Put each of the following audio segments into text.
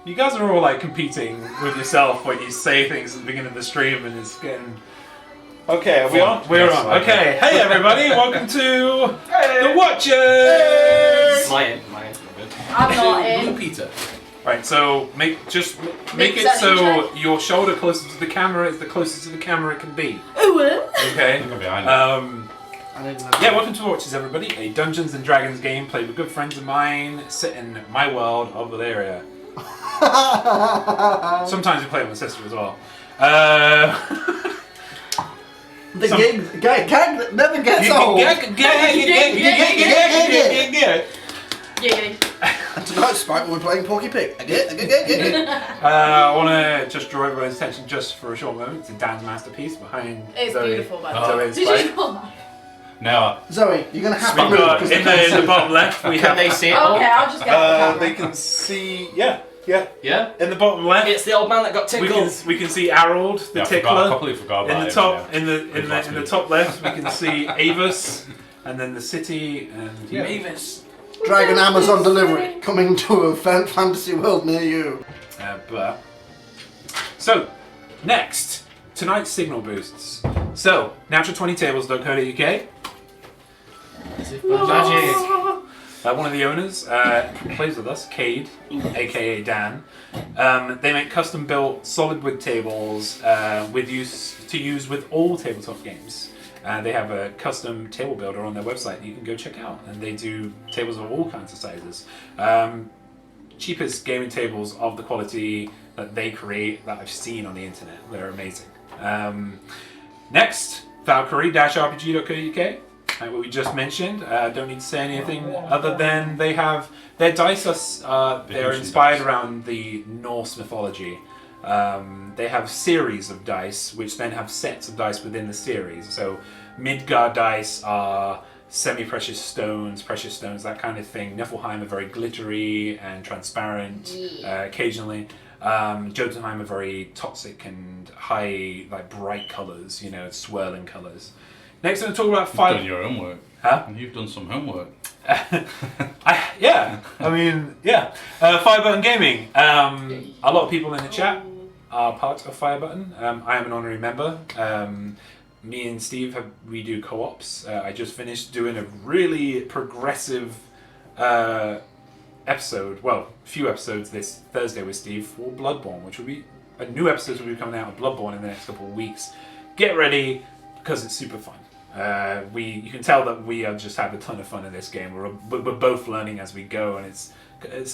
You guys are all like competing with yourself when you say things at the beginning of the stream, and it's getting. Okay, are we on? We're on. Okay, hey everybody, welcome to the Watchers. Mine. I'm not in. Blue Peter. Right, so make it so your shoulder closest to the camera is the closest to the camera it can be. Okay. Yeah, welcome to Watchers, everybody. A Dungeons and Dragons game played with good friends of mine, set in my world of Valeria. Sometimes we play with my sister as well. The gag never gets old. Tonight, Spike, we're playing Porky Pig. I want to just draw everyone's attention just for a short moment to Dan's masterpiece behind It's Zoe. beautiful, by the way. Zoe's Did Spike. you know that? No. Zoe, you're gonna have to We've move. got 'cause in they can't the see. bottom left we Can have. they see it? Okay, I'll just get the They camera. can see. Yeah. Yeah? In the bottom left, It's the old man that got we tickled. can see Harold, the I tickler. completely forgot In about the him, top, yeah. in the top left, we can see Avis, and then the city and Mavis. Dragon Amazon delivery coming to a fantasy world near you. So, next, tonight's signal boosts. So, natural20tables.co.uk. Magic. One of the owners plays with us, Cade, aka Dan. They make custom-built solid wood tables to use with all tabletop games. They have a custom table builder on their website that you can go check out, and they do tables of all kinds of sizes. Cheapest gaming tables of the quality that they create that I've seen on the internet. They're amazing. Next, Valkyrie-RPG.co.uk. What we just mentioned. Don't need to say anything other than they have their dice are they're inspired around the Norse mythology. They have series of dice which then have sets of dice within the series. So Midgard dice are semi-precious stones, precious stones, that kind of thing. Niflheim are very glittery and transparent occasionally. Jotunheim are very toxic and high, like bright colours, swirling colours. Next, I'm going to talk about You've done your homework. Huh? You've done some homework. Firebutton Gaming. A lot of people in the chat are part of Firebutton. I am an honorary member. Me and Steve we do co-ops. I just finished doing a really progressive episode. Well, a few episodes this Thursday with Steve for Bloodborne, which will be a new episode will be coming out of Bloodborne in the next couple of weeks. Get ready because it's super fun. You can tell that we are just having a ton of fun in this game. We're both learning as we go, and it's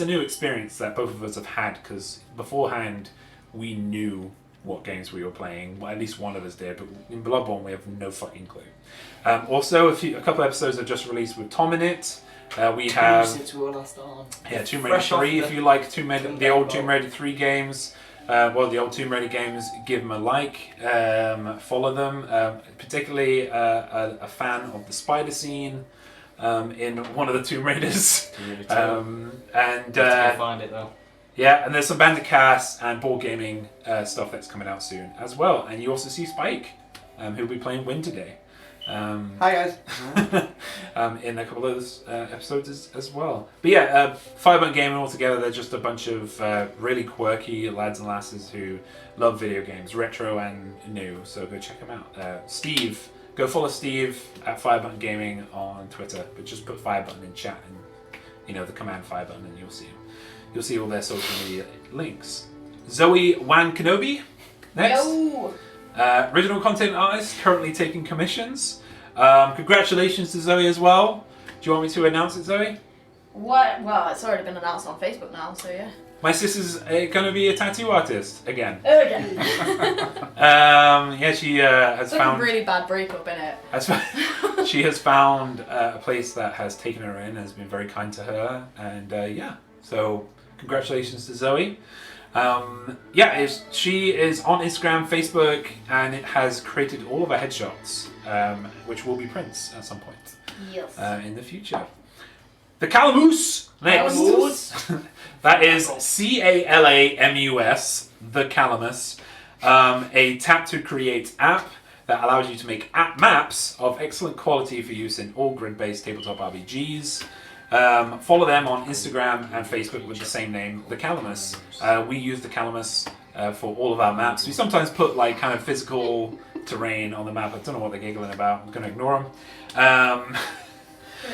a new experience that both of us have had because beforehand we knew what games we were playing. Well, at least one of us did, but in Bloodborne we have no fucking clue. Also, a couple episodes are just released with Tom in it. We have Tomb Raider 3 if you like the old Tomb Raider 3 games. The old Tomb Raider games, give them a like, follow them. Particularly a fan of the spider scene in one of the Tomb Raiders. Find it though. Yeah, and there's some Bandicast and board gaming stuff that's coming out soon as well. And you also see Spike, who'll be playing Win today. Hi guys. In a couple of those episodes as well. But yeah, Firebutton Gaming altogether, they're just a bunch of really quirky lads and lasses who love video games, retro and new, so go check them out. Steve, go follow Steve at Firebutton Gaming on Twitter, but just put Firebutton in chat and the command Firebutton and you'll see him. You'll see all their social media links. Zoe Wan Kenobi, next. Yo. Original content artist, currently taking commissions. Congratulations to Zoe as well. Do you want me to announce it, Zoe? What? Well, it's already been announced on Facebook now, so yeah. My sister's going to be a tattoo artist again. Again. She has It's like found a really bad breakup in it. she has found a place that has taken her in, has been very kind to her, and so congratulations to Zoe. She is on Instagram, Facebook, and it has created all of her headshots, which will be prints at some point Yes. in the future. The Calamus next. That is Calamus, the Calamus, a tap to create app that allows you to make app maps of excellent quality for use in all grid-based tabletop RPGs. Follow them on Instagram and Facebook with the same name, The Calamus. We use The Calamus for all of our maps. We sometimes put like kind of physical terrain on the map. I don't know what they're giggling about. I'm going to ignore them.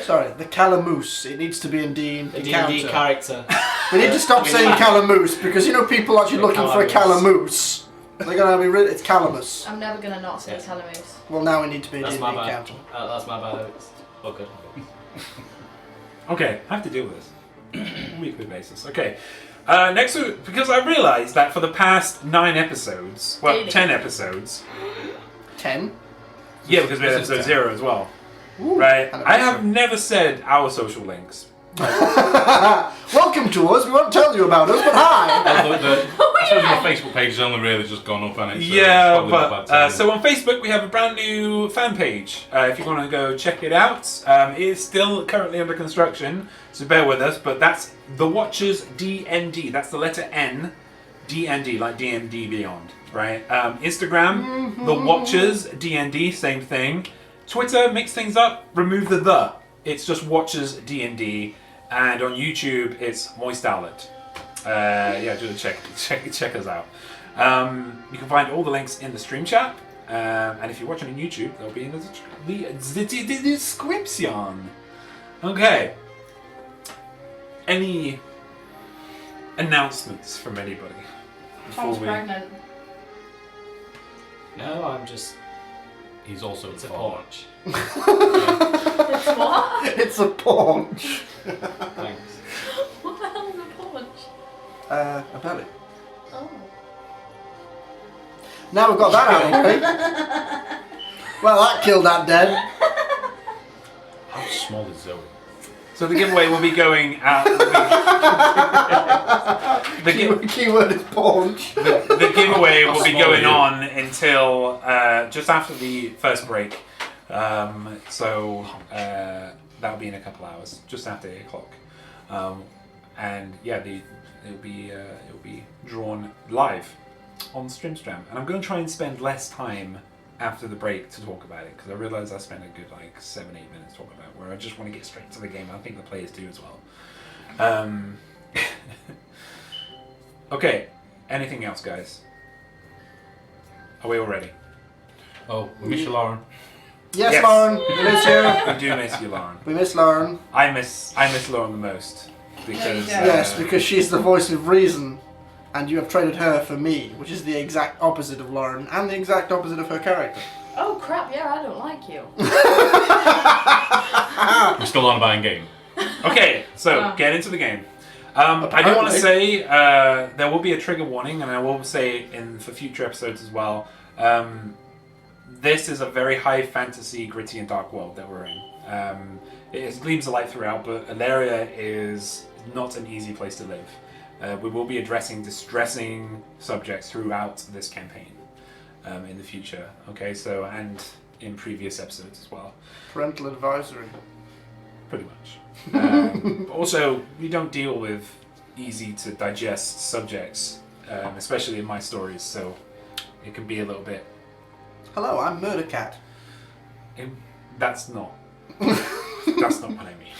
Sorry, the Calamus. It needs to be in The D&D character. We need to stop saying Calamus because people actually looking for a Calamus. They're gonna be really. It's Calamus. I'm never gonna not say Calamus. Well, now we need to be a That's D&D my bad. character. That's my bad. It's all good. Okay, I have to deal with this on a weekly basis. Okay, next week, because I realised that for the past 9 episodes, well, Daily. 10 episodes, 10. yeah, because we had This is episode 10. 0 as well, Ooh, right? and I have episode. never said our social links. Welcome to us. We won't tell you about us, but hi. I suppose my Facebook page has only really just gone up, and it's Yeah, probably not but bad timing. so on Facebook we have a brand new fan page. If you want to go check it out, it is still currently under construction, so bear with us. But that's The Watchers DND. That's the letter N, DND, like D&D Beyond, right? Instagram, The Watchers DND, same thing. Twitter, mix things up, remove the. It's just Watchers D&D, and on YouTube it's MoistOwlette. Yeah, do check us out. You can find all the links in the stream chat, and if you're watching on YouTube, they'll be in the description. Okay. Any announcements from anybody? Tom's pregnant. No, I'm just. He's also It's a paunch. It's what? It's a paunch. Thanks. What the hell is a paunch? A belly. Oh. Now we've got that out of the way. Well, that killed that dead. How small is Zoe? So the giveaway will be going out. Keyword is paunch. The giveaway will be small going are you? on until just after the first break. So that'll be in a couple hours, just after 8 o'clock. And yeah, it'll be drawn live on Streamstram. And I'm going to try and spend less time after the break to talk about it, because I realise I spent a good 7-8 minutes talking about it, where I just want to get straight to the game. I think the players do as well. Okay, anything else, guys? Are we all ready? Oh, we miss you, Lauren. Yes, Yes. Lauren. We miss you. We do miss you, Lauren. We miss Lauren. I miss Lauren the most because Yeah. Yes, because she's the voice of reason, and you have traded her for me, which is the exact opposite of Lauren and the exact opposite of her character. Oh crap! Yeah, I don't like you. We're still on about in game. Okay, so Ah. get into the game. I do want to say there will be a trigger warning, and I will say for future episodes as well. This is a very high fantasy, gritty, and dark world that we're in. It has gleams of light throughout, but Alaria is not an easy place to live. We will be addressing distressing subjects throughout this campaign in the future. Okay, so and in previous episodes as well. Parental advisory. Pretty much. But also, we don't deal with easy to digest subjects, especially in my stories, so it can be a little bit. Hello, I'm Murder Cat. That's not what I mean.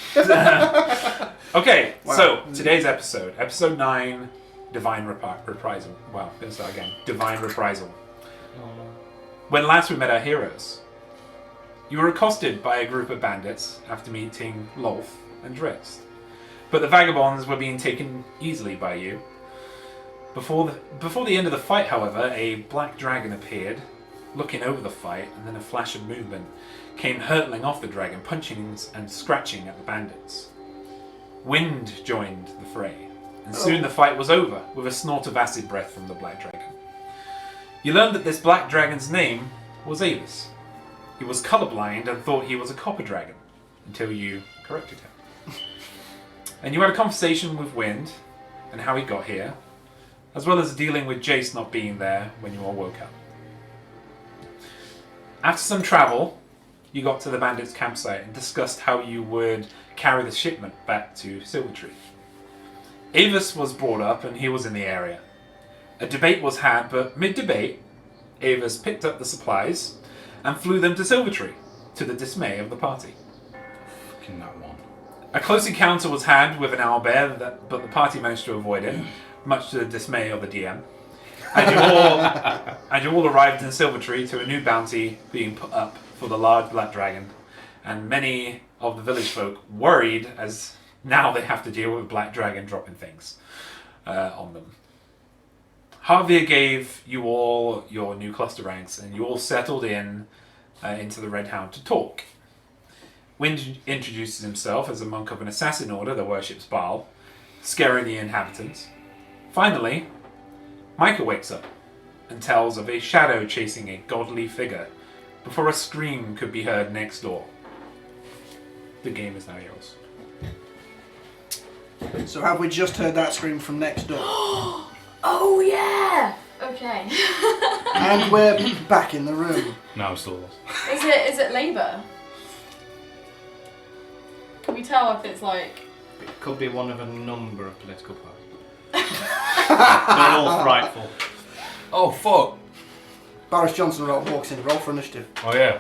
Okay, Wow. so today's episode 9, Divine Reprisal. Wow, let's start again. Divine Reprisal. When last we met our heroes, you were accosted by a group of bandits after meeting Lolth and Drizzt. But the vagabonds were being taken easily by you. Before the end of the fight, however, a black dragon appeared, looking over the fight, and then a flash of movement came hurtling off the dragon, punching and scratching at the bandits. Wind joined the fray, and soon the fight was over, with a snort of acid breath from the black dragon. You learned that this black dragon's name was Avis. He was colorblind and thought he was a copper dragon, until you corrected him. And you had a conversation with Wind, and how he got here, as well as dealing with Jace not being there when you all woke up. After some travel, you got to the bandits' campsite and discussed how you would carry the shipment back to Silvertrees. Avis was brought up and he was in the area. A debate was had, but mid-debate, Avis picked up the supplies and flew them to Silvertree, to the dismay of the party. Fucking that one. A close encounter was had with an owlbear, but the party managed to avoid it, much to the dismay of the DM. And you all arrived in Silvertree to a new bounty being put up for the large black dragon, and many of the village folk worried as now they have to deal with a black dragon dropping things on them. Javier gave you all your new cluster ranks, and you all settled into the Red Hound to talk. Wind introduces himself as a monk of an assassin order that worships Baal, scaring the inhabitants. Finally, Micah wakes up and tells of a shadow chasing a godly figure before a scream could be heard next door. The game is now yours. So have we just heard that scream from next door? Oh yeah. Okay. And we're back in the room. No, I'm still lost. Is it Labour? Can we tell if it's like? It could be one of a number of political parties. They're all frightful. Oh, fuck. Boris Johnson walks in. Roll for initiative. Oh, yeah.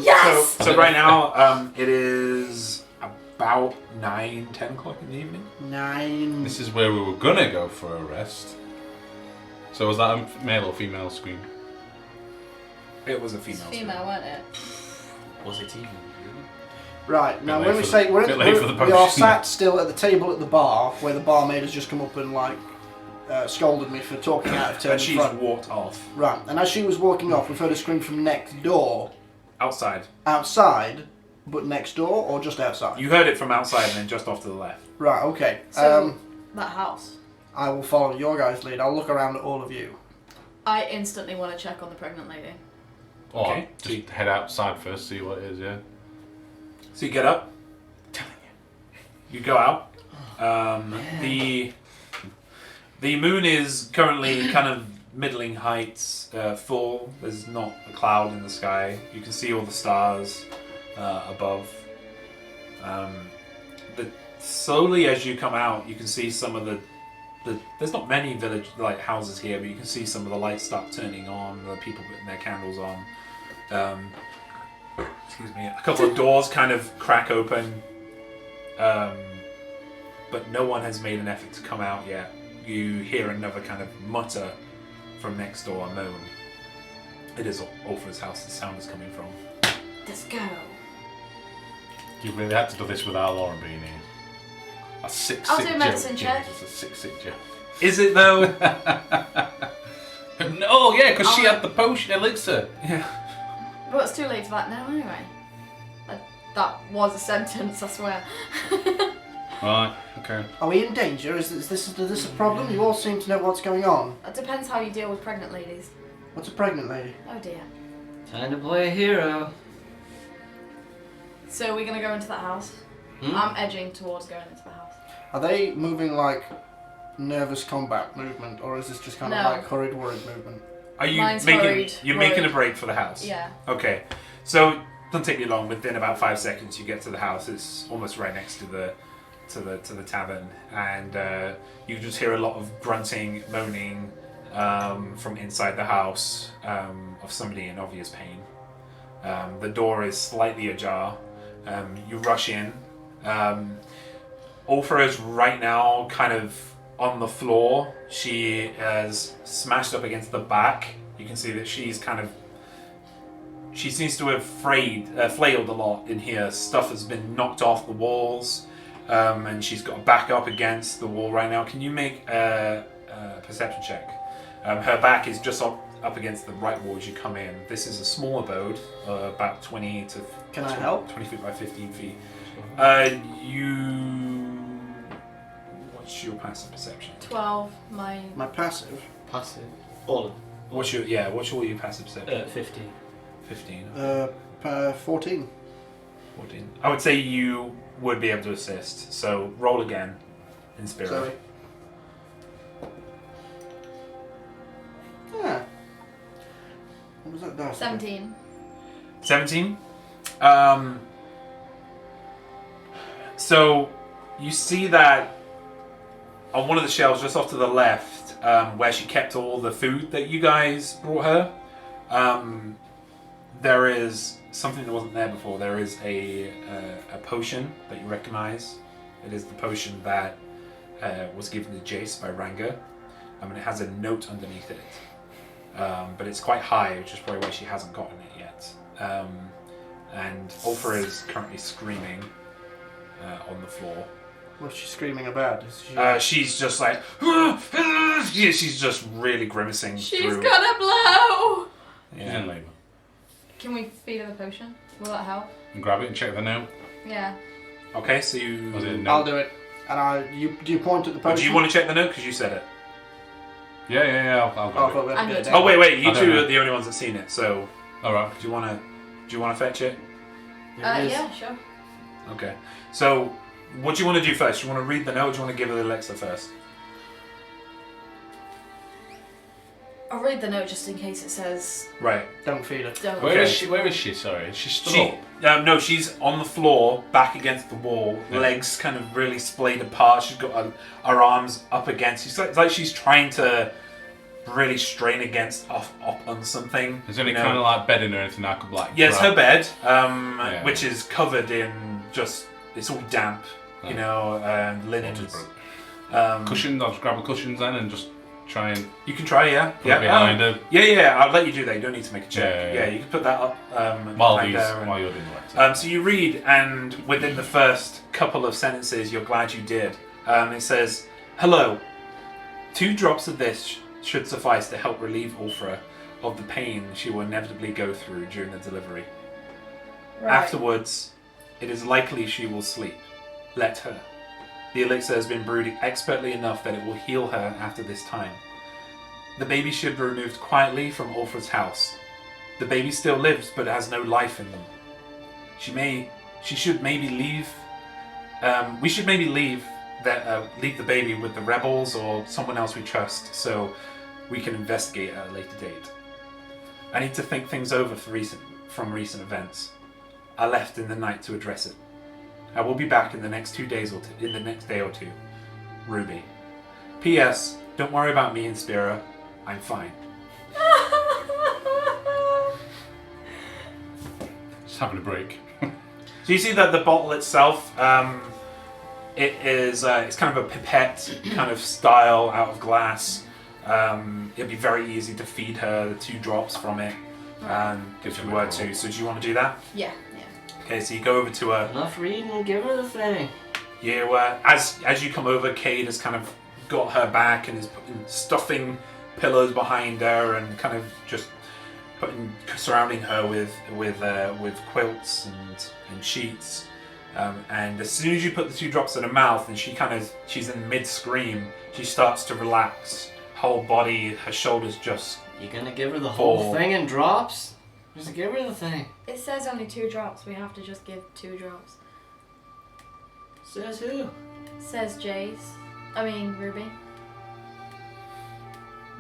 Yes. So right now, it is about 9-10 o'clock in the evening. 9. This is where we were gonna go for a rest. So was that a male or female scream? It was a female. Female, wasn't it? Was it even? Right, now Bit when late we for say the- we're bit late for the we are potion. sat still at the table at the bar, where the barmaid has just come up and scolded me for talking out of turn. And in she's front. walked off. Right, and as she was walking off, we've heard a scream from next door, Outside. outside, but next door or just outside. You heard it from outside and then just off to the left. Right, okay. So that house. I will follow your guys' lead. I'll look around at all of you. I instantly want to check on the pregnant lady. Or Okay. just head outside first, see what it is, yeah. So you get up. You go out. The moon is currently kind of middling heights, full. There's not a cloud in the sky. You can see all the stars above. But slowly as you come out, you can see some of the there's not many village houses here, but you can see some of the lights start turning on. The people putting their candles on. Excuse me. A couple of doors kind of crack open. But no one has made an effort to come out yet. You hear another kind of mutter from next door, a moan. It is Aufra's house the sound is coming from. Let's go. You really had to do this without Lauren being here. A sick I'll do a medicine joke. check. It's a sick joke. Is it though? No, yeah, because she had the potion elixir. Yeah. Well, it's too late for that now anyway. That was a sentence, I swear. Right, okay. Are we in danger? Is this a problem? You all seem to know what's going on. It depends how you deal with pregnant ladies. What's a pregnant lady? Oh dear. Time to play a hero. So we're gonna go into that house. I'm edging towards going into the house. Are they moving like nervous combat movement, or is this just kind of No. like hurried, worried movement? Are you Mine's making worried, you're worried. making a break for the house? Yeah. Okay. So doesn't take you long. Within about 5 seconds, you get to the house. It's almost right next to the tavern, and you just hear a lot of grunting, moaning from inside the house of somebody in obvious pain. The door is slightly ajar. You rush in. Aufra is right now kind of on the floor. She is smashed up against the back. You can see that she's kind of. She seems to have flailed a lot in here. Stuff has been knocked off the walls, and she's got a back up against the wall right now. Can you make a perception check? Her back is just up against the right wall as you come in. This is a small abode, about 20 to Can I help? 20 feet by 15 feet. What's your passive perception? 12. My passive? Passive. All of What's your passive perception? 50. 15. 14. 14. I would say you would be able to assist. So roll again in spirit. Sorry. Yeah. What was that dice? 17. 17. So you see that on one of the shelves just off to the left, where she kept all the food that you guys brought her, there is something that wasn't there before. There is a potion that you recognize. It is the potion that was given to Jace by Ranga. And it has a note underneath it. But it's quite high, which is probably why she hasn't gotten it yet. And Aufra is currently screaming on the floor. What's she screaming about? Is she... She's just like... she's just really grimacing She's through. gonna blow! She's in labour. Can we feed her the potion? Will that help? And grab it and check the note. Yeah. Okay, so you... Was it a note? I'll do it. And do you point at the potion? Do you want to check the note? Because you said it. Yeah, I'll grab it. I'm good. Oh, wait, you I don't two know. are the only ones that seen it, so... Alright. Do you want to fetch it? Yeah, sure. Okay. So, what do you want to do first? Do you want to read the note or do you want to give her the elixir first? I'll read the note just in case it says Right. Don't feed her. don't. Where Okay. is she? Sorry. Is she stood She, up? no, she's on the floor, back against the wall, Yeah. legs kind of really splayed apart. She's got her arms up against. It's like she's trying to really strain against up on something. Is there any you know. kind of like bedding or anything I could like? Yeah, it's grab? her bed, Yeah. which is covered in just. It's all damp, you know, and linens. Cushions. I'll just grab the cushions then and just try and You can try, yeah. put it behind her. Yeah. I'll let you do that. You don't need to make a check. Yeah. You can put that up While behind her and- you're doing the letter. So you read, and within the first couple of sentences, you're glad you did. It says, "Hello. 2 drops of this should suffice to help relieve Aufra of the pain she will inevitably go through during the delivery. Right. Afterwards, it is likely she will sleep. Let her. The elixir has been brewed expertly enough that it will heal her after this time. The baby should be removed quietly from Aufra's house. The baby still lives, but has no life in them. She should maybe leave. We should maybe leave the baby with the rebels or someone else we trust, so we can investigate at a later date. I need to think things over from recent events. I left in the night to address it. I will be back in the next 2 days in the next day or two. Ruby. P.S. Don't worry about me and Spira. I'm fine." Just having a break. So you see that the bottle itself, it's kind of a pipette kind of style out of glass. It'd be very easy to feed her the 2 drops from it if you were to. So do you want to do that? Yeah. Okay, so you go over to her. Enough reading, give her the thing. You, as you come over, Cade has kind of got her back and is stuffing pillows behind her and kind of just surrounding her with quilts and sheets. And as soon as you put the 2 drops in her mouth and she's in mid scream, she starts to relax. Whole body, her shoulders just. You gonna give her the Full. whole thing in drops? Just give her the thing. It says only 2 drops. We have to just give 2 drops. Says who? Says Ruby.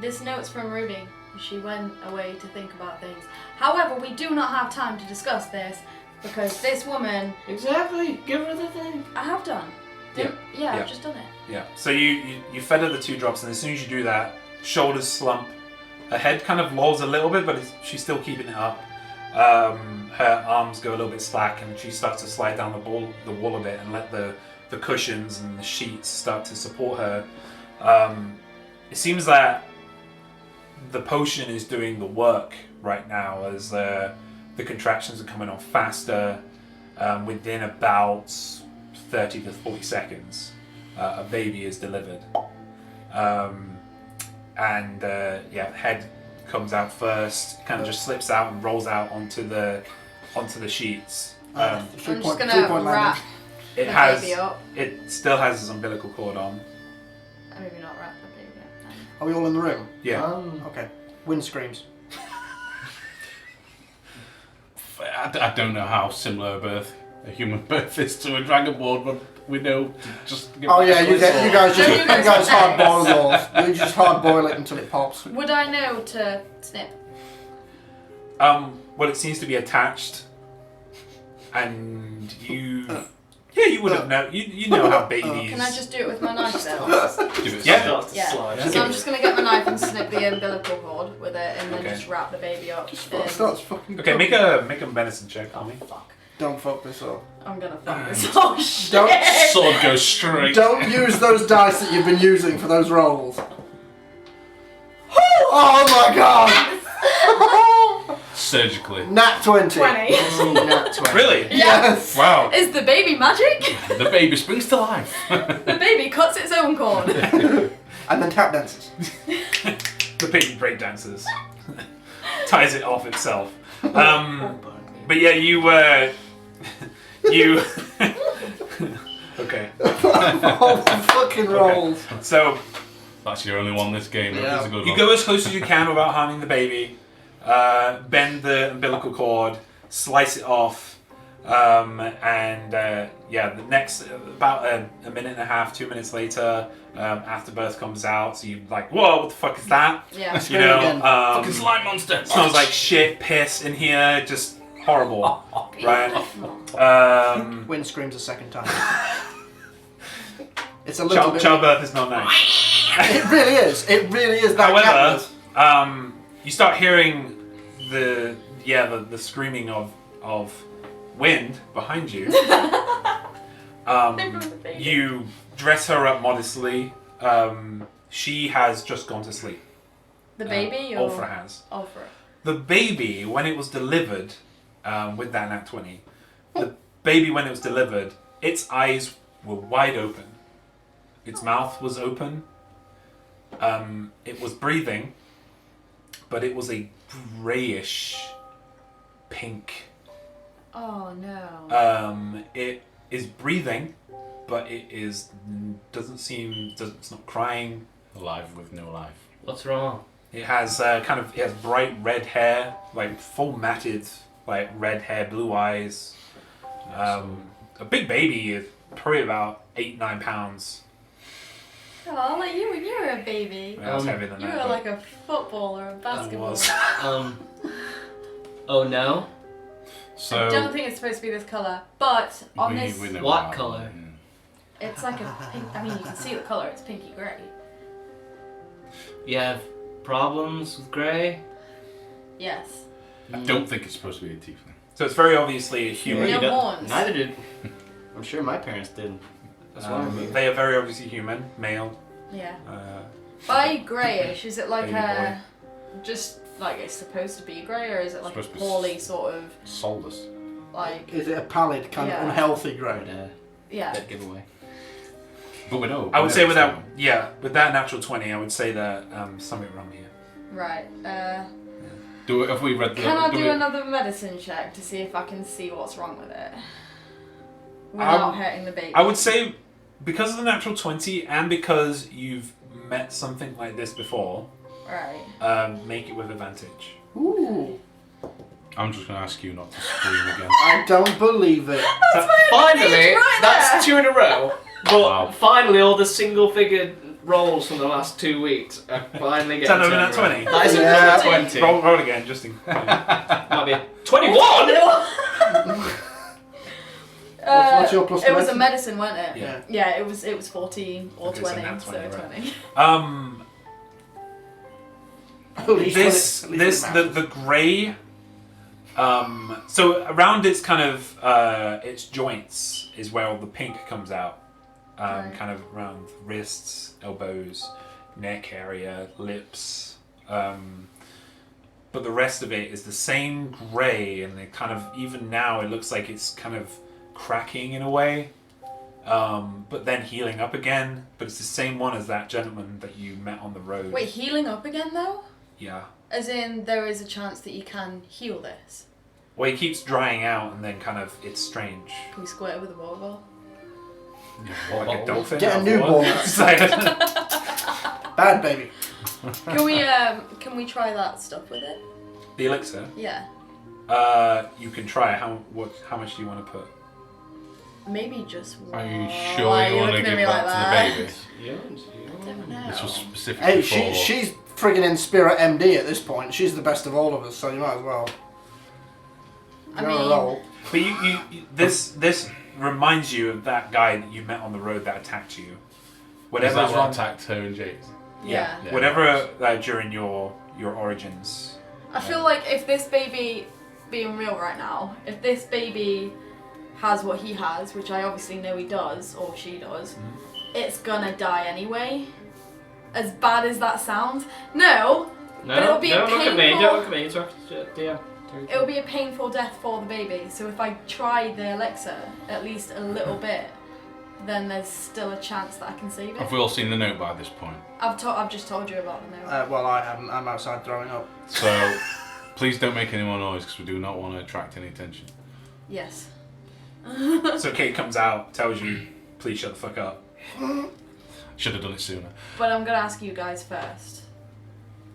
This note's from Ruby. She went away to think about things. However, we do not have time to discuss this because this woman. Exactly. Give her the thing. I have done. Yeah. I've just done it. Yeah. So you fed her the 2 drops, and as soon as you do that, shoulders slump. Her head kind of lolls a little bit, but she's still keeping it up. Her arms go a little bit slack, and she starts to slide down the wall a bit and let the cushions and the sheets start to support her. It seems that the potion is doing the work right now as the contractions are coming on faster. Within about 30 to 40 seconds, a baby is delivered. Head comes out first, kind of just slips out and rolls out onto the sheets. I'm just gonna wrap It the has, baby up. it still has his umbilical cord on. Maybe not wrap the baby up. Are we all in the room? Yeah. Okay. Wind screams. I don't know how similar a human birth is to a dragonborn, but we know to just give Oh it yeah, a you quick guys hard boil yours. You just hard boil it until it pops. Would I know to snip? Well, it seems to be attached, and you you would have known. You know how babies. Can I just do it with my knife though? Yeah. Starts to Yeah. slide. So I'm just gonna get my knife and snip the umbilical cord with it, and then Okay. just wrap the baby up. Starts fucking. Okay, make a medicine check on me. Fuck. Don't fuck this up. I'm gonna fuck this. Oh shit! Don't- Sword goes straight. Don't use those dice that you've been using for those rolls. Oh my god! Surgically. Nat 20. 20. Nat 20. Really? Yes. Wow. Is the baby magic? The baby springs to life. The baby cuts its own cord. And then tap dances. The baby break dances. Ties it off itself. But yeah, you okay. Oh, fucking rolls. So That's your only one this game. Yeah. That's a good you one. go as close as you can without harming the baby. Bend the umbilical cord, slice it off, and the next about a minute and a half, 2 minutes later, afterbirth comes out. So you like, whoa, what the fuck is that? Yeah. You know, Again. Fucking slime monster. smells like shit, piss in here, just horrible, right? Wind screams a second time. It's a little bit. Childbirth is not nice. It really is. It really is that. However, catnip. you start hearing the screaming of wind behind you. You dress her up modestly. She has just gone to sleep. The baby or Aufra has. Aufra. The baby, when it was delivered, with that nat 20, the baby, when it was delivered, its eyes were wide open. Its mouth was open. It was breathing, but it was a greyish pink. Oh no. It is breathing, but it's not crying. Alive with no life. What's wrong? It has it has bright red hair, like full matted, like red hair, blue eyes. A big baby, probably about 8-9 pounds. Oh, like you when you were a baby. Yeah, it's heavier than You that. were but like a football or a it basketball. was. Oh no. So I don't think it's supposed to be this colour, but on this, we know What how- colour? it's like a pink. I mean, you can see the colour. It's pinky grey. You have problems with grey? Yes. I don't think it's supposed to be a tiefling. So it's very obviously a human. No you don't- horns. Neither did. I'm sure my parents did. That's why I'm here. They are very obviously human, male. Yeah. Uh, By greyish, is it like Baby a just like it's supposed to be grey, or is it like a Supposed to be poorly sort of Soulless. like Is it a pallid, kind Yeah. of unhealthy grey? But, yeah? dead giveaway. But we know. I would say with that. that natural 20, I would say that something wrong here. Right. Have we read the? Can I do we- another medicine check to see if I can see what's wrong with it without hurting the baby? I would say because of the natural 20 and because you've met something like this before, Right. make it with advantage. Ooh. I'm just going to ask you not to scream again. I don't believe it. Finally, right that's there. 2 in a row. But Wow. finally, all the single-figured rolls from the last 2 weeks are finally Is that getting over turned nat around. 20? That is a Yeah. 20. Roll again, just in. Might be a 21. What's your plus It was a medicine? medicine, wasn't it? Yeah. Yeah, it was 14 or Okay, so 20, nat so 20, 20. right. At least This when it the grey. So around its kind of its joints is where all the pink comes out. Right. Kind of around wrists, elbows, neck area, lips. But the rest of it is the same grey, and it kind of even now it looks like it's kind of cracking in a way. But then healing up again. But it's the same one as that gentleman that you met on the road. Wait, healing up again though? Yeah. As in, there is a chance that you can heal this. Well, he keeps drying out, and then kind of it's strange. Can we squirt it with a water ball? Like a dolphin. Get a out of newborn. water. It's like- Bad baby. Can we try that stuff with it? the elixir. Yeah. You can try. How much do you want to put? Maybe just one. Are you Why sure are you want to looking at give me like that to the baby? I don't know. This was specifically Hey, for... she's friggin' in Spirit MD at this point. She's the best of all of us, so you might as well. I You're on a mean- roll. But you this reminds you of that guy that you met on the road that attacked you. Was Whatever's that what wrong. attacked her and James? Yeah. Yeah. Whatever during your origins. I feel like if this baby, being real right now, if this baby has what he has, which I obviously know he does, or she does, it's gonna die anyway. As bad as that sounds. No, but it'll be a Don't look at me. painful- Don't look at me. Talk to DM. it'll be a painful death for the baby. So if I try the elixir at least a little bit, then there's still a chance that I can save it. Have we all seen the note by this point? I've just told you about the note. Well, I haven't. I'm outside throwing up. So, please don't make any more noise because we do not want to attract any attention. Yes. So Kate comes out, tells you, please shut the fuck up. Should have done it sooner. But I'm gonna ask you guys first.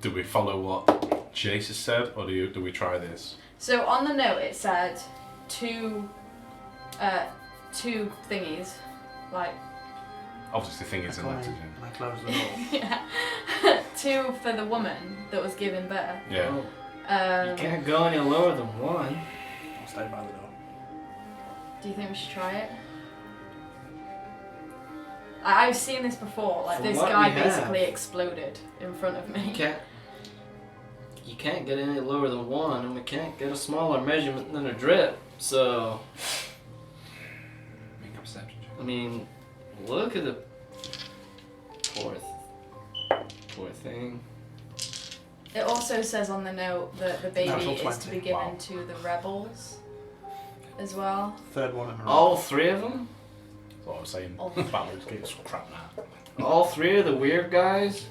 Do we follow what Jace has said, or do we try this? So on the note it said two thingies, like Obviously, the thing is in Come that. in, and I close the door. yeah, two for the woman that was giving birth. Yeah. Oh, you can't go any lower than one. I'll stay by the door. Do you think we should try it? I've seen this before. Like From this what guy we have. basically exploded in front of me. You can't get any lower than one, and we can't get a smaller measurement than a drip. So, Make a perception check. I mean, look at the poor thing. It also says on the note that the baby Natural is to be 20. given Wow. to the rebels as well. Third one in a row. All three of them? That's what I was saying. Oh. Battles get some crap now. All three of the weird guys?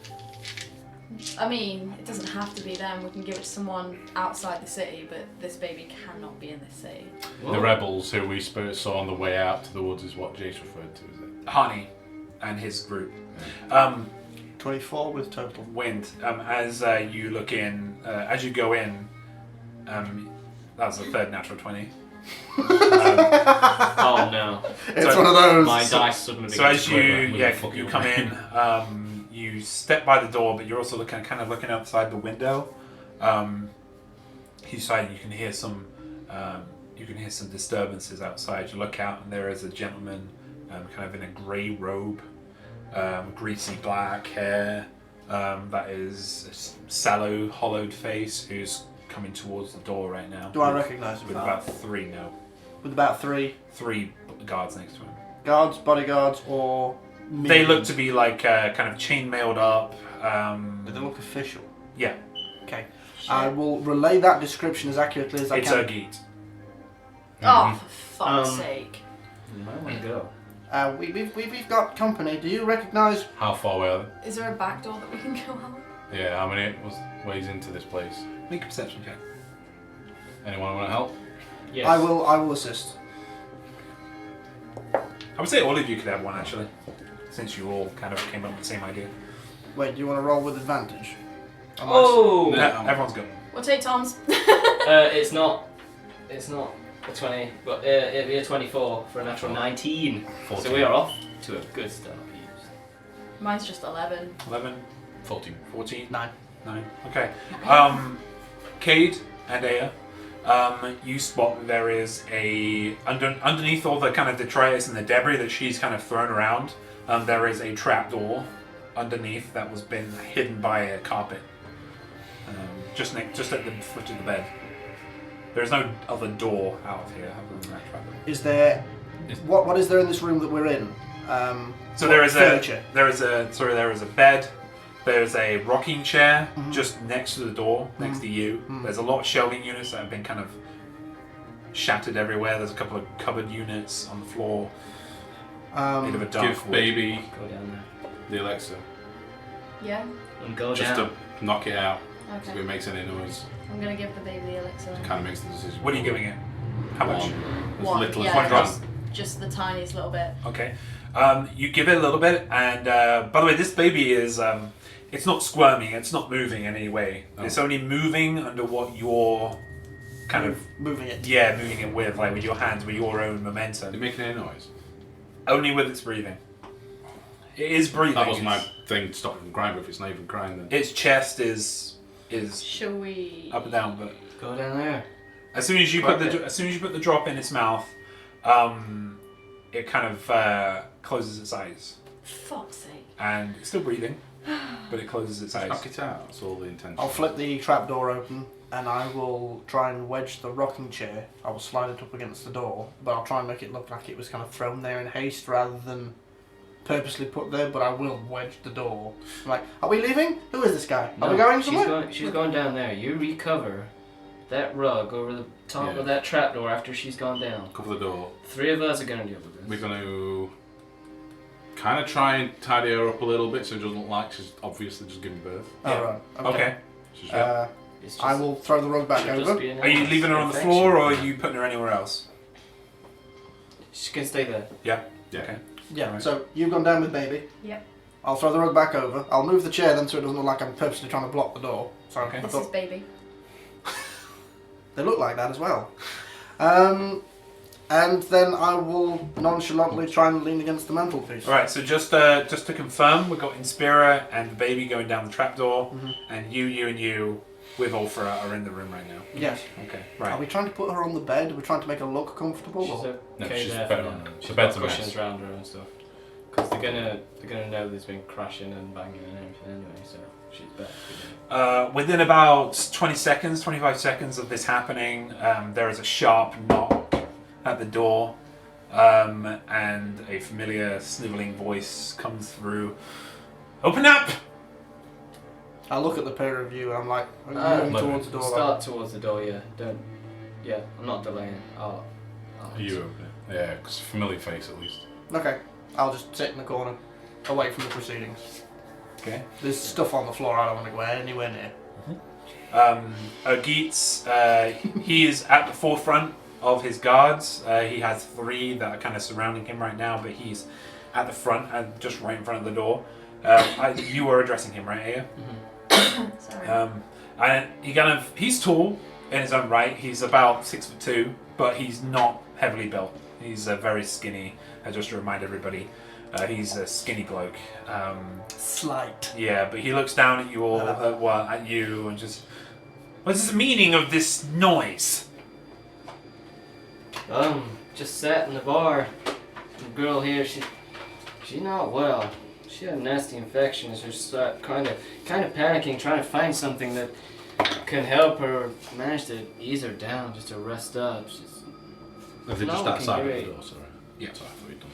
I mean, it doesn't have to be them. We can give it to someone outside the city, but this baby cannot be in this city. The rebels who we saw on the way out to the woods is what Jace referred to, is it? Honey and his group. 24 with total. Wind. As you look in, as you go in, that's the third natural 20. Oh no. It's So- one of those. My dice suddenly So began as to you quiver. you come in, you step by the door, but you're also kind of looking outside the window. Inside you can hear some disturbances outside. You look out and there is a gentleman, kind of in a grey robe, greasy black hair, that is a sallow, hollowed face, who's coming towards the door right now. Do I recognise him? With about three Three guards next to him. guards, bodyguards, or me? They look to be like kind of chainmailed up. Do they look official? Yeah, Okay. I will relay that description as accurately as I it's can. Urgeat. Oh, for fuck's Um, sake. You might want to go. We've got company. Do you recognise? How far away are Is there a back door that we can go out? they? Yeah, how many ways into this place? Make a perception check. Anyone want to help? Yes. I will assist. I would say all of you could have one actually, since you all kind of came up with the same idea. Wait, do you want to roll with advantage? Oh! No, everyone's got one. We'll take Tom's. It's not a 20, but it'll be a 24 for a natural 19. 14. So we are off to a good start. Mine's just 11. 11, 14. 14, 9. 9. Okay. Cade and Aya, you spot that there is underneath all the kind of detritus and the debris that she's kind of thrown around, there is a trapdoor underneath that was been hidden by a carpet. Just at the foot of the bed. There's no other door out of here other than that trapdoor. Is there? What is there in this room that we're in? So there is furniture? there is a bed. There's a rocking chair just next to the door, next to you. There's a lot of shelving units that have been kind of shattered everywhere. There's a couple of cupboard units on the floor. Bit of a dark Give wood. baby Go down there. the Alexa Yeah? And go just down. to knock it out. If Okay. it makes any noise, I'm gonna give the baby the elixir. kind of makes the decision. What are you giving it? How much? As One, little as yeah, one drop. just the tiniest little bit. Okay. You give it a little bit, and by the way, this baby is it's not squirming. It's not moving in any way. Oh. It's only moving under what you're kind of moving it. moving it with, like with your hands, with your own Is it momentum. making any noise? Only with its breathing. It is breathing. That was my It's- thing to stop it from crying, but if it's not even crying, then. Its chest is Shall we? up and down, but Go down there. as soon as you Crack put it. the drop in its mouth, it kind of closes its eyes. Fuck's sake. And it's still breathing, but it closes its eyes. Knock it out. That's all the intention. I'll flip the trapdoor open and I will try and wedge the rocking chair. I will slide it up against the door, but I'll try and make it look like it was kind of thrown there in haste rather than purposely put there, but I will wedge the door. I'm like, are we leaving? Who is this guy? Are we going somewhere? She's going down there. You recover that rug over the top of that trapdoor after she's gone down. Cover the door. 3 of us are going to deal with this. We're going to kind of try and tidy her up a little bit so it doesn't look like she's obviously just giving birth. Oh, right. Okay. She's It's just, I will throw the rug back she'll just over. be an Are you leaving her on the infection. floor, or are you putting her anywhere else? She can stay there. Yeah. Okay. Yeah, Alright. so you've gone down with baby. Yep. I'll throw the rug back over. I'll move the chair then so it doesn't look like I'm purposely trying to block the door. So Okay. I This thought- is baby. They look like that as well. And then I will nonchalantly try and lean against the mantelpiece. All right. So just to confirm, we've got Inspira and the baby going down the trapdoor, and you with Aufra are in the room right now. Yes. Okay. Are Right. we trying to put her on the bed? Are we trying to make her look comfortable? She's Or? No, okay she's there better for on now. her. She's The got bed's a mess. cushions around her and stuff. Because they're gonna know there's been crashing and banging and everything anyway, so she's better. Within about 25 seconds of this happening, there is a sharp knock at the door, and a familiar sniveling voice comes through. Open up! I look at the pair of you and I'm like, are you moving look, towards the door? Start towards the door, yeah. Yeah, I'm not delaying. Are you okay? Yeah, because familiar face at least. Okay, I'll just sit in the corner, away from the proceedings. Okay. There's stuff on the floor I don't want to go anywhere near. Urgeat, he is at the forefront of his guards. He has 3 that are kind of surrounding him right now, but he's at the front, just right in front of the door. You were addressing him, right, Aya? Sorry. And he's tall in his own right. He's about 6'2", but he's not heavily built. He's very skinny. Just to remind everybody, he's a skinny bloke. Slight. Yeah, but he looks down at you all, at you, and just, what's the meaning of this noise? Just sat in the bar. The girl here, she's not well. She had a nasty infection, so she's kind of panicking, trying to find something that can help her manage to ease her down, just to rest up. If they're Not just looking outside of great. the door, sorry. Yeah. Sorry, I thought you'd done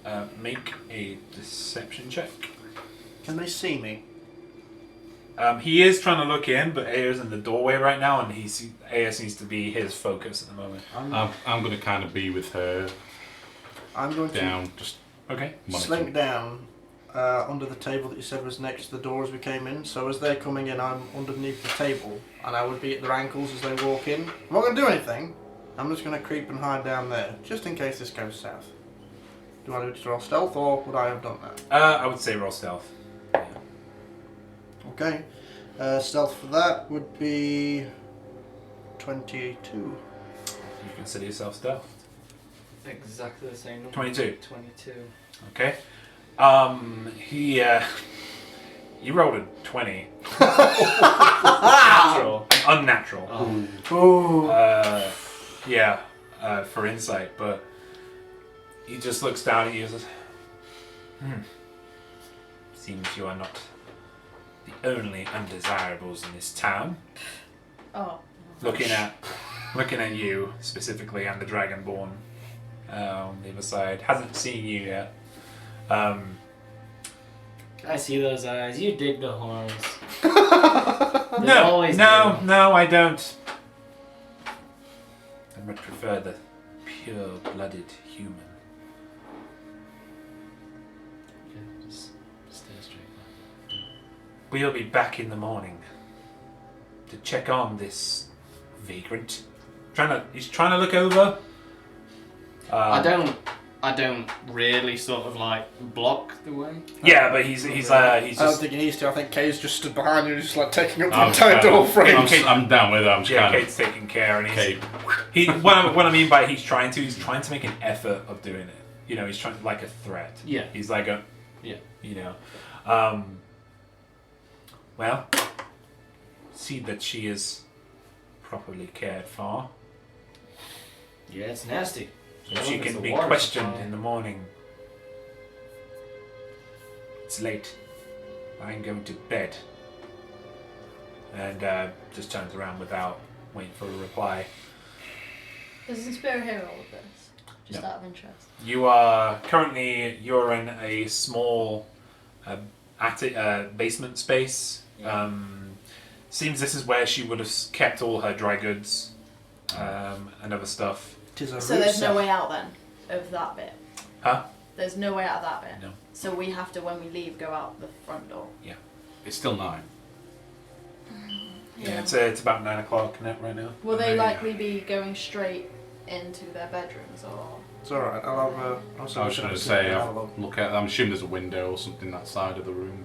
that. Make a deception check. Can they see me? He is trying to look in, but Aya's in the doorway right now, and Aya seems to be his focus at the moment. I'm going to kind of be with her I'm going to down, just Okay. slink down under the table that you said was next to the door as we came in. So as they're coming in, I'm underneath the table, and I would be at their ankles as they walk in. I'm not going to do anything. I'm just going to creep and hide down there, just in case this goes south. Do I need to roll stealth, or would I have done that? I would say roll stealth. Okay. Stealth for that would be 22. You consider yourself stealth. Exactly the same number. 22. 22. Okay. You rolled a 20. Natural. Unnatural. Oh. Oh. For insight, but he just looks down at you and says, seems you are not the only undesirables in this town. Oh. Looking at you specifically, and the Dragonborn on the other side. Hasn't seen you yet. I see those eyes. You dig the horns. They No, always do. I don't. I much prefer the pure-blooded human. Okay, just stay straight. We'll be back in the morning to check on this vagrant. He's trying to look over. I don't really sort of like block the way. Yeah, but he's I don't just. think he needs to. I think Kay's just stood behind you, just like taking up the I'm- entire door frame. I'm down with her. I'm just Yeah, kind Kate's taking care, and of... he's. What I mean by he's trying to make an effort of doing it. You know, he's trying like a threat. Yeah. He's like a. Yeah. You know. Well, see that she is properly cared for. Yeah, it's nasty. And As she long as can the be water questioned supply- in the morning. It's late. I'm going to bed. And just turns around without waiting for a reply. Does Inspira hear all of this? Just No. out of interest. You are currently you're in a small attic basement space. Seems this is where she would have kept all her dry goods and other stuff. Tis a So there's root no cell. way out then of that bit. Huh? There's no way out of that bit. No. So we have to, when we leave, go out the front door. It's still 9. Yeah, it's about 9 o'clock right now. Will they likely be going straight into their bedrooms or? It's alright, I'll have a... I was going to say, look at. I'm assuming there's a window or something that side of the room.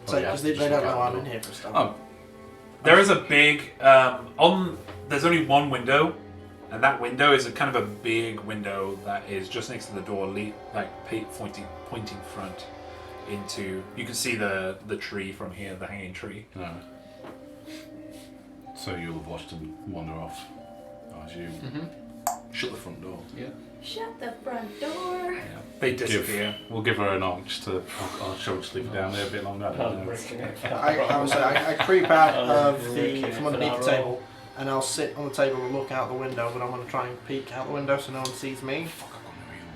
So, yeah, because they just don't look know out I'm the in door. here for stuff. Oh, There is a big there's only one window, and that window is a kind of a big window that is just next to the door, pointing front into. You can see the tree from here, the hanging tree. no. So you'll have watched them wander off as you shut the front door. Yeah. Shut the front door. Yeah, they disappear. We'll give her a knock just to. I'll show her to leave her down there a bit longer. I don't know. I creep out of Okay, from underneath the phenomenal. table, and I'll sit on the table and look out the window. But I'm going to try and peek out the window so no one sees me.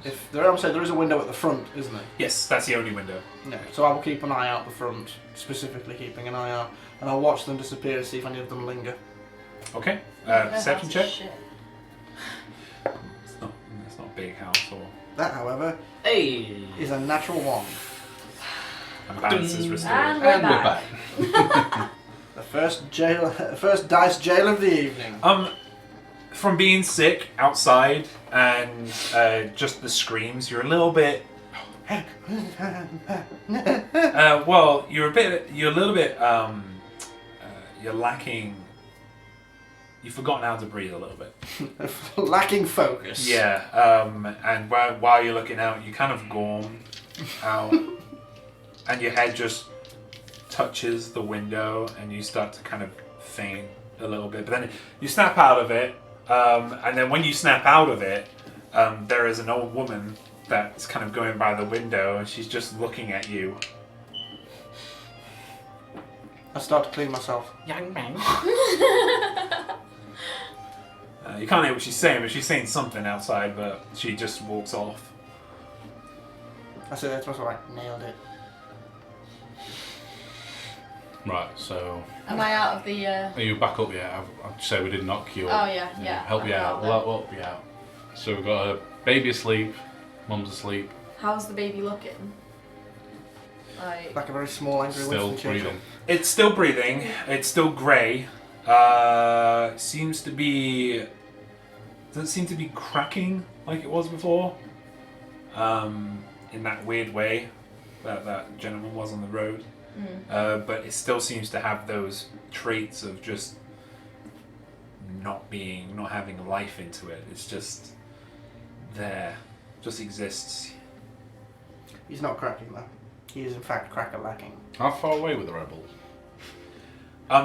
If there, I'm saying there is a window at the front, isn't there? Yes, that's the only window. No. So I will keep an eye out the front, specifically keeping an eye out, and I'll watch them disappear to see if any of them linger. Okay. Their Perception house is check. shit. It's not a big house or. That, however, Hey. is a natural one. And balance is restored. And And we're we're back. back. The first dice jail of the evening. From being sick outside and just the screams, you're a little bit. Well, you're a little bit. You're lacking. You've forgotten how to breathe a little bit. Lacking focus. Yeah, and while you're looking out, you kind of gorm out, and your head just touches the window, and you start to kind of faint a little bit. But then you snap out of it, and then when you snap out of it, there is an old woman that's kind of going by the window, and she's just looking at you. I start to clean myself. Young man. You can't hear what she's saying, but she's saying something outside, but she just walks off. I say that to myself, like, nailed it. Right. So Am I out of the? are you back up yet? I'd say we did knock you. Oh yeah, yeah. Help I'm you out. out We'll then. help you out. So we've got a baby asleep, mum's asleep, How's the baby looking? Like, Like a very small, angry still Winston Churchill. breathing. It's still breathing. It's still grey. Seems to be. Doesn't seem to be cracking like it was before. In that weird way that gentleman was on the road. But it still seems to have those traits of just not having life into it. It's just there, just exists. He's not cracking though. He is in fact cracker lacking. How far away were the rebels?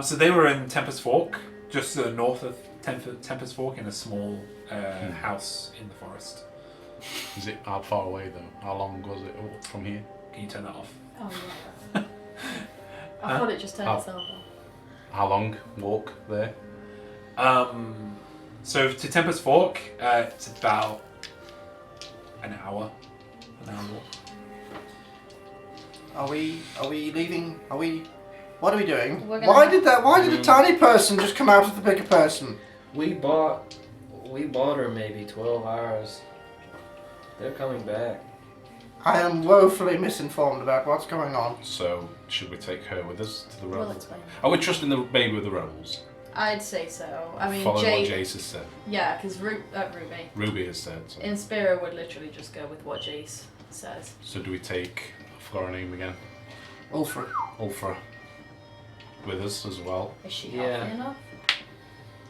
So they were in Tempest Fork, just to the north of Tempest Fork, in a small house in the forest. Is it how far away though? How long was it from here? Can you turn that off? oh yeah. I thought it just turned Oh. itself off. How long walk there? So to Tempest Fork, it's about an hour walk. Are we leaving? What are we doing? We're gonna- Why did a tiny person just come out of the bigger person? We bought her maybe 12 hours. They're coming back. I am woefully misinformed about what's going on. So should we take her with us to the We'll rebels? explain. Are we trusting the baby with the rebels? I'd say so. I mean, Following what Jay. Jace has said. Yeah, because Ruby. Ruby has said. So, Inspira would literally just go with what Jace says. so do we take? I forgot her name again. Ulfra. Ulfra. With us as well. Is she Yeah. healthy enough?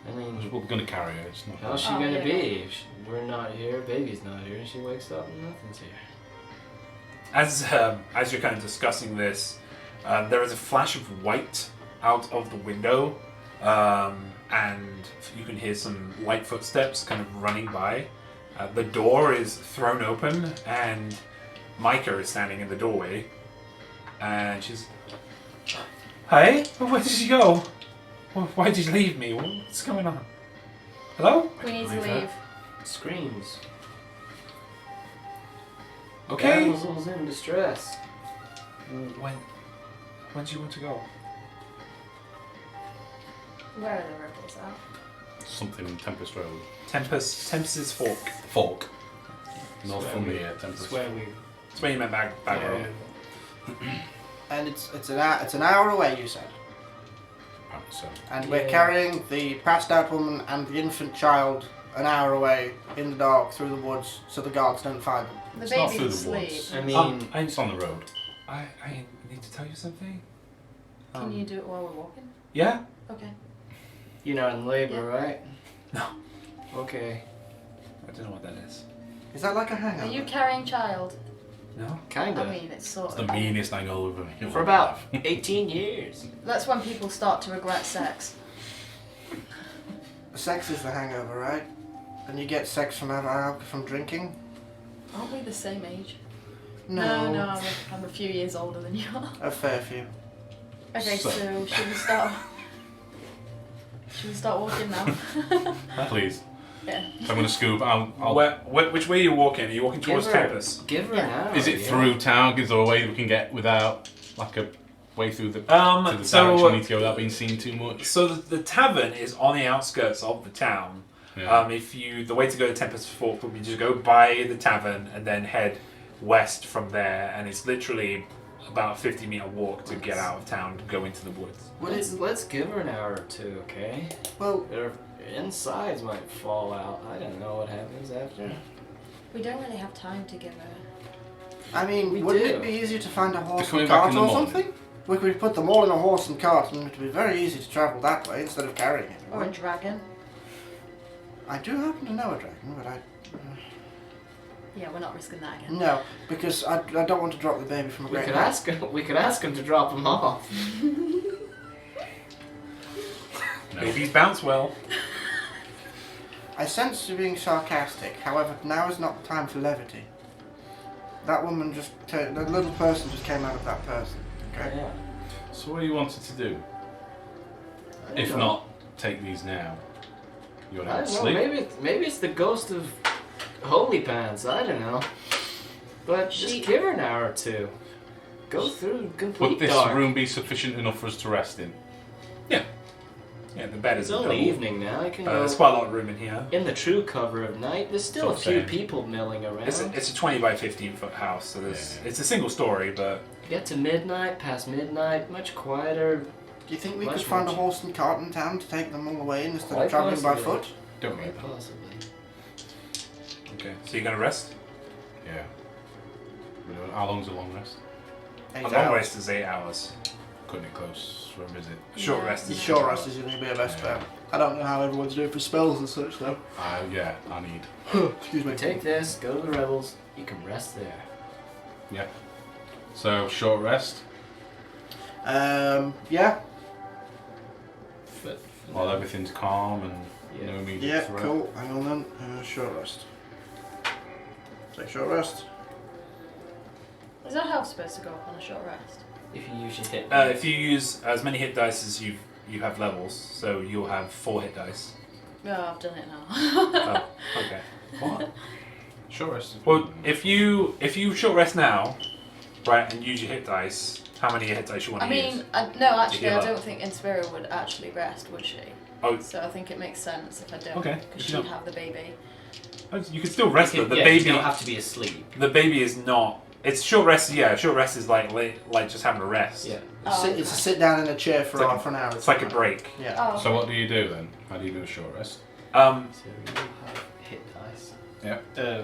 I mean, We're gonna carry her. It's not. how's she Oh, gonna yeah. be? If we're not here, baby's not here, and she wakes up and nothing's here. As you're kind of discussing this, there is a flash of white out of the window, and you can hear some light footsteps kind of running by, The door is thrown open, and Micah is standing in the doorway. And she's... Hey? Where did you go? Why did you leave me? What's going on? Hello? We need to Leave her. leave. Screams. Okay. Damsels in distress. When do you want to go? Where are the ripples at? Something Tempest Road. Tempest's Fork. Fork. Not Swear from we- the Tempest. That's where we. That's where you meant back row. And it's an hour away, you said. So, And we're Yeah. carrying the passed out woman and the infant child an hour away in the dark through the woods so the guards don't find them. The It's not baby's through the asleep. woods. I mean, it's on the road. I need to tell you something. Can you do it while we're walking? Yeah? Okay. you're not in labor, Yeah. right? No. Okay. I don't know what that is. Is that like a hangover? Are you carrying child? No? Kinda. I mean, it's sort It's of. the meanest hangover you'll For about have. 18 years. That's when people start to regret sex. Sex is the hangover, right? And you get sex from drinking? Aren't we the same age? No. No, I'm a few years older than you are. A fair few. Okay, So- so should we start? Should we start walking now? Please. Yeah. So I'm going to scoop. I'll Which way are you walking? Are you walking towards Give her- Tempest? Give her Yeah. an hour. Is it yeah. through town? Is there a way we can get without, like, a way through the, Um, to the so- direction we need to go without being seen too much? So the tavern is on the outskirts of the town. Yeah. The way to go to Tempest Fork would be just go by the tavern and then head west from there, and it's literally about a 50-meter walk to get out of town to go into the woods. Let's give her an hour or two, okay? Well, Her insides might fall out. I don't know what happens after. We don't really have time to give her. I mean, We wouldn't do. it be easier to find a horse coming and back cart in the or morning. something? We could put them all in a horse and cart and it would be very easy to travel that way instead of carrying it. Or a dragon. I do happen to know a dragon, but Yeah, we're not risking that again. no, because I don't want to drop the baby from a We great could height. ask him. We could ask him to drop him off. No. Babies bounce well. I sense you being sarcastic. However, now is not the time for levity. That woman the little person just came out of that person. Okay. Yeah. So what do you want us to do? I don't If know. not, take these now. You want I to don't know. sleep? Maybe it's the ghost of Holy Pants. I don't know. But just give her an hour or two. Go through complete Would this dark. room be sufficient enough for us to rest in? Yeah, the bed It's is only evening now. I can go there's quite a lot of room in here. in the true cover of night. There's still a So few fair. people milling around. It's a 20 by 15 foot house, so Yeah. it's a single story, but Get to midnight, past midnight, much quieter. Do you think we Much could find a more. horse and cart in town to take them all away instead Quite of travelling by possibly. foot? Don't worry Quite about it. possibly. okay. So you're gonna rest? Yeah. How long's a long rest? 8 A long hours. rest is 8 hours. Cutting it close for a visit. Short Yeah. rest The is short rest is going to be a best bet. I don't know how everyone's doing for spells and such though. Yeah, I need. Excuse me. Take this, go to the rebels. You can rest there. So, short rest Yeah. But while everything's calm and Yeah. no immediate Yeah, threat. cool. Hang on then. Short rest. Take short rest. Is our health supposed to go up on a short rest? if you use your hit, if you use as many hit dice as you have levels, so you'll have 4 hit dice. No, I've done it now. Oh, okay. What? Short rest. Well, if you short rest now, right, and use your hit dice, how many hit dice you want I to use? mean, no, actually, give I up. don't think Inspira would actually rest, would she? Oh, So I think it makes sense if I don't. Okay, Because if she'd you don't. have the baby. you can still rest, you but the you baby, don't have to be asleep. the baby is not. It's short rest. Yeah, short rest is like just having a rest. Yeah. Oh, It's a sit down in a chair for It's like half an hour. It's like a break. Yeah. Oh. So, what do you do then? How do you do a short rest? So you have hit dice. Yeah.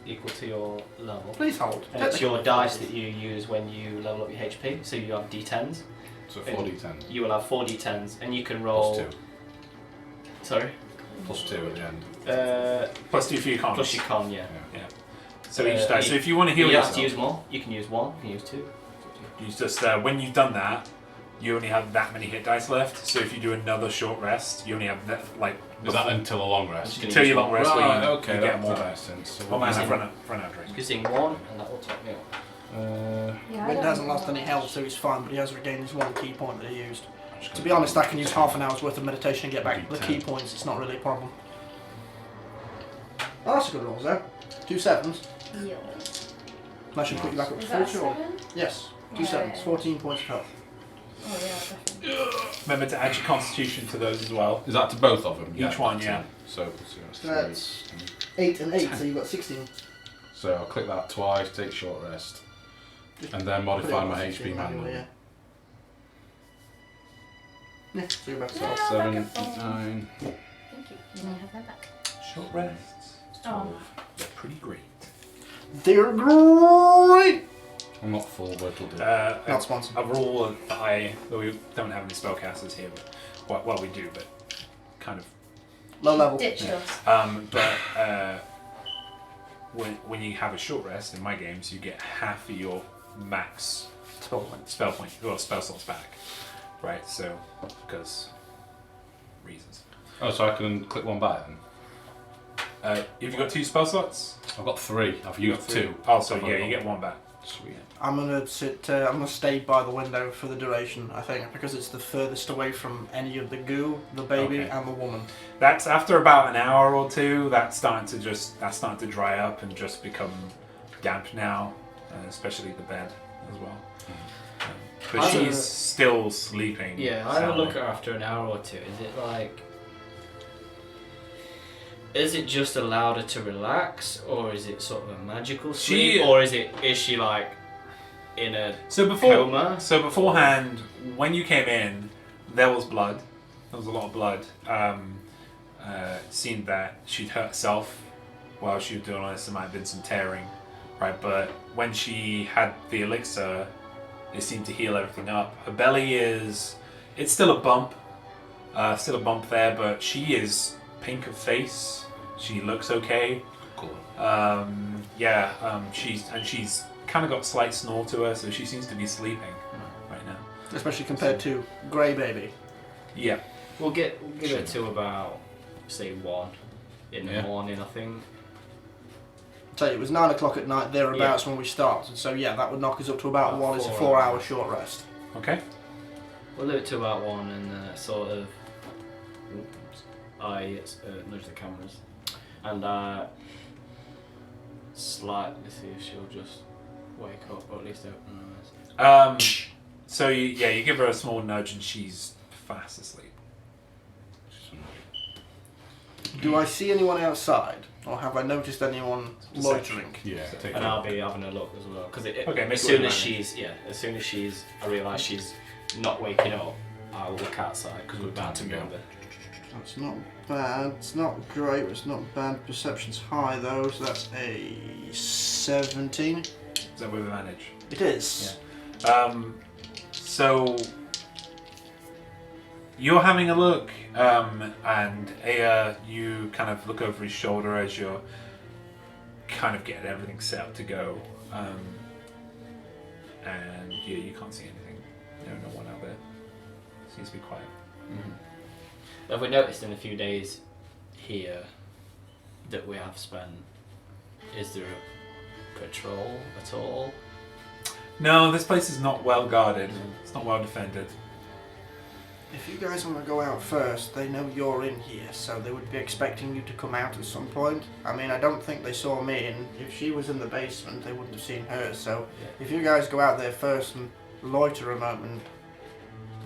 Equal to your level. Please hold. And it's your dice that you use when you level up your HP. So you have D10s. So, 4d10. You will have 4D10s, and you can roll. Plus 2. Sorry. Plus 2 at the end. Plus 2 for your cons. Plus your con, yeah. So each dice. So if you want to heal you yourself, have to use more. You can use 1. You can use 2. you just when you've done that, you only have that many hit dice left. So if you do another short rest, you only have that Is that until a long rest? until your long rest, where Right, you, okay, you that get more. makes sense. So Oh man, we'll I've do- run out of drink. Using 1, and that will top me up. Yeah, Wind hasn't lost any health, so he's fine, but he has regained his 1 key point that he used. I'm just To gonna be honest, do I can use half an hour's worth of meditation and get back Maybe the key 10. points. It's not really a problem. Oh, that's a good roll, though. 2 7s. Yeah. That should put you back up to Is that a 40 or? 7? Yes, 2 Yeah, 7s, yeah. 14 points of health. Oh yeah, definitely. Remember to add your constitution to those as well. Is that to both of them? Each one, that's yeah. it. So that's That's 3. 8 and 8, so you've got 16. So I'll click that twice, take short rest, Just and then put it modify on my 16 HP manually. Yeah. Yeah, so you're back to Yeah. 12. 7, back at 8, 9. Thank you. You may have that back. Short rests. Oh. They're pretty great. They're great! I'm not full, but it'll do. Not sponsored. A rule that we don't have any spellcasters here, but well, we do, but kind of. Low level. Ditched Yeah. us. But when you have a short rest in my games, you get half of your max spell slots back, right? So because reasons. Oh, so I can click one back then? Have you got 2 spell slots? I've got 3. I've You used got 3. 2. Oh, so I've yeah, got you get 1 back. Sweet. I'm gonna sit. I'm gonna stay by the window for the duration. I think because it's the furthest away from any of the goo, the baby, Okay. and the woman. That's after about an hour or 2. That's starting to dry up and just become damp now, especially the bed as well. But I don't she's know. still sleeping. Yeah, I will soundly. look at her after an hour or 2. Is it like... Is it just allowed her to relax, or is it sort of a magical sleep, or is she like in a coma? So beforehand, when you came in, there was blood. There was a lot of blood. Seemed that she'd hurt herself while she was doing all this. There might have been some tearing, right? But when she had the elixir, it seemed to heal everything up. Her belly it's still a bump there, but she is pink of face. She looks okay. Cool. She's kind of got a slight snore to her, so she seems to be sleeping right now. Especially compared to Grey Baby. Yeah. We'll give it to about, say, 1 in the Yeah. morning, I think. Tell you, it was 9 o'clock at night thereabouts when we started. So yeah, that would knock us up to about About 1. It's a 4 4-hour hours. short rest. Okay. We'll do it to about 1 and sort of... I nudge the cameras. And slightly see if she'll just wake up, or at least open her eyes. So you give her a small nudge and she's fast asleep. Do I see anyone outside, or have I noticed anyone loitering? Yeah, take And that. I'll be having a look as well, because Okay, make as a soon roll as advantage. I realise she's not waking up, I'll look outside because we're about to Time to go. move her. That's not bad. It's not great, but it's not bad. Perception's high though, so that's a 17. Is that with advantage? It is. So you're having a look, and Aya, you kind of look over his shoulder as you're kind of getting everything set up to go, and yeah, you can't see anything. No one out there. Seems to be quiet. Have we noticed in a few days here that we have spent, is there a patrol at all? No, this place is not well guarded. It's not well defended. If you guys want to go out first, they know you're in here, so they would be expecting you to come out at some point. I mean, I don't think they saw me, and if she was in the basement, they wouldn't have seen her. So if you guys go out there first and loiter a moment,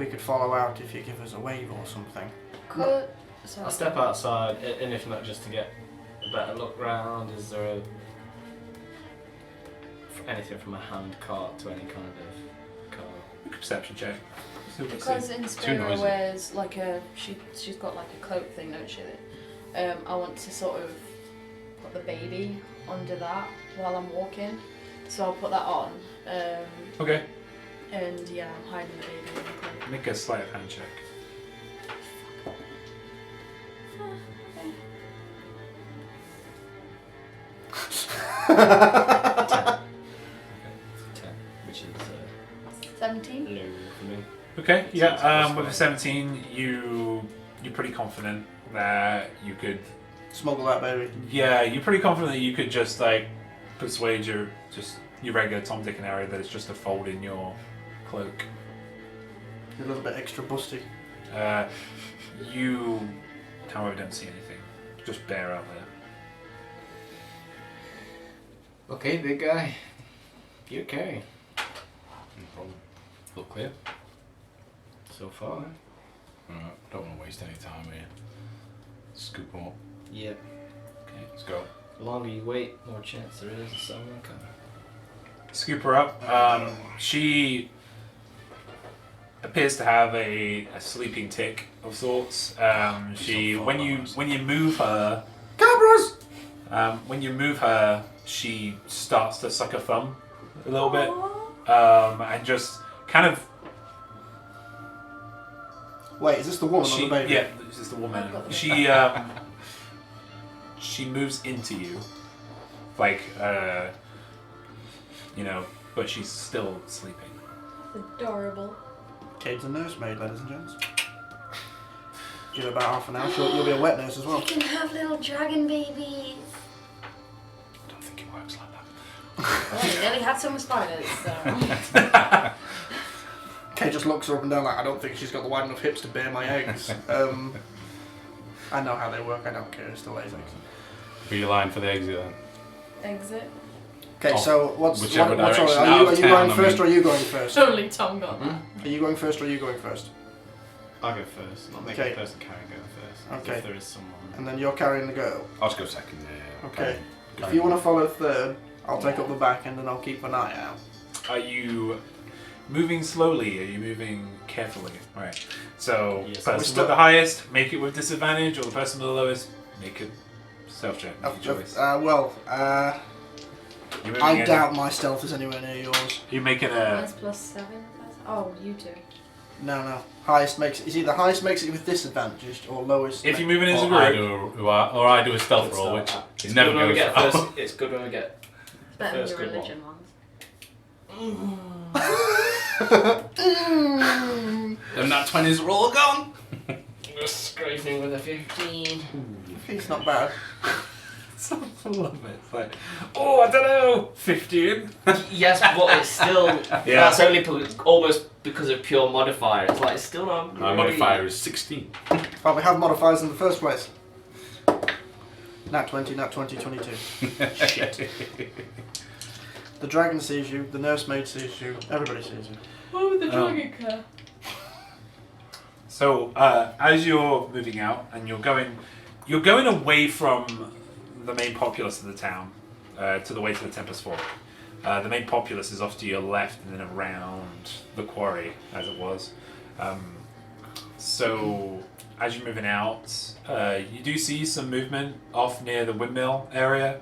we could follow out if you give us a wave or something. Could. Sorry. I'll step outside, and if not, just to get a better look round. Is there anything from a hand cart to any kind of car? Make a perception check. See what you Because see. Inspira noisy. wears like she's got like a cloak thing, don't she? I want to sort of put the baby under that while I'm walking, so I'll put that on. Okay. And yeah, I'm hiding the baby in the cloak. Make a sleight of hand check. Which is 17. low for me. Okay, yeah. With a 17, you're pretty confident that you could. Smuggle that baby. Yeah, you're pretty confident that you could just like persuade your regular Tom, Dick, and Harry that it's just a fold in your cloak. A little bit extra busty. You, however, don't see anything. Just bear out there. Okay, big guy. You okay? No problem. Look clear. So far. Alright, don't want to waste any time here. Scoop them up. Yep. Okay, let's go. The longer you wait, more chance there is of someone coming. Scoop her up. She appears to have a sleeping tick of sorts. When you move her, Cabras! when you move her, she starts to suck her thumb a little bit, and just kind of. Wait, is this the woman or the baby? Yeah, this is the woman. She moves into you, like but she's still sleeping. Adorable. Kate's a nursemaid, ladies and gents. Give her about half an hour, you'll be a wet nurse as well. You can have little dragon babies. I don't think it works like that. Well, you nearly had some with spiders, so. Kate just looks her up and down like, I don't think she's got the wide enough hips to bear my eggs. I know how they work, I don't care, it still lays eggs. Are you lying for the exit then? Exit. Okay, Oh, so what's whichever what's direction are out you of going town, first or I are you going first? Only Tom got that. Are you going first or are you going first? I'll go first. I'll make Okay. the person carrying go first. Okay. If there is someone. And then you're carrying the girl. I'll just go second, yeah. Okay. If you want to follow third, I'll take up the back end and I'll keep an eye out. Are you moving slowly? Are you moving carefully? Right. So, Yes. person with the highest, make it with disadvantage, or the person with the lowest, make it self-check. Make your choice. You're moving I in- doubt my stealth is anywhere near yours. You're making a. Mine's +7. Oh, you two. No. Highest makes it. It's either highest makes it with disadvantage or lowest. If you're moving as a Or I group, do a stealth roll, which It's is never good when we goes get well. first. It's good when we get. It's better than First your good religion ones. And that 20's roll gone. We're scraping with a 15. It's not bad. I love it. It's like, oh, I don't know, 15. Yes, but it's still. Yeah. That's only almost because of pure modifier. It's like it's still not. My modifier is 16. Well, we have modifiers in the first place. Nat 20, Nat 20, 22. Shit. The dragon sees you, the nursemaid sees you, everybody sees you. What would the dragon care? So, as you're moving out and you're going away from the main populace of the town, to the way to the Tempest Fork. The main populace is off to your left and then around the quarry, as it was. So, as you're moving out, you do see some movement off near the windmill area.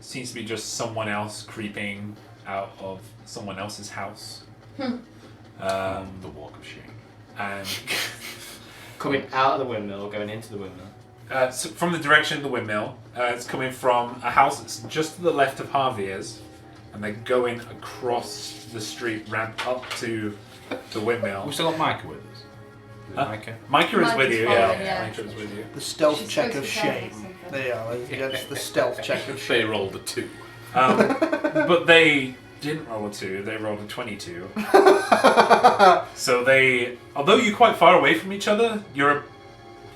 Seems to be just someone else creeping out of someone else's house. The walk of shame. And Coming out of the windmill, going into the windmill. so from the direction of the windmill, it's coming from a house that's just to the left of Javier's, and they're going across the street, ramp up to the windmill. We still got Micah with us. Is it Micah? Micah is with Micah's you, following, yeah. yeah. Micah is with you. The stealth She's check supposed of to tell us shame. something. They are. It's the stealth check of shame. They rolled a 2. But they didn't roll a 2, they rolled a 22. So they, although you're quite far away from each other, you're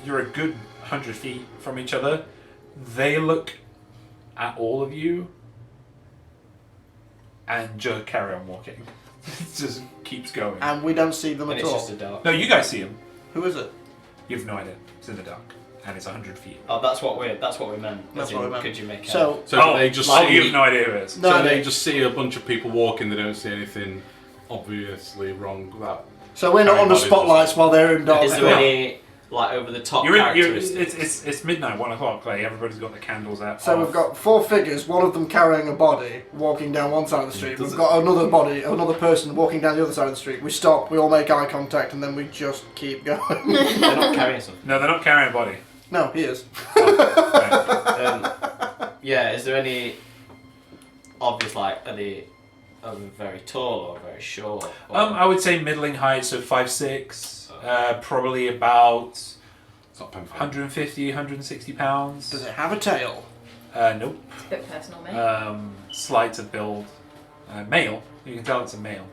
a good 100 feet from each other, they look at all of you and just carry on walking. It just keeps going. And we don't see them And at it's all. just a dark. No, you guys see them. Who is it? You have no idea. It's in the dark. And it's 100 feet. Oh, that's what we meant. That's what we meant. Could you make out? So, So they just oh, see, you have no idea who it is. No, so no. they just see a bunch of people walking. They don't see anything obviously wrong with that. so we're not under Everybody's spotlights while they're in darkness. Is there any like over the top You're characteristics? it's midnight, 1 o'clock. Like everybody's got the candles out. So off. we've got 4 figures, one of them carrying a body, walking down one side of the street. Does We've it- got another body, another person walking down the other side of the street. We stop, we all make eye contact, and then we just keep going. They're not carrying something. No, they're not carrying a body. No, he is. Right. Yeah, is there any obvious like are they very tall or very short? Or... I would say middling height, so 5'6", probably about It's not pen 150, 160 pounds. Does it have a tail? Nope. It's a bit personal, mate. Slight of build. Male. You can tell it's a male.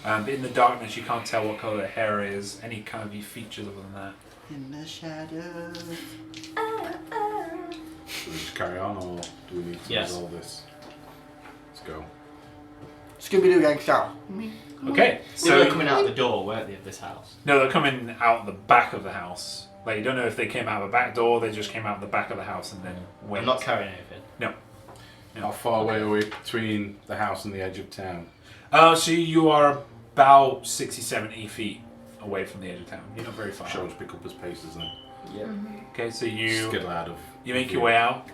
But in the darkness, you can't tell what colour the hair is, any kind of features other than that. In the shadows. Should we just carry on, or do we need to Yes. resolve this? Let's go. Scooby-Doo gang style. Okay, So they were so coming out the door, weren't they, of this house? no, they're coming out the back of the house. Like, you don't know if they came out the back door, they just came out the back of the house and then went. I'm not carrying anything. No. How far away are we between the house and the edge of town? So you are about 60, 70 feet away from the edge of town. You're not very far. Sure, just pick up his paces then. Yeah. Okay, so you Skid out of. you make your way out.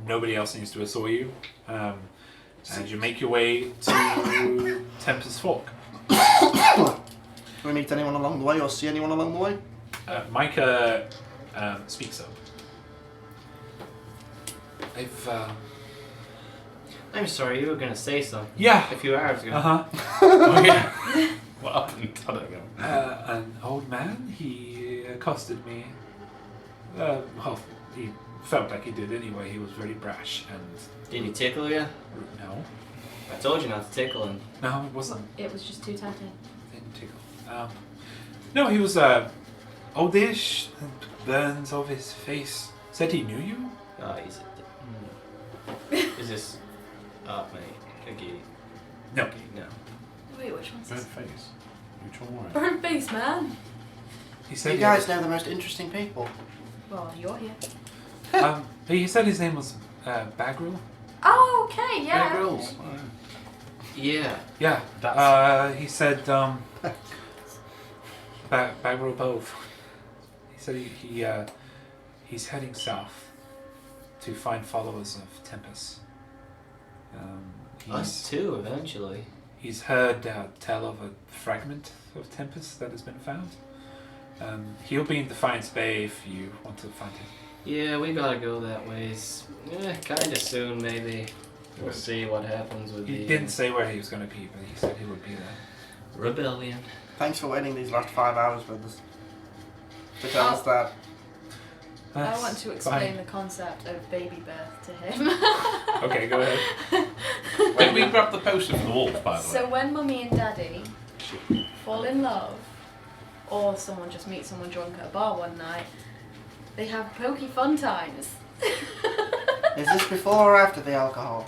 Nobody else needs to escort you. And you make your way to Tempest Fork. Do we meet anyone along the way or see anyone along the way? Micah speaks up. I've I'm sorry, you were going to say something. yeah. A few hours ago. Oh yeah. What happened? I don't know. An old man. He accosted me. Well, he felt like he did anyway. He was very brash and Did he tickle you? no, I told you not to tickle him. no, it wasn't. It was just too tempting. Didn't tickle. No, he was oldish and burns off his face. Said he knew you. Oh, he's a... Is this... Oh, mate. Urgeat. No. Urgeat, no. Wait, which one's Burnt this? face. Neutral warrior. Burnt face, man. He said You guys know the most interesting people. Well, you're here. he said his name was Bagril. Oh, okay, yeah. Bear Grylls. Oh, Yeah. Yeah. That's- He said Bagril both. He said he's heading south to find followers of Tempest. Us too, eventually. He's heard tell of a fragment of Tempest that has been found. He'll be in Defiance Bay if you want to find him. Yeah, we gotta go that ways. Yeah, kinda soon, maybe. We'll see what happens with He the... didn't say where he was going to be, but he said he would be there. Rebellion. Thanks for waiting these last 5 hours with us. To tell us that. I want to explain fine. the concept of baby birth to him. Okay, go ahead. Did we grab the poster for the wolf, by the So way? when Mummy and Daddy fall in love, or someone just meets someone drunk at a bar one night, they have pokey fun times. Is this before or after the alcohol?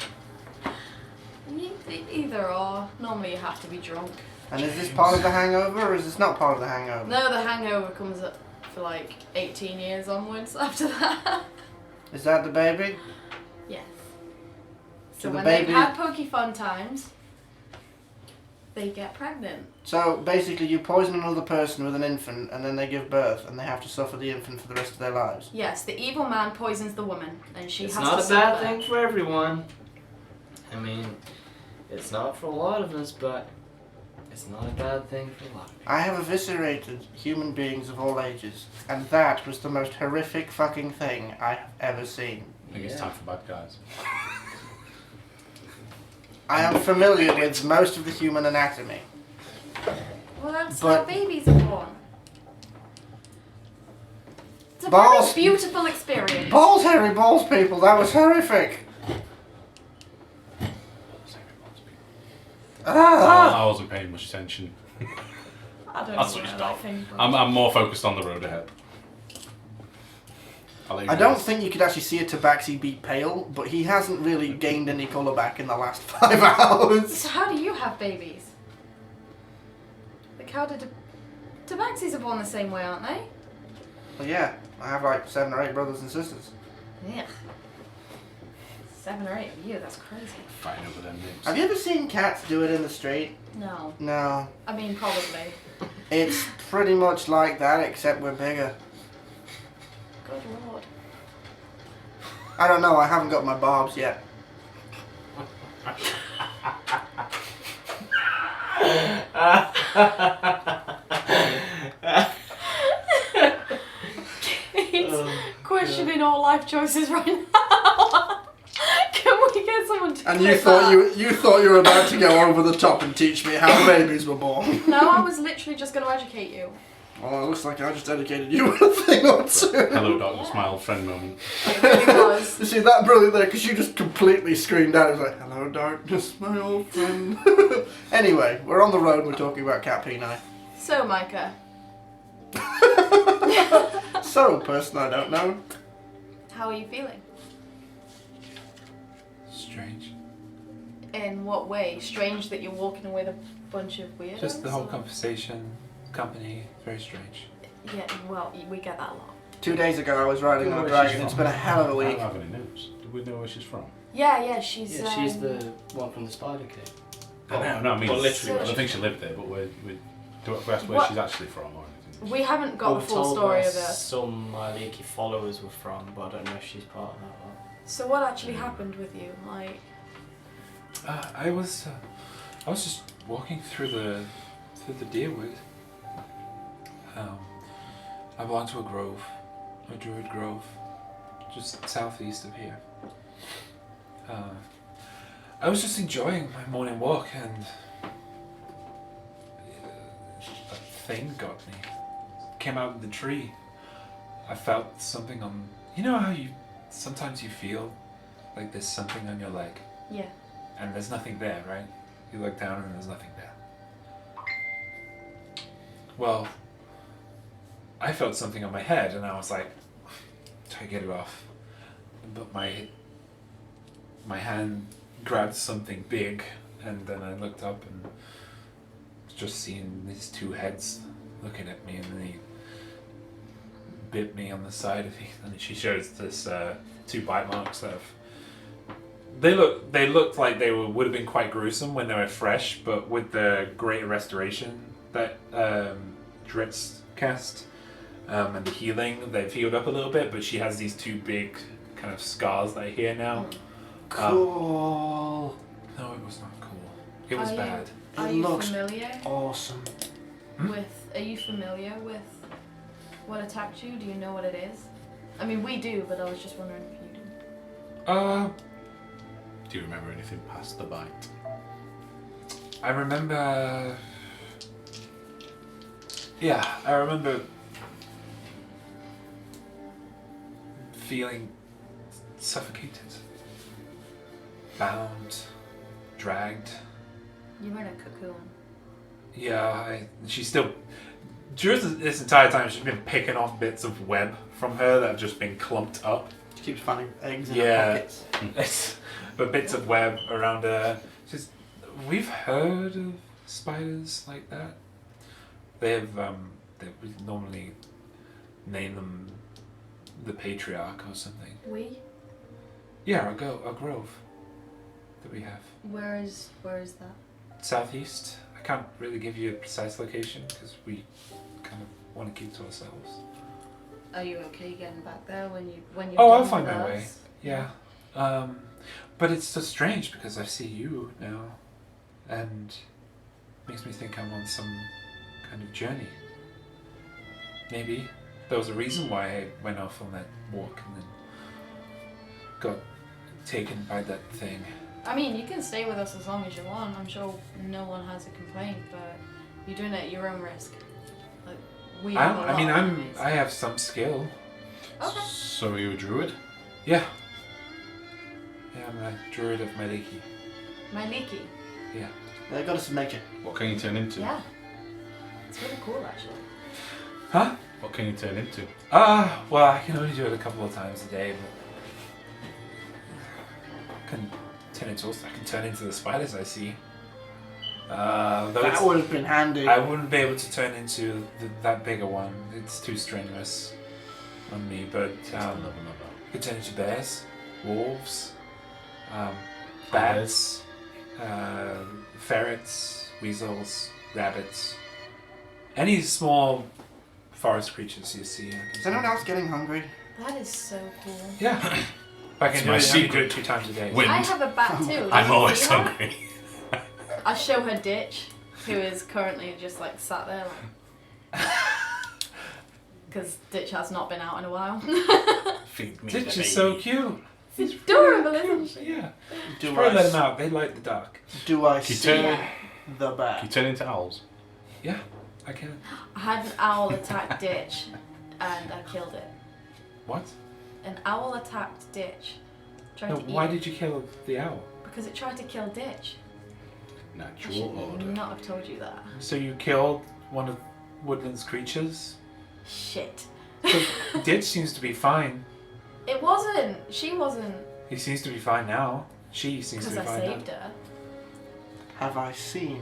Either or. Normally you have to be drunk. And is this part of the hangover or is this not part of the hangover? No, the hangover comes up for like 18 years onwards after that. Is that the baby? Yes. So So the when baby- they've had pokey fun times, they get pregnant. So basically you poison another person with an infant and then they give birth and they have to suffer the infant for the rest of their lives. Yes, the evil man poisons the woman, and she It's has not to a bad suffer. thing for everyone. I mean, it's not for a lot of us, but it's not a bad thing for a lot of people. I have eviscerated human beings of all ages and that was the most horrific fucking thing I have ever seen. I think it's time for bad guys. I am familiar with most of the human anatomy. Well, that's But- how babies are born. It's a Balls- very beautiful experience. Balls, hairy balls, people, that was horrific. Ah! I wasn't paying much attention. I don't I'll know switch what it I off. think. I'm more focused on the road ahead. I'll let you I don't guys- think you could actually see a Tabaxi be pale, but he hasn't really gained any colour back in the last 5 hours. So how do you have babies? Like how did Tabaxis are born the same way, aren't they? Well, yeah, I have like 7 or 8 brothers and sisters. Yeah. 7 or 8 of you, that's crazy. Fighting over them names. Have you ever seen cats do it in the street? No. No. I mean, probably. It's pretty much like that, except we're bigger. Good lord. I don't know, I haven't got my barbs yet. He's questioning all life choices right now. Can we get someone And you thought you were about to go over the top and teach me how babies were born. No, I was literally just going to educate you. Well, it looks like I just educated you with a thing or two. Hello, darkness, my old friend moment. It really was. You see that brilliant there? Because you just completely screamed out. It was like, hello, darkness, my old friend. Anyway, we're on the road. We're talking about cat penile. So, Micah, So, person I don't know. how are you feeling? Strange. In what way? Strange that you're walking with a bunch of weirdos? Just the whole or- conversation, company, very strange. Yeah, well, we get that a lot. 2 days ago, I was riding on a Where dragon. she's It's from? been a hell of a I week. don't have any news. Do we know where she's from? Yeah, she's... Yeah, she's the one from the spider cave. No, I mean, well, literally. I don't think she lived there, but do we ask where What? she's actually from or anything? We haven't got Well, the full told story where of it. some Maliki followers were from, but I don't know if she's part of that one. So what actually happened with you? Like, I was just walking through the deerwood. I belong to a grove, a druid grove, just southeast of here. I was just enjoying my morning walk, and a thing got me. Came out of the tree. I felt something on. You know how sometimes you feel like there's something on your leg. yeah. And there's nothing there, right? You look down and there's nothing there. Well, I felt something on my head and I was like, try to get it off. But my hand grabbed something big and then I looked up and just seeing these two heads looking at me, and then he bit me on the side of me, and she shows this two bite marks that have. They looked like they would have been quite gruesome when they were fresh, but with the greater restoration that Dritz cast and the healing, they've healed up a little bit. But she has these two big kind of scars that are here now. Cool. No, it was not cool. It was Are you- bad. Are It you looks familiar awesome. Are you familiar with what attacked you? Do you know what it is? I mean, we do, but I was just wondering if you do. Do you remember anything past the bite? I remember. Yeah, I remember feeling suffocated, bound, dragged. You were in a cocoon. Yeah, she's still. During this entire time, she's been picking off bits of web from her that have just been clumped up. She keeps finding eggs in Yeah. her pockets. But bits of web around her. We've heard of spiders like that. We normally name them the patriarch or something. We? Yeah, a grove that we have. Where is that? Southeast. I can't really give you a precise location because we kind of want to keep to ourselves. Are you okay getting back there when you're Oh, done I'll find with my us? way. Yeah. But it's so strange because I see you now and makes me think I'm on some kind of journey. Maybe there was a reason why I went off on that walk and then got taken by that thing. I mean, you can stay with us as long as you want. I'm sure no one has a complaint, but you're doing it at your own risk. Like we have a lot of enemies. I have some skill. Okay. So are you a druid? Yeah. Yeah, I'm a druid of Maliki. My leaky. Yeah. They got us some nature. What can you turn into? Yeah. It's really cool, actually. Huh? What can you turn into? Well, I can only do it a couple of times a day, but I can turn into the spiders I see. Though That would have been handy. I wouldn't be able to turn into that bigger one. It's too strenuous on me, but I could turn into bears, wolves, bats, ferrets, weasels, rabbits, any small forest creatures you see. Is anyone else getting hungry? That is so cool. Yeah. I can It's do my it, I can do secret. it 2 times a day. Wind. I have a bat too. Did I'm you always see her? hungry. I show her Ditch, who is currently just like sat there like. Because Ditch has not been out in a while. Feed me Ditch the is so baby. cute. It's adorable, isn't she? Yeah. Do Probably let them I, out. They like the dark. do I Can you see turn- the Can bat? you turn into owls? Yeah, I can. I had an owl attack Ditch, and I killed it. What? An owl attacked Ditch. Tried No, to eat why it did you kill the owl? because it tried to kill Ditch. I Natural should order. not have told you that. So you killed one of Woodland's creatures? Shit. So Ditch seems to be fine. It wasn't. She wasn't. He seems to be fine now. She seems to Because be I fine saved now. her. Have I seen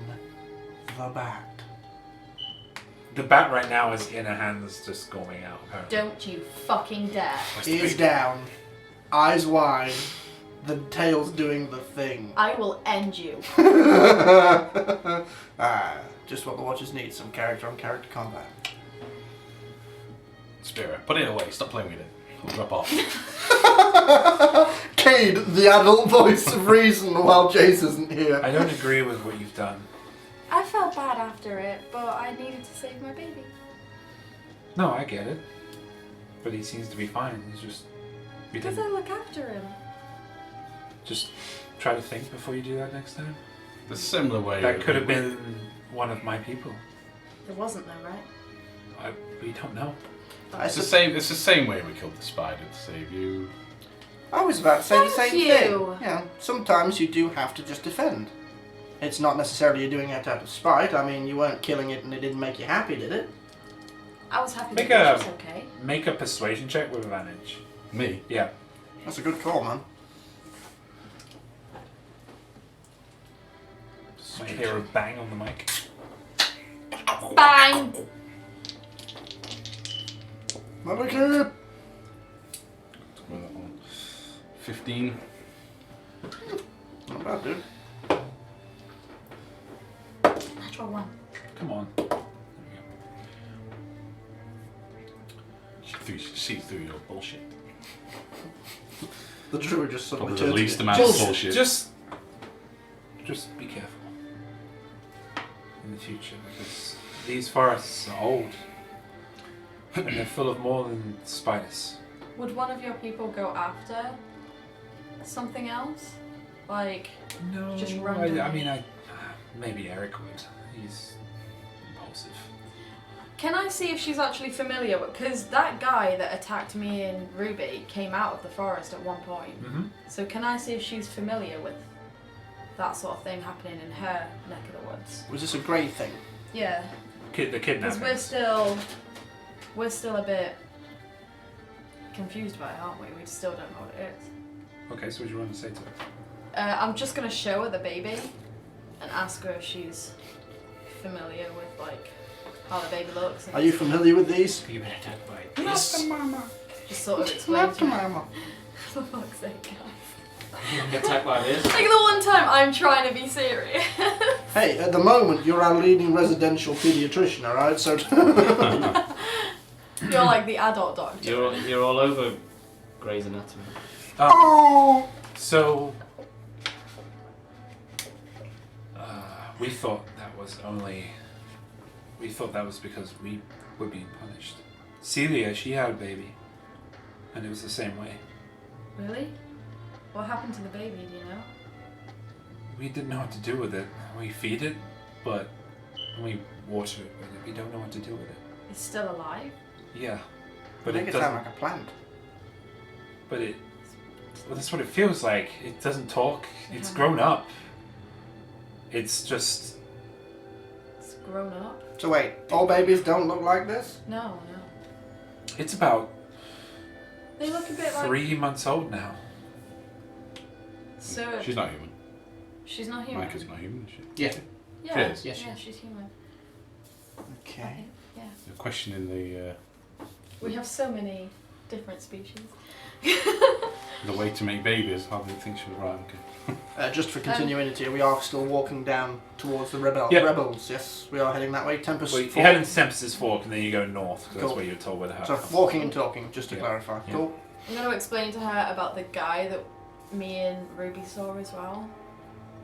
the bat? The bat right now is in her hands, just going out. Apparently. Don't you fucking dare. Ears down, eyes wide, the tail's doing the thing. I will end you. Just what the watchers need, some character-on-character combat. Spirit, put it away. Stop playing with it. It'll drop off. Cade, the adult voice of reason, while Jace isn't here. I don't agree with what you've done. I felt bad after it, but I needed to save my baby. No, I get it. But he seems to be fine. He's just. You Because didn't I look after him. just try to think before you do that next time. The similar way. That could have been one of my people. It wasn't though, right? We don't know. It's the same. It's the same way we killed the spider to save you. I was about to say the Thank same you. thing. Yeah, sometimes you do have to just defend. It's not necessarily you're doing it out of spite. I mean, you weren't killing it and it didn't make you happy, did it? I was happy Make that a- she was okay. Make a persuasion check with advantage. Me. Yeah. That's a good call, man. Might hear a bang on the mic. Bang! Mother kid! 15. Not bad, dude. Natural one. Come on. There we go. See through your bullshit. The druid just suddenly Probably the turned least to amount of Just, bullshit. just be careful in the future because these forests are old and they're full of more than spiders. Would one of your people go after something else? Like, No, Just I randomly. mean, maybe Eric would. He's impulsive. can I see if she's actually familiar with? Because that guy that attacked me and Ruby came out of the forest at one point. Mm-hmm. So can I see if she's familiar with that sort of thing happening in her neck of the woods? Was this a grey thing? Yeah, The because kidnapping. we're still a bit confused about it, aren't we? We still don't know what it is. Okay, so what do you want to say to her? I'm just gonna show her the baby and ask her if she's familiar with like how the baby looks. And Are you familiar with these? You've been attacked by Yes. Mama. just sort of explain Not to her. mama. For fuck's sake, guys. Get attacked by this. Like the one time I'm trying to be serious. Hey, at the moment you're our leading residential pediatrician, alright? So You're like the adult doctor. You're all over Grey's Anatomy. Oh! So, we thought that was because we were being punished. Celia, she had a baby, and it was the same way. Really? What happened to the baby, do you know? We didn't know what to do with it. We feed it, but we water it, but we don't know what to do with it. It's still alive? Yeah, But but make it it sound doesn't. like a plant. But it. Well, that's what it feels like. It doesn't talk. It's Yeah. grown up. It's just. It's grown up? So wait, all babies don't look like this? No. It's about They look a bit like... 3 months old now. So, She's not human. she's not human? Micah's not human, is she? Yeah. Yeah, She is. Yes, she yeah, is. she's human. I Okay. think, yeah. You're questioning the We have so many different species. way to make babies. I didn't think she was right. Okay. Just for continuity, we are still walking down towards the Yep. rebels. Yes, we are heading that way. Tempest. Well, you Fork. head into Tempest's Fork and then you go north, 'cause Cool. that's where you're told where the house So comes. walking and talking, just to Yeah. clarify. Yeah. Cool. I'm going to explain to her about the guy that me and Ruby saw as well.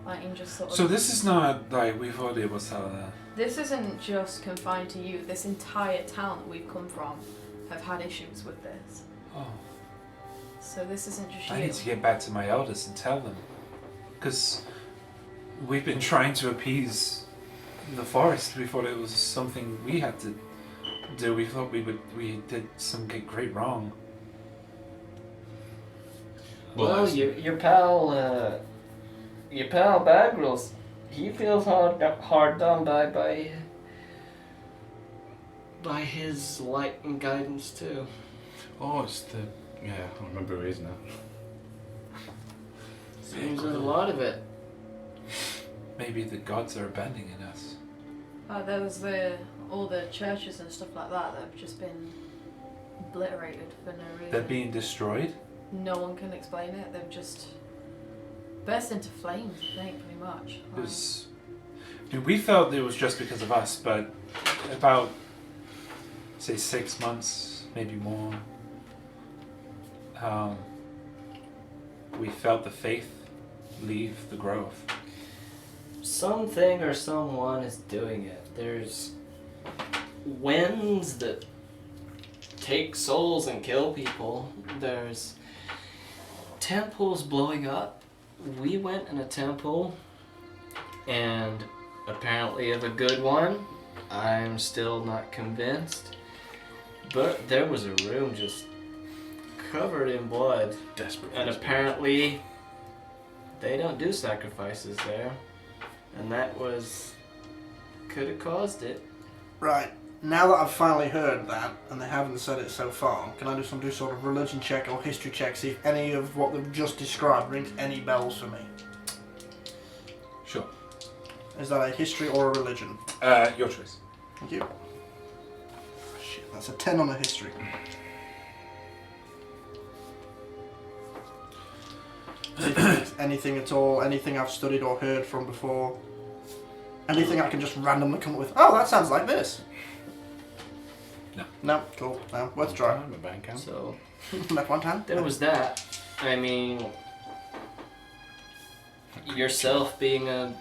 Like, in just sort of... So this is not like we've already was telling her. This isn't just confined to you. This entire town that we've come from have had issues with this. Oh. So this isn't just I you. need to get back to my elders and tell them. Because we've been trying to appease the forest. We thought it was something we had to do. We thought we did some great wrong. Well, your pal Bagrills, he feels hard done by his light and guidance too. Oh, it's the... Yeah, I remember who it is now. Seems there's a lot of it. Maybe the gods are abandoning us. There was all the churches and stuff like that have just been obliterated for no reason. They're being destroyed? No one can explain it. They've just burst into flames, I think, pretty much. It was, I mean, we felt it was just because of us, but about, say, 6 months, maybe more, we felt the faith leave the grove. Something or someone is doing it. There's winds that take souls and kill people. There's temples blowing up. We went in a temple, and apparently of a good one. I'm still not convinced. But there was a room just covered in blood. Desperate. And apparently they don't do sacrifices there. And that could have caused it. Right. Now that I've finally heard that, and they haven't said it so far, can I do sort of religion check or history check, see if any of what they've just described rings any bells for me? Sure. Is that a history or a religion? Your choice. Thank you. Shit, that's a 10 on a history. Anything at all, anything I've studied or heard from before, anything I can just randomly come up with, oh, that sounds like this. No. No, cool. No, worth a try. My bank account. So Left one time. there was that. I mean, yourself being a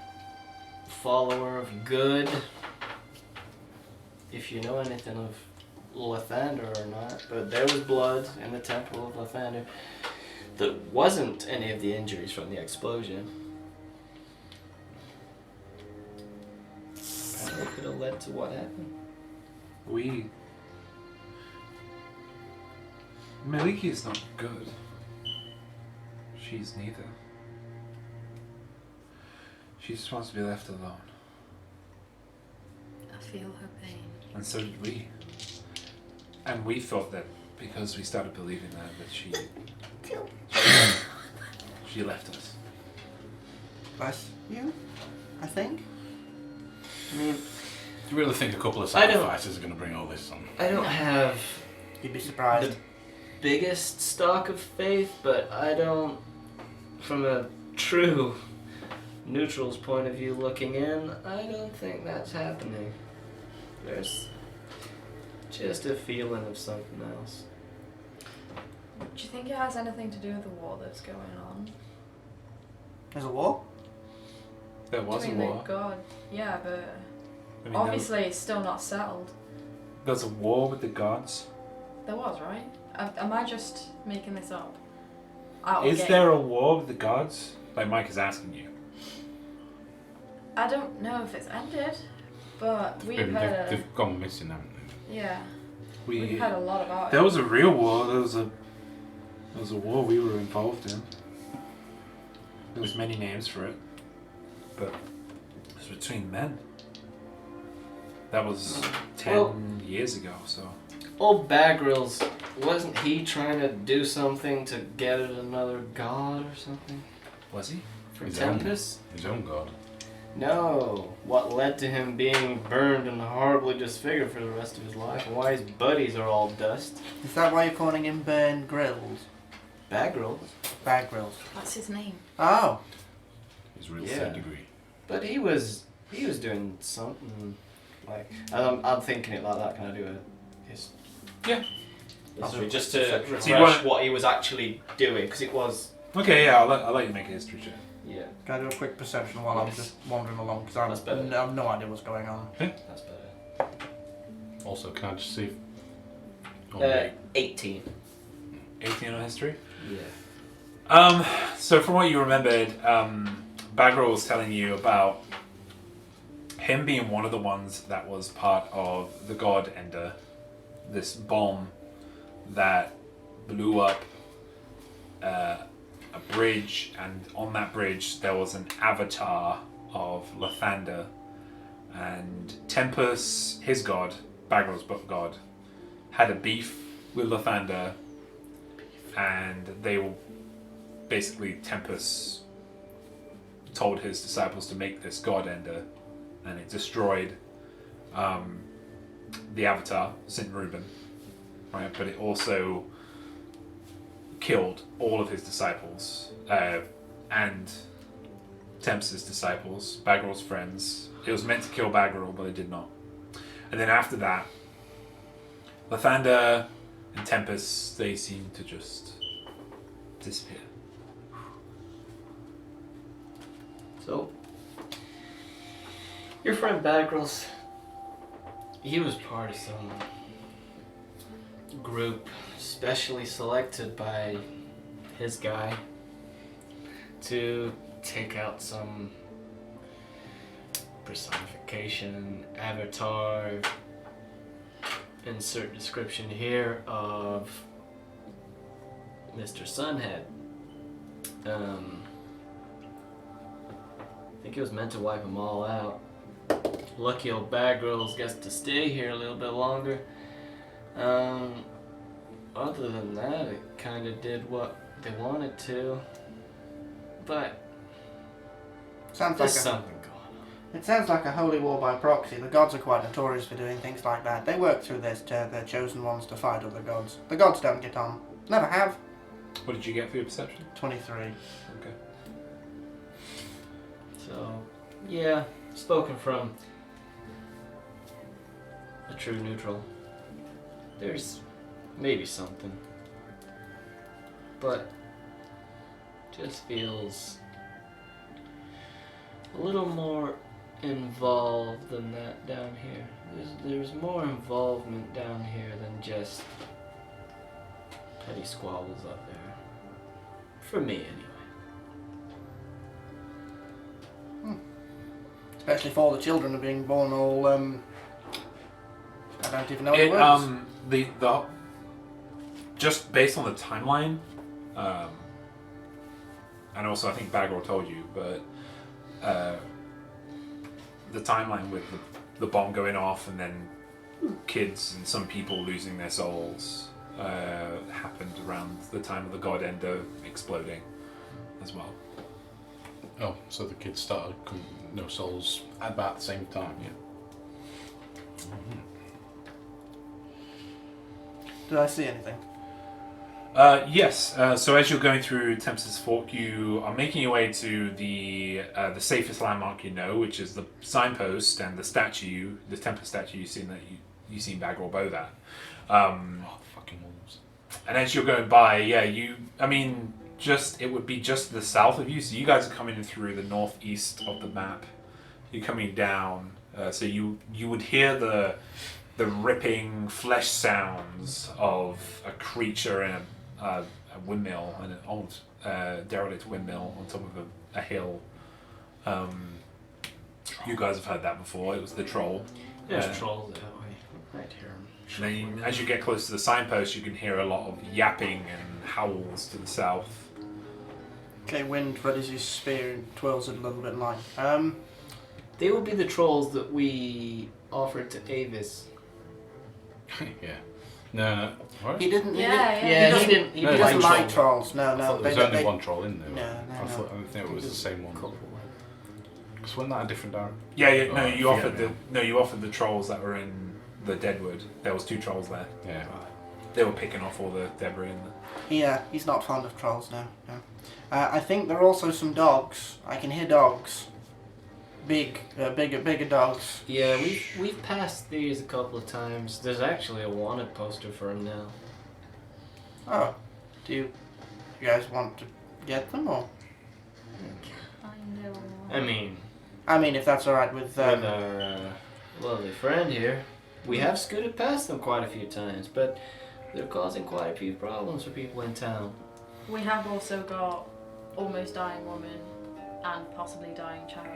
follower of good, if you know anything of Lathander or not, but there was blood in the temple of Lathander that wasn't any of the injuries from the explosion. Apparently could have led to what happened. Maliki is not good. She's neither. She just wants to be left alone. I feel her pain. And so did we. And we thought that because we started believing that she left us. Bless you, I think. I mean, Do you really think a couple of I don't- sacrifices are going to bring all this on? I don't have You'd be surprised. the biggest stock of faith, but I don't, from a true neutral's point of view looking in, I don't think that's happening. There's just a feeling of something else. Do you think it has anything to do with the war that's going on? There's a war? There was a Between war. the god. Yeah, but I mean, obviously it's still not settled. there's a war with the gods. There was, right? Am I just making this up? Out of Is game? there a war with the gods? Like Mike is asking you. I don't know if it's ended, but we've heard. They've gone missing, haven't they? Yeah, we've heard a lot about There it. was a real war. There was a war we were involved in. There was many names for it, but it was between men. That was 10 years ago. So Old Bagrills, wasn't he trying to do something to get at another god or something? was he? For His Tempest? His own god. No. What led to him being burned and horribly disfigured for the rest of his life, and why his buddies are all dust. Is that why you're calling him Burn Grills? Bagrills? Bag Grills. That's his name. Oh. His real Yeah. third degree. But he was doing something like, I'm thinking it like that. Can I do a history? Yeah. History, just to So you refresh want- what he was actually doing, because it was. Okay, yeah, I'll let you make a history check. Yeah, Can I do a quick perception while I'm just wandering along? Because That's better. I have no idea what's going on. that's better. Also, can I just see? Oh, 18. 18 on history. Yeah. So from what you remembered, Bagral was telling you about him being one of the ones that was part of the God Ender, this bomb that blew up a bridge, and on that bridge there was an avatar of Lathander, and Tempus, his god, Bagral's god, had a beef with Lathander, and they were basically, Tempus told his disciples to make this God Ender, and it destroyed the avatar, St. Reuben, right? But it also killed all of his disciples and Tempus's disciples, Bagral's friends. It was meant to kill Bagral, but it did not. And then after that, Lathander and Tempus, they seemed to just disappear. So, your friend Bagrals, he was part of some group specially selected by his guy to take out some personification, avatar, insert description here of Mr. Sunhead. I think it was meant to wipe them all out. Lucky old Bagrills gets to stay here a little bit longer. Other than that, it kind of did what they wanted to. But Sounds there's like something going on. it sounds like a holy war by proxy. The gods are quite notorious for doing things like that. They work through this to their chosen ones to fight other gods. The gods don't get on. Never have. What did you get for your perception? 23. Okay. So, yeah, spoken from a true neutral. There's maybe something. But just feels a little more involved than that down here. There's more involvement down here than just petty squabbles up there. For me, anyway. Especially if all the children are being born all, I don't even know It, the words. the just based on the timeline, and also I think Bagral told you, but the timeline with the bomb going off and then kids and some people losing their souls happened around the time of the God Ender exploding as well. Oh, so the kids started no souls at about the same time, yeah. Did I see anything? Yes. So as you're going through Tempest's Fork, you are making your way to the safest landmark you know, which is the signpost and the statue, the Tempest statue you've seen you seen Bagral bow that. Oh, fucking wolves. And as you're going by, it would be just to the south of you. So you guys are coming through the northeast of the map. You're coming down, so you would hear the ripping flesh sounds of a creature in a windmill, an old derelict windmill on top of a hill. You guys have heard that before. It was the troll. There's trolls that way. Right here. And then as you get close to the signpost, you can hear a lot of yapping and howls to the south. Okay, Wind readies his spear and twirls it a little bit in line. They will be the trolls that we offered to Avis. Yeah. No. What? He didn't. Yeah, He yeah. doesn't, He he didn't doesn't like like trolls. No, I no. thought there was only one troll in there. No, I didn't think it was the same one. Couple. Because wasn't that a different direction? Yeah. No, you Oh, offered yeah. you offered the trolls that were in the Deadwood. There was 2 trolls there. Yeah. They were picking off all the debris in the... Yeah, he's not fond of trolls. No. I think there are also some dogs. I can hear dogs. Bigger dogs. Yeah, we've passed these a couple of times. There's actually a wanted poster for him now. Oh, do you guys want to get them or? I mean, If that's all right with. with our lovely friend here, we have scooted past them quite a few times, but they're causing quite a few problems for people in town. We have also got almost dying woman and possibly dying child.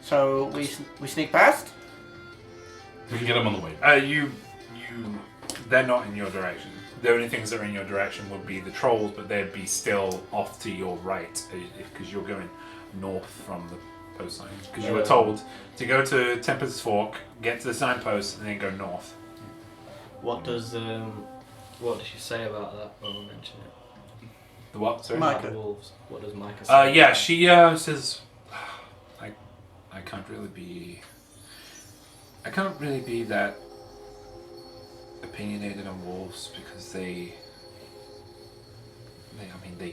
So we sneak past. We can get them on the way. They're not in your direction. The only things that are in your direction would be the trolls, but they'd be still off to your right because you're going north from the post sign. Because you were told to go to Tempest's Fork, get to the signpost, and then go north. What does she say about that when we mention it? The what? Sorry. Micah. About the wolves. What does Micah say? Yeah, she says, I can't really be that opinionated on wolves because they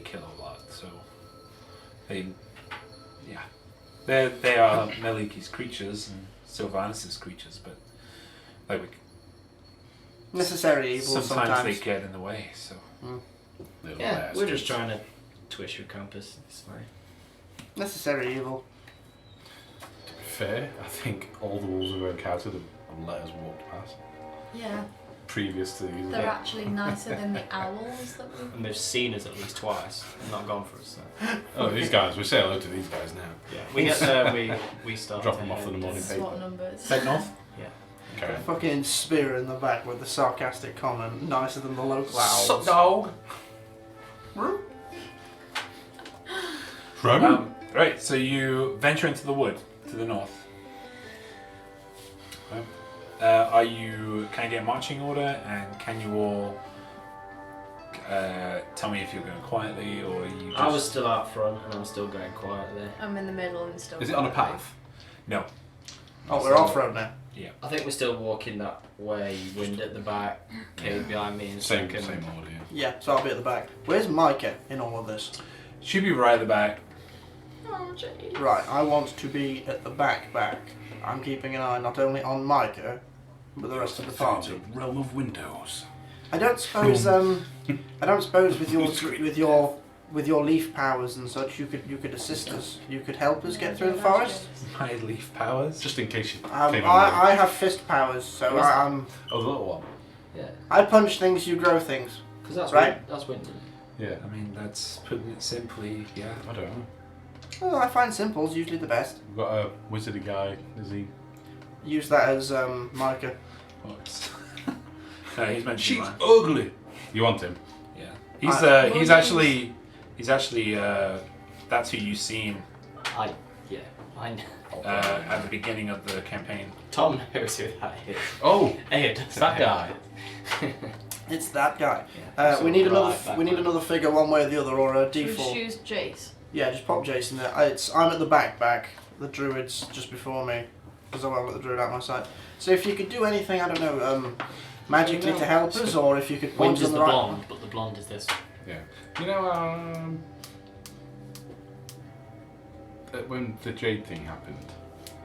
kill a lot. So they are Meliki's creatures and Sylvanus' creatures, but like Necessary evil sometimes they get in the way. So Yeah, we're just trying to twist your compass. It's fine. Necessary evil. Fair. I think all the wolves we've encountered have let us walk past. Yeah, Previous to these. they're actually nicer than the owls that we. And they've seen us at least twice and not gone for us. So. Oh, these guys. We say hello to these guys now. Yeah, we get there, we start. Drop to them off head in the morning this- paper. Swap numbers. head north. Okay. Fucking spear in the back with the sarcastic comment, nicer than the local owls. Sup, dog. Right, so you venture into the wood to the north. Right. Can I get a marching order, and can you all tell me if you're going quietly or you just... I was still out front and I'm still going quietly. I'm in the middle and still. Is it on a path? No. Oh, we're off road now. I think we're still walking that way, wind at the back, cave behind me and Same order. order. Yeah, so I'll be at the back. Where's Micah in all of this? She'd be right at the back. Oh, Jade. Right, I want to be at the back. I'm keeping an eye not only on Micah, but the rest of the party. It's a realm of windows. I don't suppose with your leaf powers and such you could assist us. You could help us get through the forest. My leaf powers. Just in case you came I have fist powers, so Oh, the little one. Yeah, I punch things, you grow things. because that's Right. That's wind. Yeah. I mean, that's putting it simply, yeah. I don't know. Well, I find simples usually the best. We've got a wizardy guy. Is he? Use that as Micah. Oh, it's... no, he's meant to be She's mine. ugly. You want him? Yeah. He's actually that's who you seen I know. at the beginning of the campaign. Tom knows who that is. Oh, Ed. it's that guy. It's that guy. Yeah, so We need right we need back. another figure one way or the other, or a Should we default. choose Jace? Yeah, just pop Jason there. I'm at the back. The druid's just before me, because I'll let the druid out my sight. So if you could do anything, I don't know, magically to help us, or if you could point Wind us is in the the right. blonde, but the blonde is this. Yeah. You know, when the Jade thing happened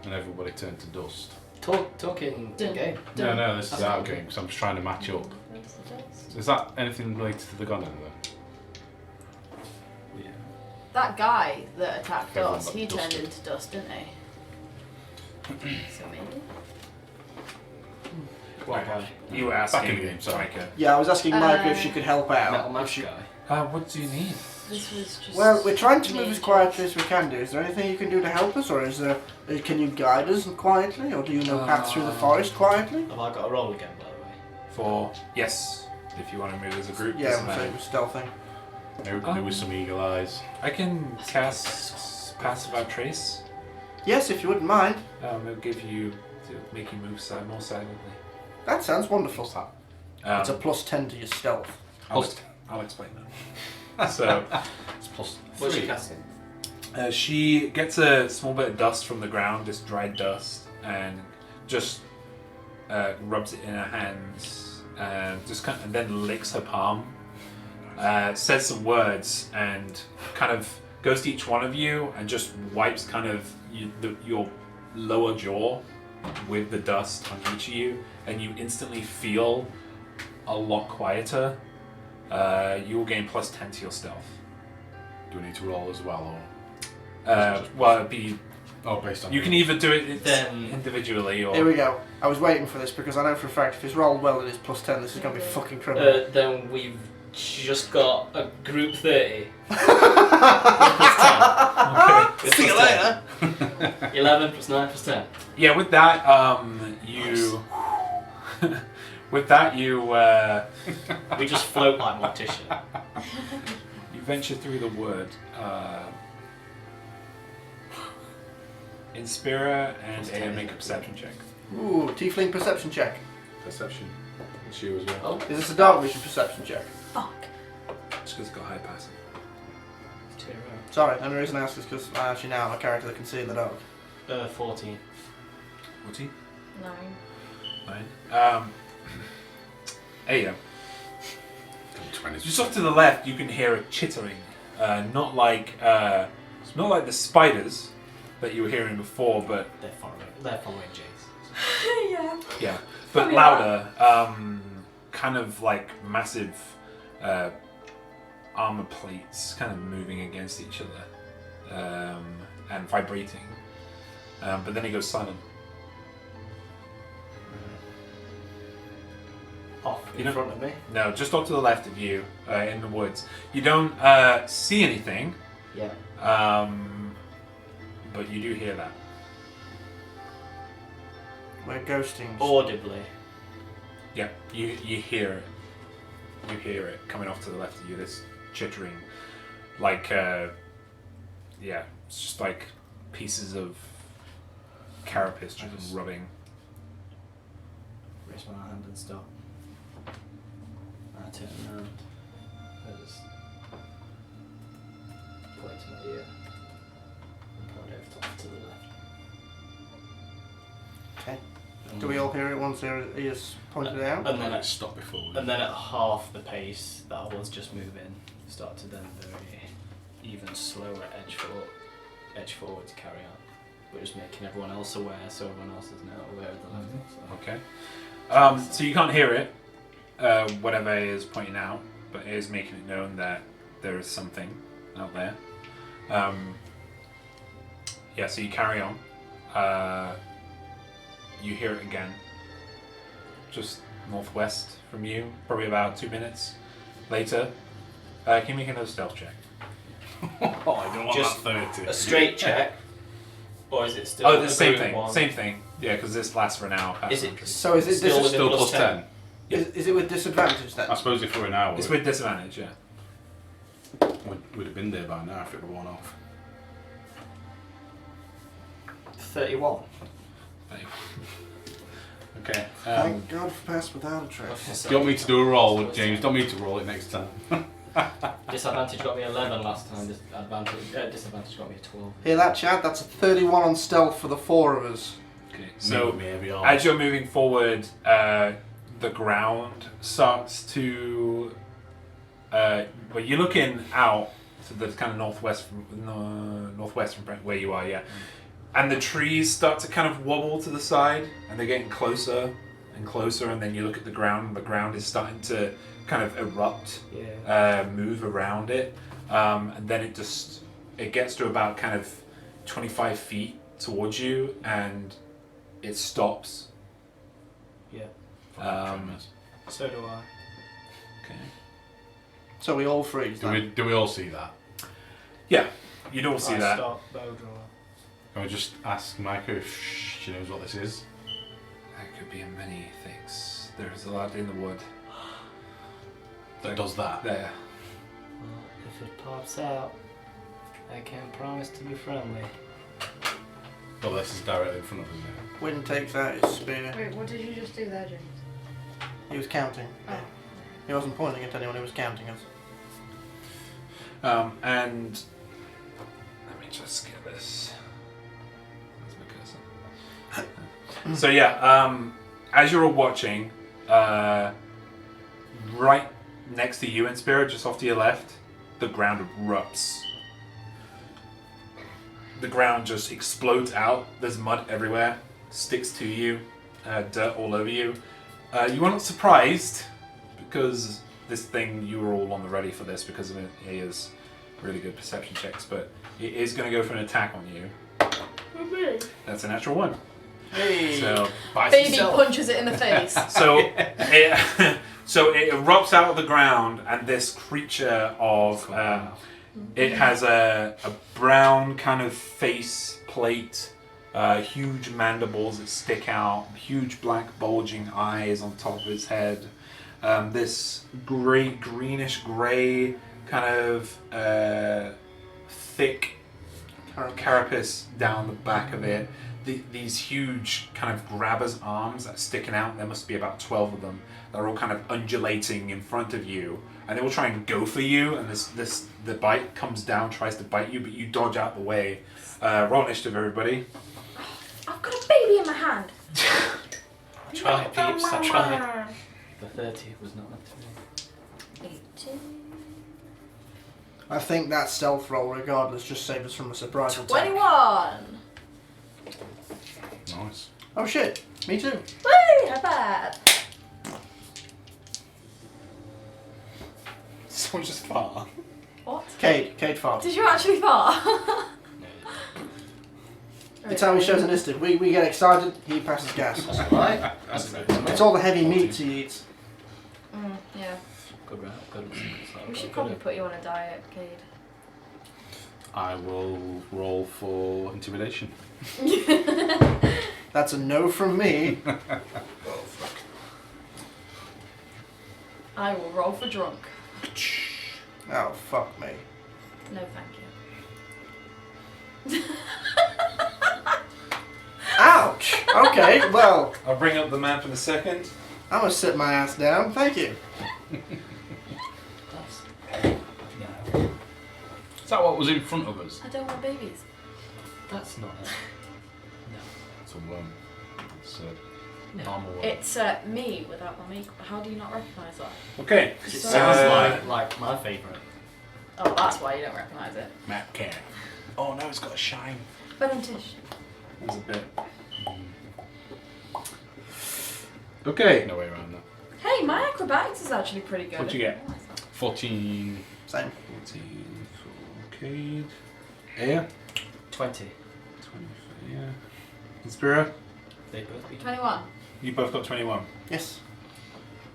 and everybody turned to dust. Talking Dun, game. dun. No, this is That's our not game because I'm just trying to match up. Where's the dice? Is that anything related to the Gonan then? Yeah. That guy that attacked Everyone us, got he turned dusted. into dust, didn't he? So maybe. What guy? You were Back asking in the game, sorry. Micah. Yeah, I was asking Micah if she could help Metal out. Mash guy. What do you need? This was just. Well, we're trying to move as nature. quietly as we can do. Is there anything you can do to help us, or can you guide us quietly, or do you know paths through the forest quietly? Have I got a roll again, by the way? For yes, if you want to move as a group. Yeah, doesn't I'm saying matter. we're stealthing. Maybe we can do with some eagle eyes. I can cast Pass Without Trace. Yes, if you wouldn't mind. It'll give you to make you move more silently. That sounds wonderful. It's a Um, +10 to your stealth. I'll explain that. So It's plus What's she 3. casting? she gets a small bit of dust from the ground, just dried dust, and just rubs it in her hands, and and then licks her palm. Says some words and kind of goes to each one of you and just wipes kind of your lower jaw with the dust on each of you, and you instantly feel a lot quieter. You will gain +10 to your stealth. Do we need to roll as well, or Well, it'd be based on? you can either do it Then- individually or Here we go. I was waiting for this because I know for a fact if it's rolled well and it's +10, this is going to be fucking criminal. Then we've just got a group 30. Okay. See you later. 11 plus 9 plus 10. Yeah, with that, you. With that, you. We just float like Mortician. You venture through the wood. Inspira and Aya make a perception check. Ooh, tiefling perception check. Perception. It's you as well. Oh, Is this a dark vision perception check? Fuck. Just because it's got high passive. it's 2 in a Sorry, and the reason I ask is because I actually now have a character that can see in the dark. row. 14. 14? 9. 9. Aya. 20. Just off to the left, you can hear a chittering. Not like the spiders that you were hearing before, but They're following Jace. Yeah. yeah, but Funny louder. Kind of like massive armor plates, kind of moving against each other and vibrating. But then he goes silent. Off You in don't- front of me. No, just off to the left of you, in the woods. You don't see anything, Yeah. but you do hear that. We're ghosting. Audibly. Yeah, you hear it. You hear it coming off to the left of you. This chittering, like yeah, it's just like pieces of carapace just rubbing. Raise my hand and stop. I turn around. I just point to my ear and point over to the left. Okay. Do we all hear it once he has pointed it out? And then Let's stop before we... And then at half the pace that I was just moving, start to then very even slower edge forward to carry on. We're just making everyone else aware, so everyone else is now aware of the level. So. Okay. So you can't hear it, whatever it is pointing out, but it is making it known that there is something out there. Yeah, so you carry on. You hear it again, just northwest from you, probably about 2 minutes later. Can you make another stealth check? Oh, I don't want Just that 30. A straight check, or is it still? Oh, the a same group thing. one? Same thing. Yeah, because this lasts for an hour. Is it- So is it Still Still plus plus 10. is it with disadvantage then? I suppose if we're an hour, It's with disadvantage, yeah. we'd have been there by now if it were one off. 31. Okay. Thank God for pass without a trace. Do you want me to do a roll with James? Don't me to roll it next time. Disadvantage got me 11 last time. Disadvantage got me a 12. Hear that, Chad? That's a 31 on stealth for the 4 of us. Okay. So So maybe I'll... as you're moving forward, the ground starts to. Well, you're looking out to the kind of northwest from where you are, yeah. And the trees start to kind of wobble to the side, and they're getting closer and closer. And then you look at the ground, and the ground is starting to kind of erupt, move around it, and then it gets to about kind of 25 feet towards you, and it stops. Yeah. So do I. Okay. So we all freeze then. Do we all see that? Yeah, you'd all see that. Start bow drawer. Can we just ask Micah if she knows what this is? That could be many things. There's a lot in the wood. That does that? There. Well, if it pops out, I can't promise to be friendly. Well, this is directly in front of us now. Wynn takes out his spear. Wait, what did you just do there, James? He was counting. Oh. He wasn't pointing at anyone, he was counting us. And let me just get this. Where's my cursor? So yeah, as you're all watching, right next to you in Spirit, just off to your left, the ground erupts. The ground just explodes out. There's mud everywhere, sticks to you, dirt all over you. You are not surprised because this thing, you were all on the ready for this because of he has really good perception checks, but it is going to go for an attack on you. That's a natural one. Hey. So, bites Baby itself. punches it in the face. So it erupts out of the ground, and this creature of it has a brown kind of face plate, huge mandibles that stick out, huge black bulging eyes on top of its head. This greenish grey kind of thick carapace down the back of it. These huge kind of grabber's arms that are sticking out. There must be about 12 of them. They're all kind of undulating in front of you, and they will try and go for you. And the bite comes down, tries to bite you, but you dodge out the way. Roll initiative, everybody. I've got a baby in my hand. I tried, peeps. I tried. The 30 was not enough to me. 18. I think that stealth roll, regardless, just saved us from a surprise attack. 21. Nice. Oh shit, me too. Woo! How bad? Someone just fart. What? Cade fart. Did you actually fart? It's how he shows initiative. We get excited, he passes gas. That's alright. It's all the heavy meats he eats. Yeah. Good round. Good. We should probably put you on a diet, Cade. I will roll for intimidation. That's a no from me. I will roll for drunk. Oh, fuck me. No, thank you. Ouch! Okay, well, I'll bring up the map in a second. I'm gonna sit my ass down. Thank you. No. Is that what was in front of us? I don't want babies. That's not it. It's a worm. It's a No. normal worm. It's me without my makeup. How do you not recognise that? Okay. It So- sounds like my favourite. Oh, that's why you don't recognise it. Map can. Oh no, it's got a shine. Benentish. There's a bit. Okay. No way around that. Hey, my acrobatics is actually pretty good. What'd you get? 14. Same. 14 for Cade. Aya? 20. 20 for Aya. Inspira? They both be 21. You both got 21. Yes.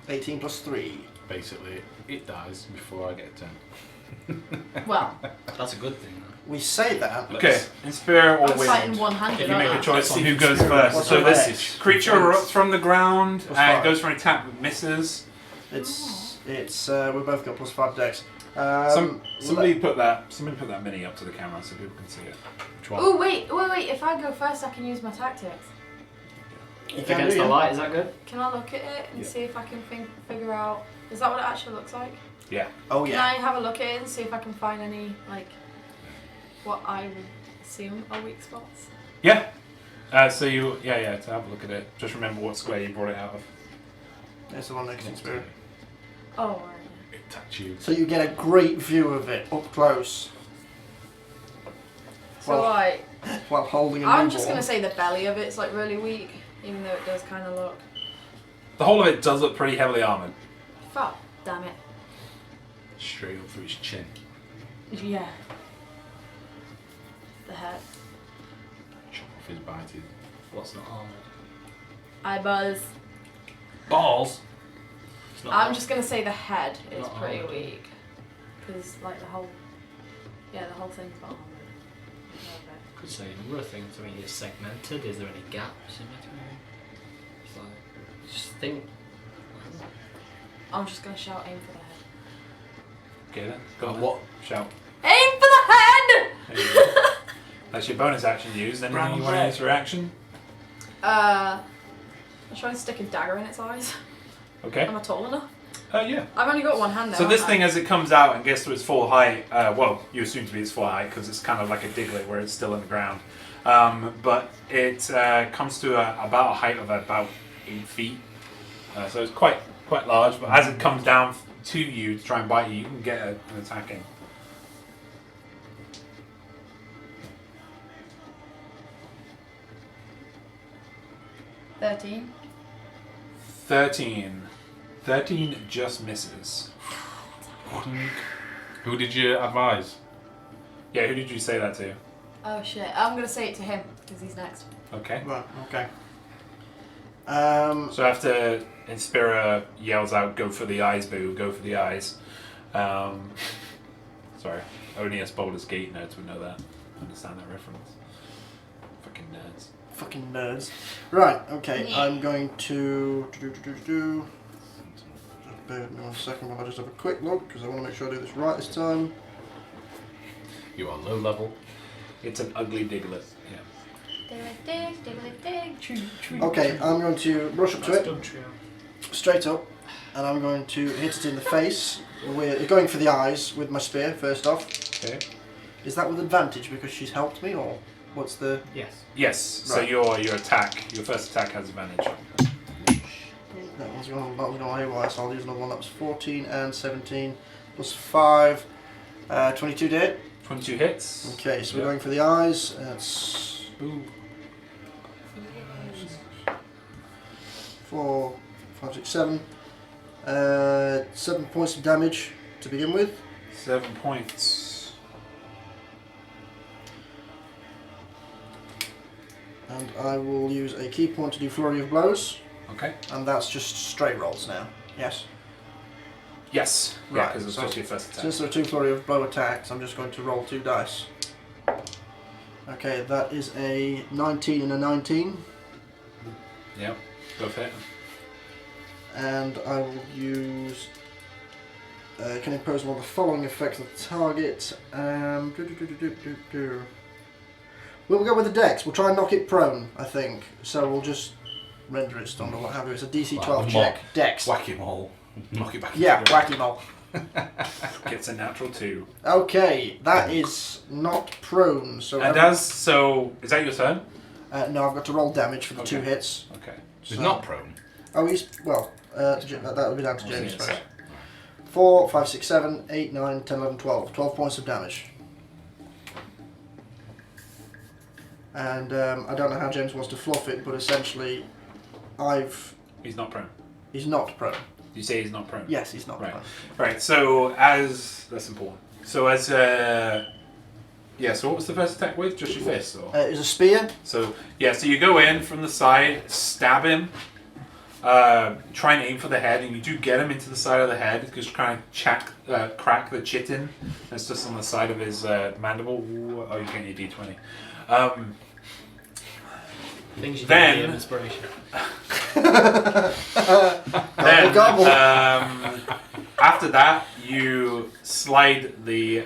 18 plus 3. Basically, it dies before I get a turn. Well, That's a good thing, though. We say that. Okay, Inspira or I'm fighting Wind? one-handed. If you make a aren't I? choice on see who if goes Inspira- first. what's So her this dex? creature erupts from the ground Plus and five. goes for an attack but misses. It's we both got plus 5 dex. Somebody put that mini up to the camera so people can see it. Which one? Oh, wait. If I go first, I can use my tactics. You can Against do the yeah. light, is that good? Can I look at it and Yeah. see if I can figure out... Is that what it actually looks like? Yeah. Oh Can yeah. I have a look at it and see if I can find any, like, what I would assume are weak spots? Yeah. So you, to have a look at it. Just remember what square you brought it out of. There's the one next to Spirit. Oh, right. It touched you. So you get a great view of it up close So, Well, while holding a I'm newborn. just going to say the belly of it's, like, really weak, even though it does kind of look... The whole of it does look pretty heavily armored. Fuck, damn it. Straight up through his chin. Yeah. The head. Chop off his bited. What's not armoured? Eyeballs. Balls? It's not I'm armoured. just going to say the head is Not pretty armoured. weak. Because, like, the whole thing's not armored. Could say a number of things. I mean, it's segmented. Is there any gaps in between? It's like, just think. I'm just going to shout aim for the head. Okay then. Go on. What? Shout. Aim for the head! There you go. That's your bonus action used. Anything Round you want to red. use for action? I'm trying to stick a dagger in its eyes. Okay. Am I tall enough? Yeah. I've only got one hand though. So this haven't thing, as it comes out and gets to its full height, well, you assume to be its full height because it's kind of like a diglet where it's still in the ground. But it comes to about a height of about 8 feet. So it's quite large. But as it comes down to you to try and bite you, you can get an attack in. I? 13. 13. 13 just misses. Who did you advise? Yeah, who did you say that to? Oh shit! I'm gonna say it to him because he's next. Okay. Right, okay. So after Inspira yells out, "Go for the eyes, boo! Go for the eyes." Sorry, only us Baldur's Gate nerds would know that. Understand that reference. Fucking nerds. Fucking nerds. Right, okay, Yeah. I'm going to... Just bear with me 1 second while I just have a quick look, because I want to make sure I do this right this time. You are low level. It's an ugly Diglett. Yeah. Okay, I'm going to brush up to it, straight up, and I'm going to hit it in the face. We're going for the eyes with my spear, first off. Okay. Is that with advantage because she's helped me, or what's the... Yes. Yes. So Right. your attack, your first attack has advantage. That one's going to haywire, so I'll use another one. That was 14 and 17 plus 5. 22 to hit. 22 hits. Okay, so Yeah. we're going for the eyes. That's Ooh. 4, 5, 6, 7. 7 points of damage to begin with. 7 points. And I will use a key point to do flurry of blows. Okay. And that's just straight rolls now. Yes. Yes. Yeah, Right, because it's so- just your first attack. Since there are 2 flurry of blow attacks, I'm just going to roll 2 dice. Okay, that is a 19 and a 19. Yep. Go for it. And I will use... can impose one of the following effects on the target. We'll go with the dex. We'll try and knock it prone, I think. So we'll just render it stunned or what have you. It's a DC 12 check. Dex. Whack him all. Knock it back. Yeah, into the whack him all. Gets a natural 2. Okay, that is not prone. So And so is that your turn? no, I've got to roll damage for the 2 Okay. hits. Okay. He's not prone. Oh, he's... Well, that would be down to James Yes. first. 4, 5, 6, 7, 8, 9, 10, 11, 12. 12 points of damage. And I don't know how James wants to fluff it, but essentially, He's not prone. he's not prone. You say he's not prone? Yes, he's not Right. prone. Right, so that's important. So yeah, so what was the first attack with? Just your fist? Or? It was a spear. So you go in from the side, stab him, try and aim for the head, and you do get him into the side of the head, just try and crack the chitin that's just on the side of his mandible. Ooh, oh, you can't use D20. Things you Then- can give inspiration. Then, Gobble. after that, you slide the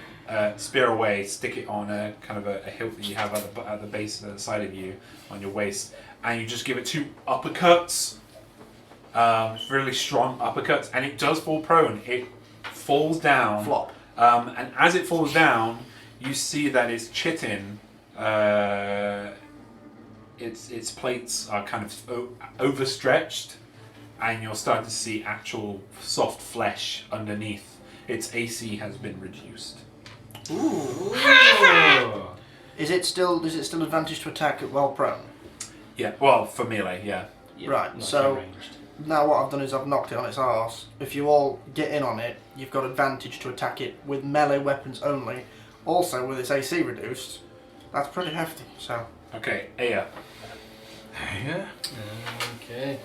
spear away, stick it on a kind of a hilt that you have at the base of the side of you on your waist, and you just give it 2 uppercuts, really strong uppercuts, and it does fall prone. It falls down. Flop. And as it falls down, you see that its chitin, its plates are kind of overstretched, and you're starting to see actual soft flesh underneath. Its AC has been reduced. Ooh. Is it still advantage to attack while prone? Yeah, well, for melee, yeah. Yeah, Right, not so- ranged. Now what I've done is I've knocked it on its arse. If you all get in on it, you've got advantage to attack it with melee weapons only. Also with its AC reduced. That's pretty hefty, so... Okay, Aya. Yeah. Okay.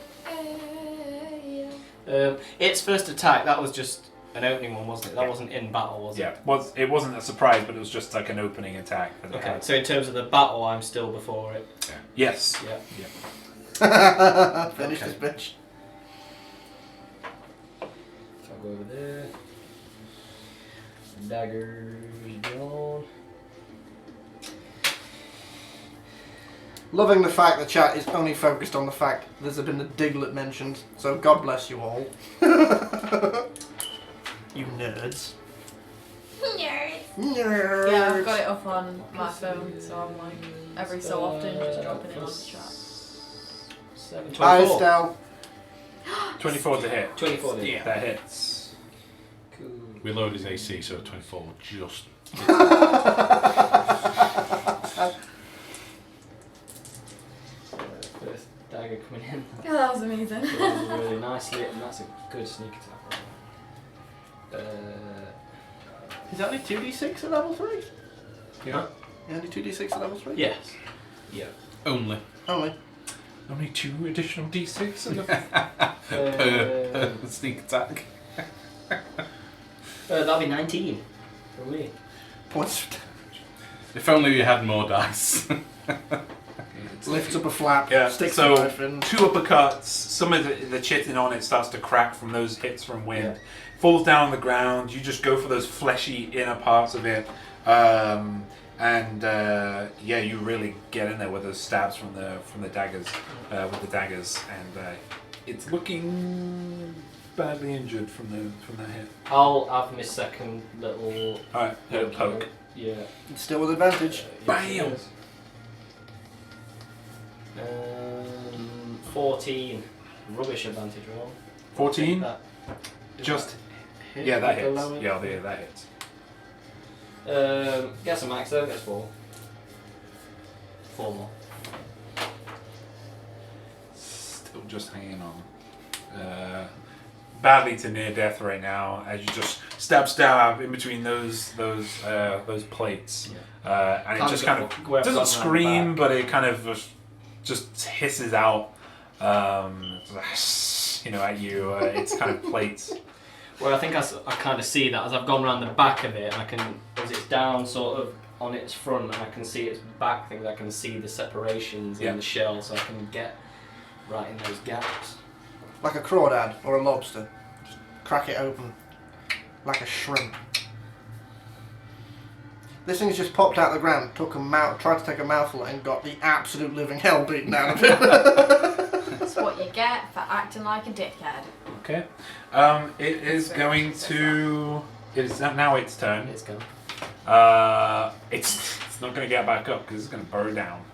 Its first attack, that was just an opening one, wasn't it? That wasn't in battle, was it? Yeah, it wasn't a surprise, but it was just like an opening attack. That it Okay, had. so in terms of the battle, I'm still before it. Yes. Yeah. Finish Okay. this bitch. So I'll go over there. Daggers drawn. Loving the fact the chat is only focused on the fact there's been a Diglett mentioned, so God bless you all. You nerds. Nerds. Yeah, I've got it up on my phone, so I'm like every so often just dropping it on the chat. 7, Hi, 24. Estelle. 24 to hit. 24 to hit. That hits. Cool. We load his AC, so 24 will just. First dagger coming in. Yeah, that was amazing. Rolls really nicely, and that's a good sneak attack. Is that only 2d6 at level 3? Yeah. Only 2d6 at level 3? Yes. Yeah. Only. Only. Only 2 additional d6 and Per sneak attack. That'll be 19 for me. Points. If only you had more dice. Lifts up a flap, Yeah, sticks so the knife in. 2 uppercuts, some of the chitin on it starts to crack from those hits from wind. Yeah. Falls down on the ground, you just go for those fleshy inner parts of it. You really get in there with those stabs from the daggers, with the daggers, and it's looking badly injured from that hit. I'll have my second little Alright, little poke. Yeah. It's still with advantage. Bam! 14. Rubbish advantage roll. 14? That Just hit yeah, that with the hits. lower- Yeah, that hits. Guess a max though, guess 4. 4 more. Still just hanging on. Badly to near death right now as you just stab in between those plates, and it just kind of doesn't scream, but it kind of just hisses out, at you. It's kind of plates. Well, I think I kind of see that as I've gone around the back of it, and I can, as it's down sort of on its front, and I can see its back things, I can see the separations in the shell, so I can get right in those gaps. Like a crawdad or a lobster. Just crack it open. Like a shrimp. This thing's just popped out of the ground, tried to take a mouthful and got the absolute living hell beaten out of it. That's what you get for acting like a dickhead. Okay. It is going to. It is now its turn. It's gone. It's not going to get back up because it's going to burrow down.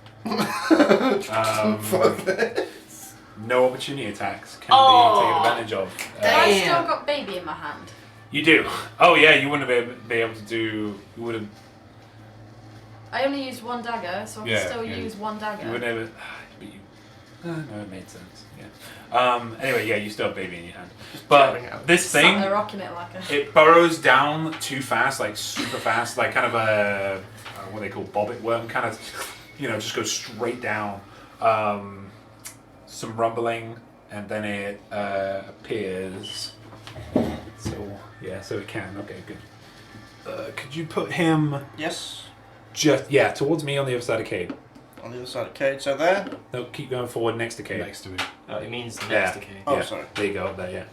Fuck this. No opportunity attacks can be taken advantage of. I still got baby in my hand. You do. Oh yeah, you wouldn't be able to do. You would have. I only used 1 dagger, so I can still use 1 dagger. You wouldn't have. But you. No, it made sense. Yeah. Anyway, yeah, you still have baby in your hand. But this Sat thing, there rocking it like a... it burrows down too fast, like super fast, like kind of a what they call bobbit worm, kind of, just goes straight down. Some rumbling, and then it appears. So it can. Okay, good. Could you put him Yes. towards me on the other side of Cade? On the other side of Cade, so there. No, keep going forward next to Cade. Next to it. Oh, it means next Yeah. to Kate. Oh, Yeah, sorry. There you go, up there, yeah.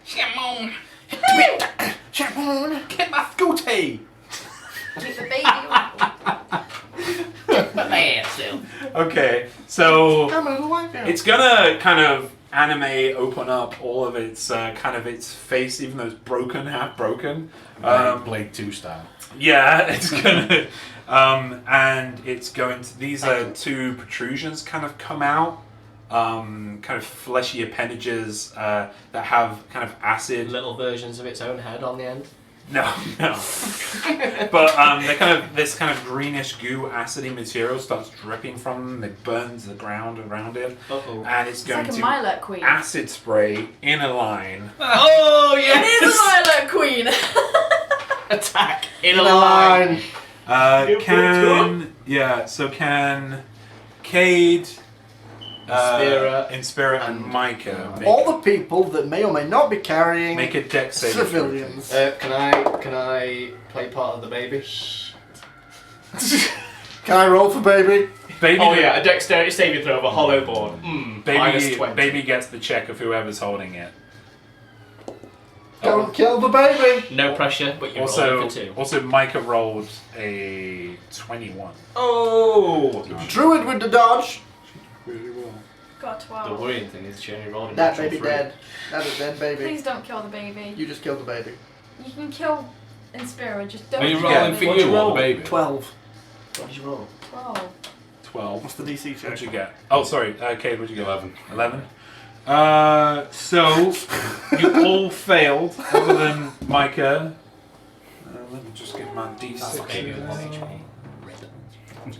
Shamon! Chapman! Get my scooty! Keep the baby away. Man, still. Okay, so Come on, wipe out. it's gonna kind of open up all of its its face, even though it's broken, half broken. Blade 2 style. Yeah, it's gonna, and it's going to. These are 2 protrusions kind of come out, kind of fleshy appendages that have kind of acid. Little versions of its own head on the end. No. But this kind of greenish goo, acidy material starts dripping from them. It burns the ground around it, Uh-oh. and it's It's going like a to Milet Queen. acid spray in a line. Oh, It is a Milet Queen! Attack in In a line. Can Cade, Inspira, and Micah All the people that may or may not be carrying make a dex saving throw. civilians. Can I play part of the baby? Can I roll for baby? Baby, Oh yeah, a dexterity saving throw of a hollow board. Minus baby, 20. baby gets the check of whoever's holding it. Don't kill the baby! No pressure, but you're rolling for 2. Also, Micah rolled a 21. Oh! Druid with the dodge. Really well. Got The 12. worrying thing is she only rolled a That natural baby 3. dead. That is dead baby. Please don't kill the baby. You just killed the baby. You can kill Inspira, just don't Are you kill rolling the for baby. you or the baby? 12. What did you roll? 12. 12. What's the DC check? What'd you get? Oh, sorry. Cade, what'd you get? 11. 11. So you all failed, other than Micah. Let me just get my D6. Baby with 1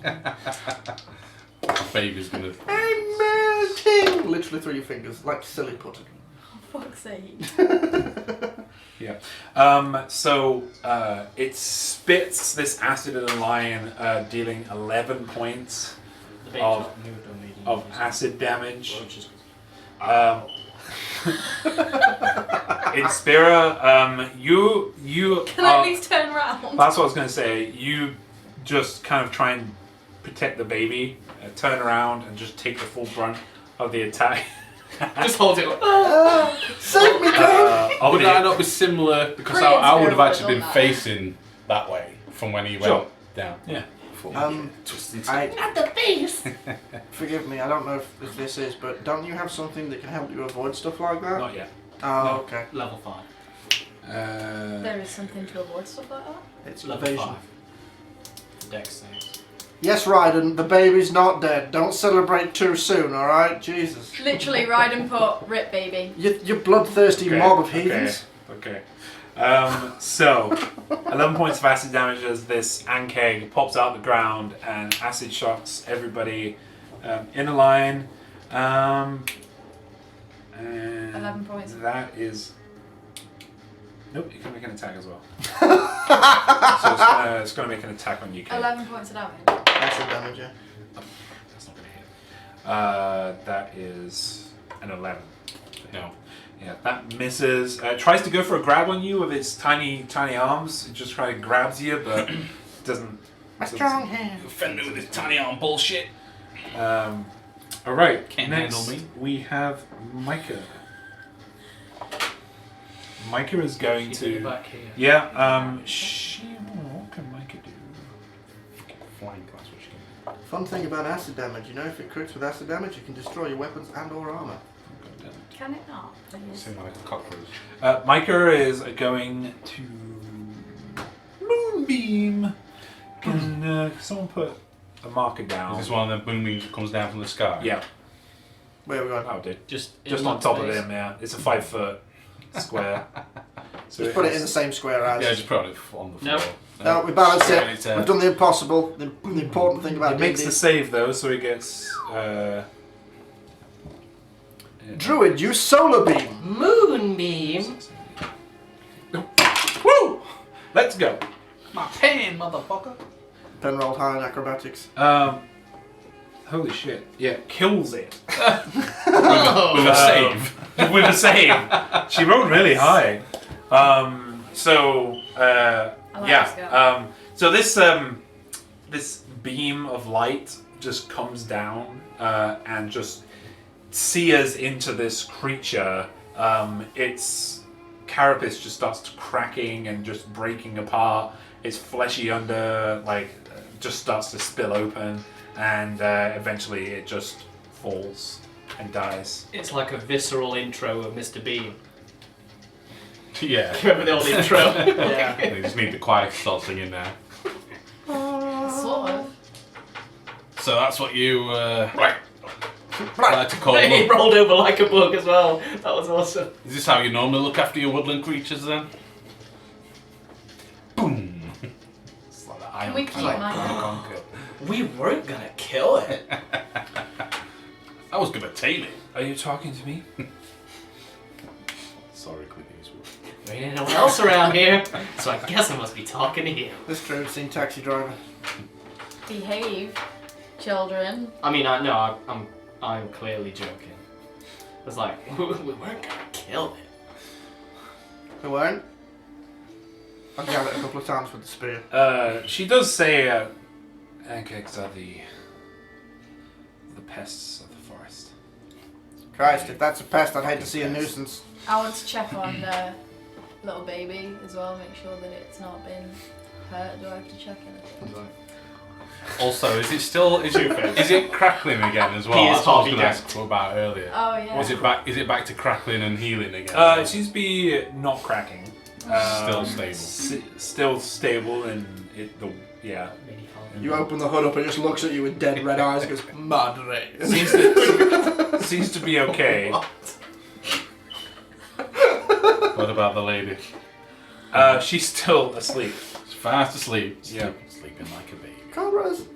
HP. Baby's gonna. I'm melting! Literally through your fingers, like silly pudding. fuck's sake. Yeah. So it spits this acid at the lion, dealing 11 points The baby's Of- not moved on me. of acid damage. Roaches. Inspira, you Can I at least turn around? That's what I was going to say. You just kind of try and protect the baby, turn around, and just take the full brunt of the attack. Just hold it. Save me, Dave! Would that not be similar? Because Pretty I would have inspirable, actually been don't facing that way from when he went Sure. down. Yeah. Twisted. At the base. Forgive me, I don't know if this is, but don't you have something that can help you avoid stuff like that? Not yet. Oh, No. okay. Level 5. There is something to avoid stuff like that. It's Level evasion. 5. Dex saves. Yes, Ryden, the baby's not dead. Don't celebrate too soon, alright? Jesus. Literally, Ryden put rip baby. You bloodthirsty Okay, mob of okay, heathens. Okay. So, 11 points of acid damage as this ankeg pops out the ground and acid shocks everybody in a line. And 11 points. That is. Nope, you can make an attack as well. So it's gonna make an attack on you, Kate. 11 points of damage. Acid damage, yeah. That's not gonna hit. That is an 11. No. Yeah, that misses. Tries to go for a grab on you with its tiny arms. It just kind of grabs you, but doesn't. My strong hand. Offend me with this tiny arm bullshit. All right. Can't next, handle me. we have Micah. Micah is going Keep it to. back here. Yeah. What can Micah do? Flying class, what she can do. Fun thing about acid damage, you know, if it crits with acid damage, it can destroy your weapons and or armor. Can it not? Please. Seem like a cockroach. Micah is going to Moonbeam. Can someone put a marker down? Is this one of the boom beams that comes down from the sky? Yeah, Where are we going? that'll do. Just On top of him, yeah. It's a 5-foot square. So Just put it in the same square as. Yeah, just put it on the floor. No. No, we balanced Yeah, it. it's, We've done the impossible. The important thing about It makes D&D. the save though, so he gets. Druid, use solar beam. Moonbeam. Woo! Let's go. My pen, motherfucker. Pen rolled high in acrobatics. Holy shit! Yeah, kills it With a save. with a save. She rolled really high. So this beam of light just comes down and just sears into this creature. Its carapace just starts cracking and just breaking apart. Its fleshy under just starts to spill open, and eventually it just falls and dies. It's like a visceral intro of Mr. Bean. Yeah. Remember the old intro? Yeah. They just need the choir to start singing now. Sort of. So that's what you like to call He them. rolled over like a bug as well. That was awesome. Is this how you normally look after your woodland creatures then? Boom! It's like that Can we keep Micah? conquer. We weren't gonna kill it. I was gonna tame it. Are you talking to me? Sorry, Clint Eastwood. There ain't no one else around here, so I guess I must be talking to you. This druid's seen Taxi Driver. Behave, children. I mean, I'm clearly joking. It's like we weren't gonna kill it. We weren't. I'll grab it a couple of times with the spear. She does say ankegs are the pests of the forest. Christ, if that's a pest, I'd hate to see a nuisance. I want to check on the little baby as well, make sure that it's not been hurt. Do I have to check anything? Also, is it still is it crackling again as well? He is That's what I was Harvey going to Dent. ask you about earlier. Oh yeah. Is it back to crackling and healing again? It seems to be not cracking. Still stable. Still stable, and yeah. You open the hood up and it just looks at you with dead red eyes and goes, Madre. Seems to be okay. What about the lady? She's still asleep. She's fast asleep. Yeah. Sleeping like a baby. Cobras.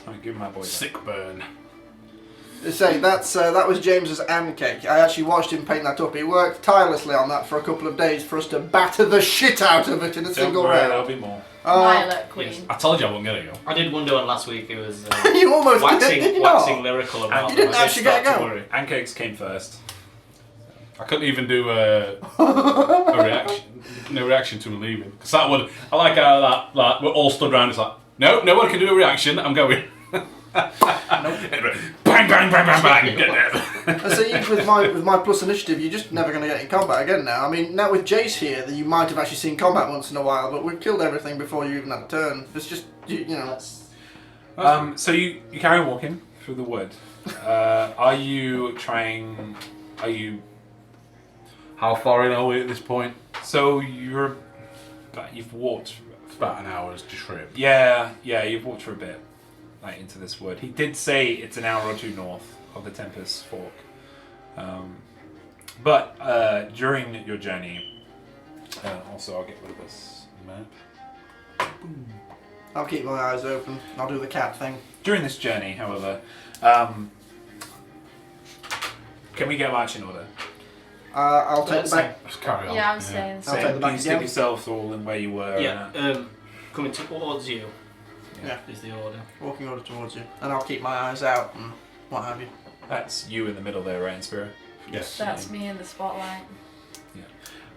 I'll give my boy that. Sick burn. Say that was James's and cake. I actually watched him paint that up. He worked tirelessly on that for a couple of days for us to batter the shit out of it in a Don't single worry, round. there'll be more. Violet Queen. Yes. I told you I wasn't going to go. I did one doing last week. It was You almost did you waxing not? lyrical about You it. didn't I actually start get a to go. worry. Pancakes came first. I couldn't even do a reaction, no reaction to him leaving. Because that would, I like how that, like, we're all stood around. It's like, no, no one can do a reaction. I'm going. Bang, bang, bang, bang, bang. I see, with my plus initiative, you're just never going to get in combat again now. I mean, now with Jace here, that you might have actually seen combat once in a while, but we've killed everything before you even had a turn. It's just, you know. So you carry on walking through the wood. Are you? How far in are we at this point? So you've walked. It's about an hour's trip. Yeah, you've walked for a bit, like into this wood. He did say it's an hour or two north of the Tempest Fork. But during your journey, also I'll get rid of this map. I'll keep my eyes open. I'll do the cat thing. During this journey, however, can we get marching order? I'll take the back. Let's carry on. Yeah, I'm staying. I'll take the Can back you stick again. yourself all in where you were? Yeah, coming towards you. Yeah. Is the order. Walking order towards you. And I'll keep my eyes out and what have you. That's you in the middle there, right, in Spirit? Yes. That's me in the spotlight. Yeah.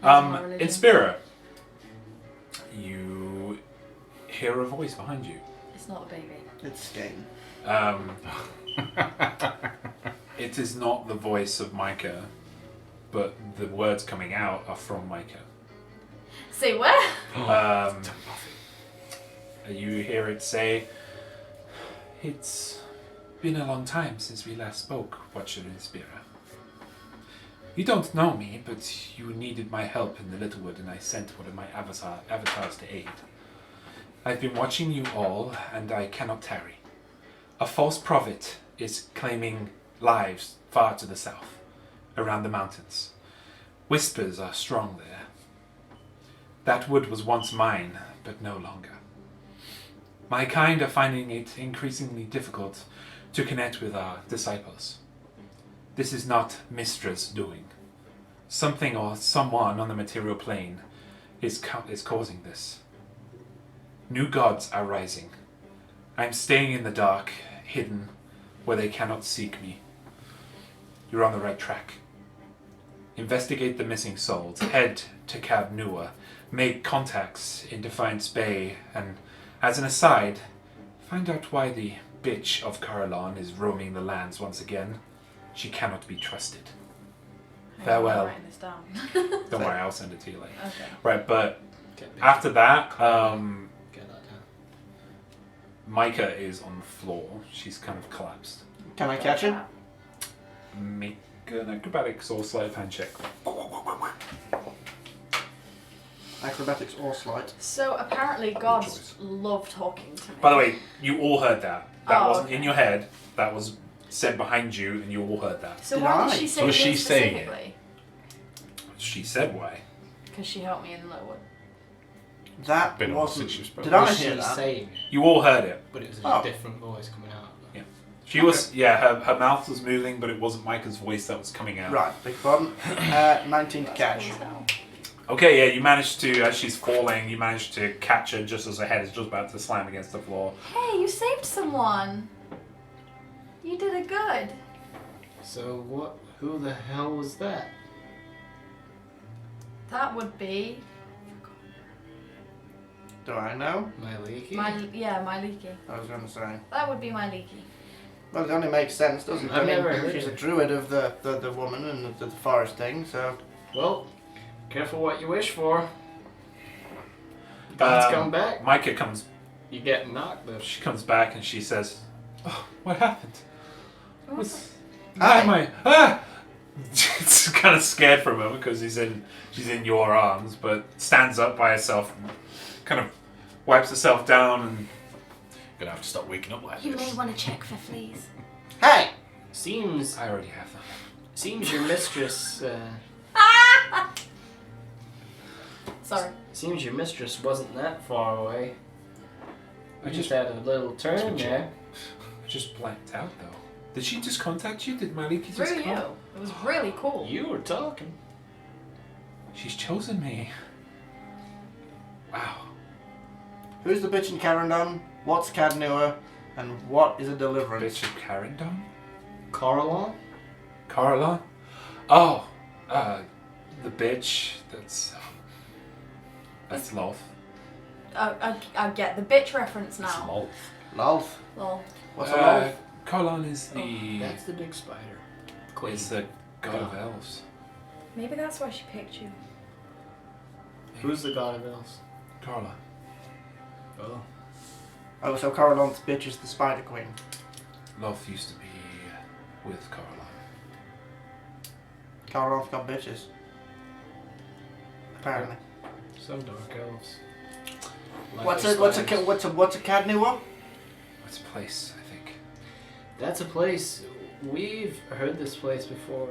That's my religion. In Spirit, you hear a voice behind you. It's not a baby. It's game. It is not the voice of Micah, but the words coming out are from Micah. Say what? You hear it say, "It's been a long time since we last spoke, Watcher in Spirit. You don't know me, but you needed my help in the Littlewood, and I sent one of my avatars to aid. I've been watching you all, and I cannot tarry. A false prophet is claiming lives far to the south, around the mountains. Whispers are strong there. That wood was once mine, but no longer. My kind are finding it increasingly difficult to connect with our disciples. This is not Mistra's doing. Something or someone on the material plane is causing this. New gods are rising. I'm staying in the dark, hidden, where they cannot seek me. You're on the right track. Investigate the missing souls, head to Cab Nua, make contacts in Defiance Bay, and, as an aside, find out why the bitch of Carolon is roaming the lands once again. She cannot be trusted. Farewell. I'm writing this down. Don't worry, I'll send it to you later. Okay. Right, but Get after that, Get that down. Micah is on the floor. She's kind of collapsed. Can I catch him? Make an acrobatics or sleight of hand check. Acrobatics or sleight. So apparently gods love talking to me. By the way, you all heard that. That Oh, wasn't okay. in your head. That was said behind you, and you all heard that. So Did why I? did she say So was this she saying it? specifically? She said why. Because she helped me in Littlewood. That Been on wasn't. since you spoke. Did I Was hear she that? saying it? You all heard it. But it was Oh. a different voice coming out. She was, yeah, her mouth was moving, but it wasn't Micah's voice that was coming out. Right, big pardon. 19 to catch. Okay, yeah, you managed to, as she's falling, you managed to catch her just as her head is just about to slam against the floor. Hey, you saved someone. You did it good. So what? Who the hell was that? That would be Do I know? My leaky? my leaky. I was going to say. That would be my leaky. Well, it only makes sense, doesn't it? I've I mean, never heard she's a it. druid of the woman and the forest thing, so. Well, careful what you wish for. Gods come back. Micah comes, You get knocked though. she comes back and she says, "Oh, what happened? What's, Hi. why am I? Ah!" She's kind of scared for a moment because she's in your arms, but stands up by herself and kind of wipes herself down and Gonna have to stop waking up like You may this. want to check for fleas. Hey! Seems I already have them. your mistress. Sorry. Seems your mistress wasn't that far away. I I just just had a little turn Switch it. there. I just blanked out though. Did she just contact you? Did Maliki just Through you. call? It was really cool. You were talking. She's chosen me. Wow. Who's the bitch in Carandon? What's Cadnua? And what is a deliverance? Bitch of Carandon? Carlon? Carla? Oh, the bitch. That's Lolth. I get the bitch reference now. Lolth. Lol. What's a Lolth? Carlon is the That's the big spider. Queen. is the god of elves. Maybe that's why she picked you. Who's the god of elves? Carla. Oh. Oh, so Carolon's bitch is the Spider Queen. Lolth used to be with Carla. Carolon's got bitches. Apparently. Some dark elves. Like What's their a spiders. what's a Cadnua? What's a place, I think. That's a place. We've heard this place before.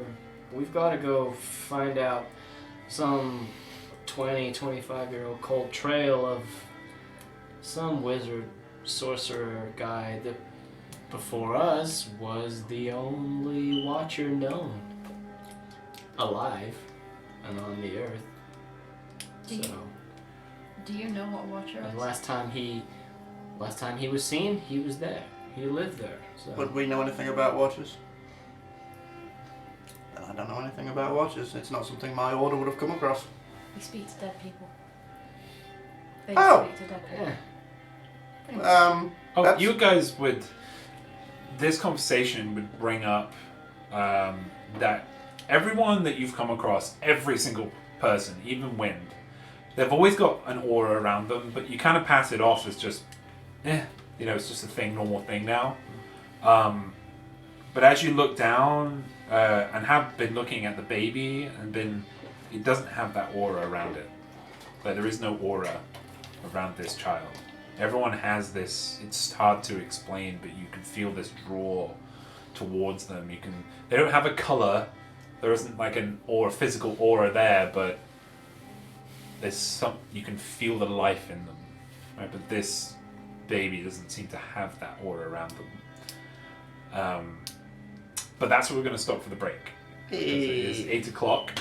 We've got to go find out some 20, 25-year-old cold trail of some wizard, sorcerer guy that before us was the only watcher known alive and on the earth. Do you know what Watcher And is? last time he was seen, he was there. He lived there. So Would we know anything about watchers? I don't know anything about watchers. It's not something my order would have come across. We speak to dead people. They Oh! speak to dead people. yeah. Pretty much. Oh, That's- you guys would. This conversation would bring up that everyone that you've come across, every single person, even Wind, they've always got an aura around them, but you kind of pass it off as just, it's just a thing, normal thing now. But as you look down and have been looking at the baby, it doesn't have that aura around it. Like there is no aura around this child. Everyone has this. It's hard to explain, but you can feel this draw towards them. They don't have a color. There isn't like physical aura there, but there's you can feel the life in them. Right? But this baby doesn't seem to have that aura around them. But that's where we're going to stop for the break. Because it is 8 o'clock.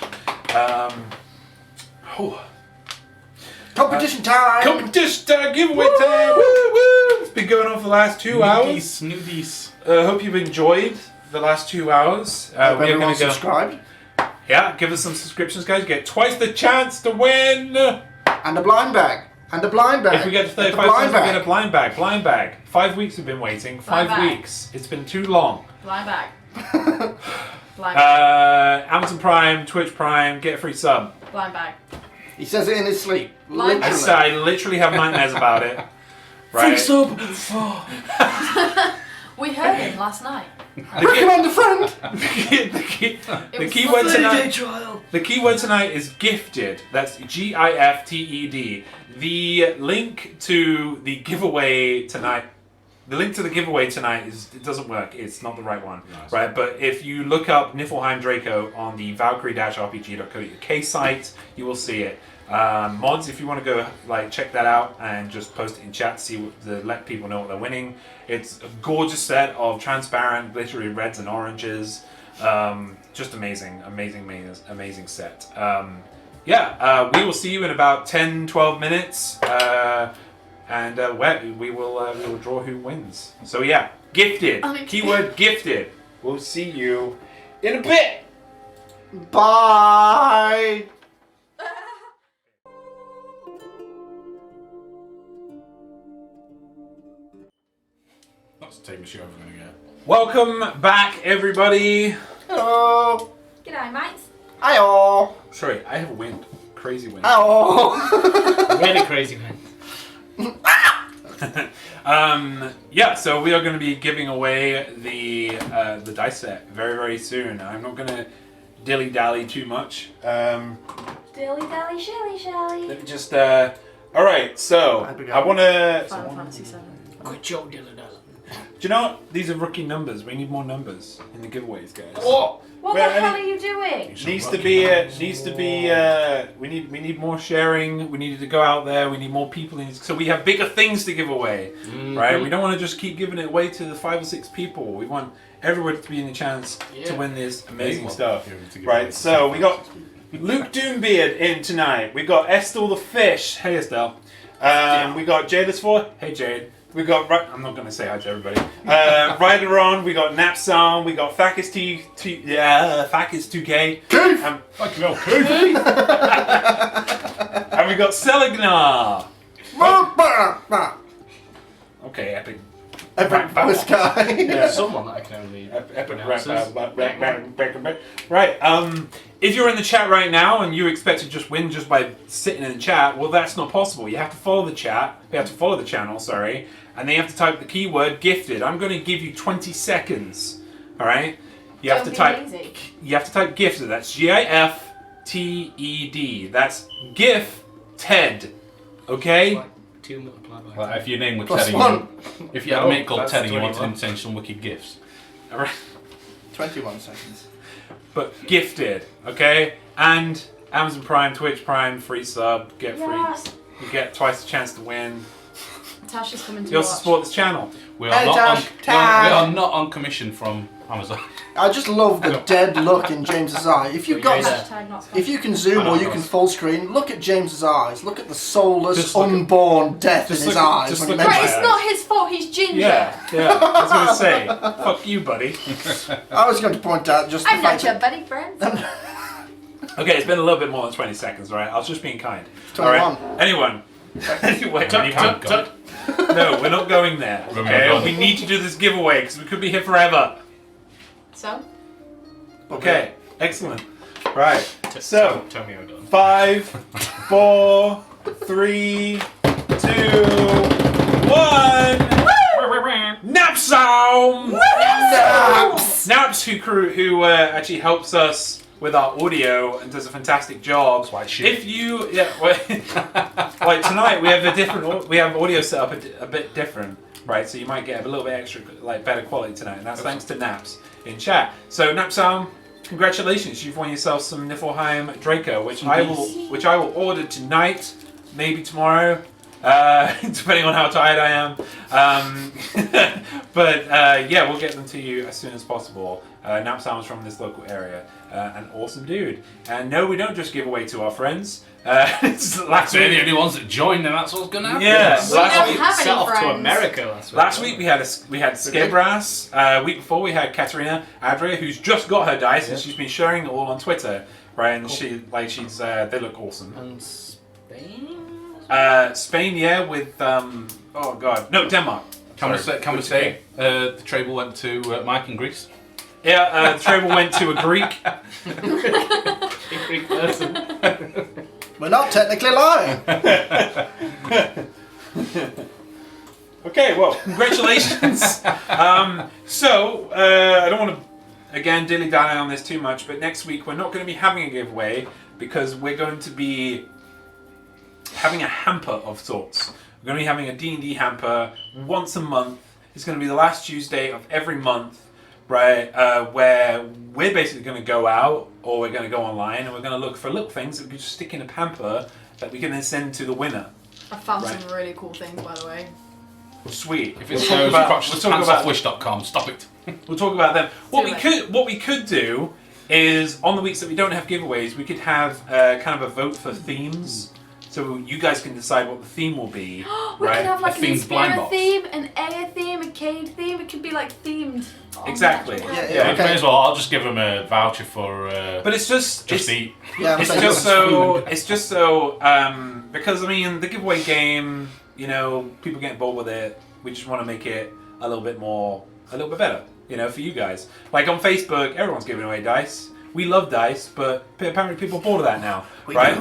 Competition time! Competition time! Giveaway time! Woo, woo! It's been going on for the last 2 hours. Snoodies. Hope you've enjoyed the last 2 hours. Hope We're everyone going to go. subscribed. Yeah, give us some subscriptions, guys. You get twice the chance to win. And a blind bag. And a blind bag. If we get to 35 blind times, we get a bag. blind bag. Blind bag. 5 weeks we've been waiting. Blind 5 bag. weeks. It's been too long. Blind bag. Blind bag. Amazon Prime, Twitch Prime, get a free sub. Blind bag. He says it in his sleep. Blind bag. I literally have nightmares about it. Right. sub! We heard him last night. Recommend a friend! The keyword tonight is gifted. That's GIFTED. The link to the giveaway tonight. The link to the giveaway tonight it doesn't work. It's not the right one, Nice. right? But if you look up Niflheim Draco on the Valkyrie-RPG.co.uk site, you will see it. Mods, if you want to go check that out and just post it in chat to let people know what they're winning. It's a gorgeous set of transparent, glittery reds and oranges. Just amazing set. We will see you in about 10-12 minutes. And we will draw who wins. So yeah, gifted. Keyword gifted. We'll see you in a bit. Bye! That's the time show we're going to get. Welcome back, everybody. Hello! G'day, mates. Hi-oh! Sorry, I have wind. Crazy wind. Hi-oh! Really crazy, man. So we are going to be giving away the dice set very, very soon. I'm not going to dilly-dally too much. Dilly dally shilly shally. Let me just... Alright, so I want to... Final Fantasy 7. Good job, Dylan. Do you know what? These are rookie numbers. We need more numbers in the giveaways, guys. What? What Well, the hell are you doing? Needs to be. We need more sharing. We need to go out there. We need more people in. So we have bigger things to give away, right? We don't want to just keep giving it away to the 5 or 6 people. We want everybody to be in a chance to win this amazing stuff, right? So we got Luke Doombeard in tonight. We got Estelle the Fish. Hey Estelle. We got Jade 4. Hey Jade. We got. I'm not going to say hi to everybody. Ryder on. We got Napsam. We got Fakis Fakis 2K. Fucking hell, Keith. And we got Selignar. Okay, epic. Epic voice guy. Yeah. Someone that I can only Epic pronounce this. Right. If you're in the chat right now and you expect to just win just by sitting in the chat, well, that's not possible. You have to follow the chat. You have to follow the channel. Sorry. And then you have to type the keyword gifted. I'm going to give you 20 seconds. All right. You have to type. You have to type gifted. That's GIFTED. That's gifted. Okay. Like 2 multiplied by Well, if your name were Plus Teddy, one. if you had a mate called that's Teddy, you wanted 21. him to send some wicked gifts. All right. 21 seconds. But gifted. Okay. And Amazon Prime, Twitch Prime, free sub, get free. Yes. You get twice the chance to win. Tasha's coming to You also watch. support this channel. We are, Hey, not Josh, we are not on commission from Amazon. I just love the dead look in James's eye. If you've got, Hashtag not if you can zoom or you can full screen, look at James's eyes. Look at the soulless, Just look at- unborn death in just his look at- eyes. just when he look at Right, mentions it's my not his fault. He's ginger. Yeah. I was gonna say, fuck you, buddy. it. I was going to point out just the I'm not fact your that buddy friend. Okay, it's been a little bit more than 20 seconds, right? I was just being kind. 21. All right. Anyone? Anyway, Tut, tut. no, we're not going there. Okay, we need to do this giveaway because we could be here forever. So? Okay, excellent. Right. So, Tell me I'm done. 5, 4, 3, 2, 1. Napsam! Naps, who actually helps us with our audio and does a fantastic job. That's why it's shit. If you, like tonight we have audio set up a bit different, right? So you might get a little bit extra, like better quality tonight, and that's thanks to Naps in chat. So Napsam, congratulations! You've won yourself some Niflheim Draco, which I will order tonight, maybe tomorrow. Depending on how tired I am. But yeah, we'll get them to you as soon as possible. Napsam's from this local area. An awesome dude. And no, we don't just give away to our friends. Last They're the week, only ones that join, then that's what's going to happen. yeah, We last don't week, have Set any off to friends. America last week we had Skebras. Week before we had Katerina Adria, who's just got her dice and she's been sharing it all on Twitter. Right, and she's they look awesome. And Spain? Spain, yeah, with Denmark. Can we say the Trable went to Mike in Greece? Yeah, the Trable went to a Greek. A Greek person. we're not technically lying. Okay, well, congratulations. So, I don't want to, again, dilly-dally on this too much, but next week we're not going to be having a giveaway because we're going to be having a hamper of sorts. We're going to be having a D&D hamper once a month. It's going to be the last Tuesday of every month, right, where we're basically going to go out or we're going to go online and we're going to look for little things that we can just stick in a hamper that we can then send to the winner. I found Right. some really cool things, by the way. Sweet. If We'll it talk shows about- crotchless we'll talk about- pantsoffwish.com, stop it. We'll talk about them. What Do we could do is on the weeks that we don't have giveaways, we could have kind of a vote for themes. So you guys can decide what the theme will be. We right? could have like A an themed blind Inspira box. theme, an Aya theme, a Cade theme. It could be like themed. on Exactly. the actual Yeah, web. yeah. May Okay. as well, I'll just give them a voucher for But it's just eat. Yeah, I'm it's saying just that's so because I mean the giveaway game, you know, people get involved with it. We just want to make it a little bit better, you know, for you guys. Like on Facebook, everyone's giving away dice. We love dice, but apparently people are bored of that now, right?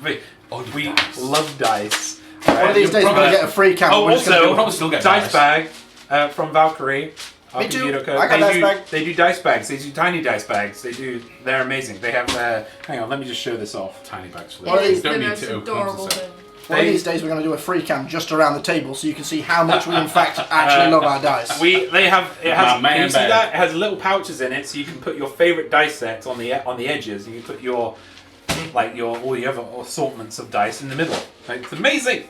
We love dice. One of these days we're going to get a free camera. Oh, We're just gonna also, do- probably still get dice dice. bag from Valkyrie. Me too. RPG.co. I got dice bag. They do dice bags. They do tiny dice bags. They're amazing. They have. Hang on, let me just show this off. Tiny bags for What are them. these? It's the Don't need most to open them adorable to say. thing. One of these days we're going to do a free cam just around the table so you can see how much we in fact actually love our dice. It has, Man, can you see man. that? It has little pouches in it, so you can put your favourite dice sets on the edges, and you put all the other assortments of dice in the middle. It's amazing.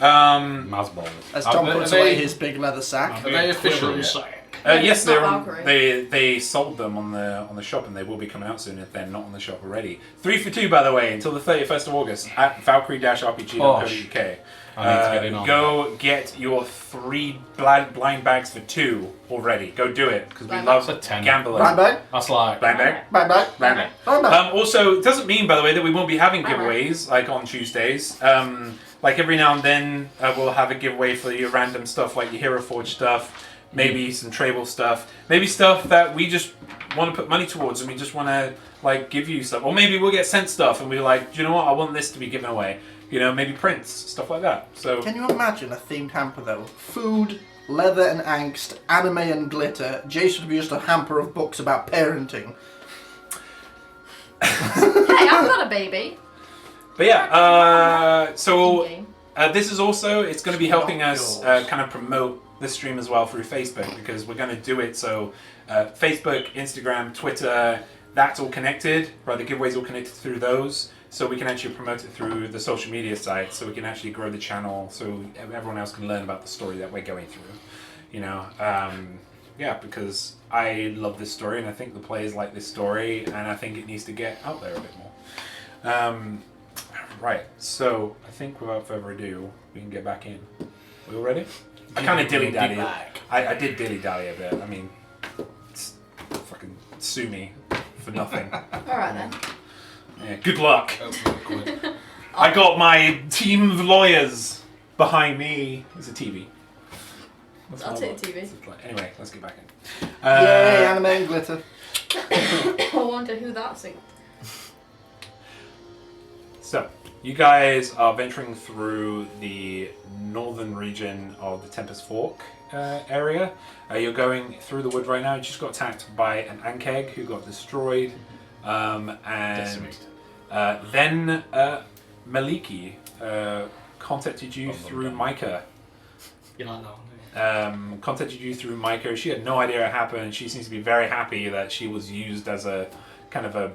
Mazball. As Tom puts away his big leather sack. Are they official yet? Yes, it's not they're on, Valkyrie. they sold them on the shop, and they will be coming out soon if they're not on the shop already. 3 for 2, by the way, until the 31st of August at valkyrie-rpg.co.uk. I need to get in on Go get your 3 blind bags for 2 already. Go do it because we Blind love That's a 10. gambling. Blind bag? That's like... Blind bag. Blind bag? Blind bag. Blind bag. Also, it doesn't mean, by the way, that we won't be having Blind bag. giveaways like on Tuesdays. Like every now and then, we'll have a giveaway for your random stuff, like your Hero Forge stuff. Maybe some Trable stuff. Maybe stuff that we just want to put money towards and we just want to like give you stuff. Or maybe we'll get sent stuff and we're like, do you know what? I want this to be given away. You know, maybe prints, stuff like that. So Can you imagine a themed hamper though? Food, leather and angst, anime and glitter. Jason would be just a hamper of books about parenting. Hey, I've got a baby. But yeah, so In-game. this is also, it's going to be helping us Yours. kind of promote the stream as well through Facebook because we're going to do it so Facebook, Instagram, Twitter, that's all connected, right? The giveaways all connected through those, so we can actually promote it through the social media sites, so we can actually grow the channel, so everyone else can learn about the story that we're going through. You know, yeah, because I love this story and I think the players like this story, and I think it needs to get out there a bit more. Right, so I think without further ado, we can get back in. We all ready? I kind of dilly-dally. I did dilly-dally a bit. I mean, fucking sue me for nothing. Alright then. Yeah, good luck. Oh, I got my team of lawyers behind me. It's a TV. That's I'll my take look. the TV. It's like- Anyway, let's get back in. Yay, anime and glitter. I wonder who that's in. So, you guys are venturing through the northern region of the Tempest Fork area. You're going through the wood right now. You just got attacked by an Ankeg who got destroyed. And Decimated. then Maliki contacted you through Micah. You like that one? Contacted you through Micah. She had no idea it happened. She seems to be very happy that she was used as a kind of a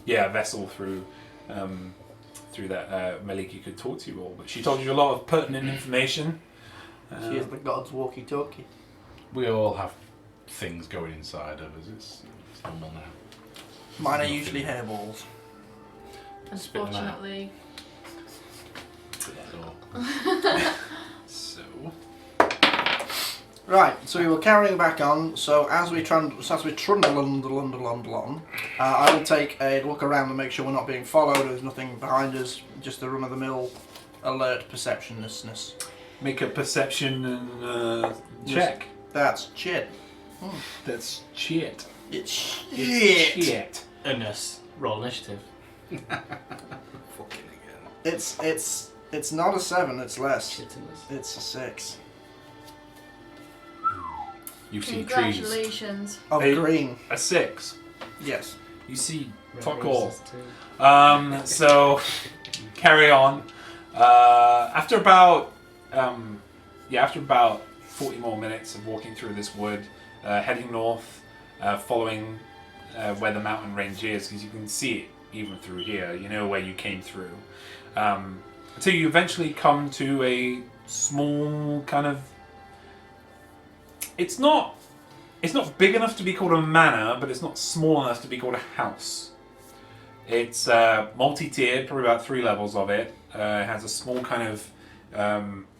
vessel through that Maliki could talk to you all. But she told you a lot of pertinent information. She is the god's walkie-talkie. We all have things going inside of us. It's normal now. Mine are usually hairballs. Spit them out. Unfortunately. To that door. So Right, so we were carrying back on. So as we trundle on, I will take a look around and make sure we're not being followed. There's nothing behind us. Just the run-of-the-mill alert perceptionlessness. make a perception and check. That's shit. That's shit. It's shit. It's shit. Goodness. Roll initiative. Fucking again. It's not a 7. It's less. Shitiness. It's a 6. You see trees. Congratulations. Of Hey. green. A 6. Yes. You see, Red fuck roses all. too. So carry on. After about 40 more minutes of walking through this wood, heading north, following where the mountain range is, because you can see it even through here. You know where you came through. Until you eventually come to a small kind of. It's not big enough to be called a manor, but it's not small enough to be called a house. It's multi-tiered, probably about 3 levels of it. It has a small kind of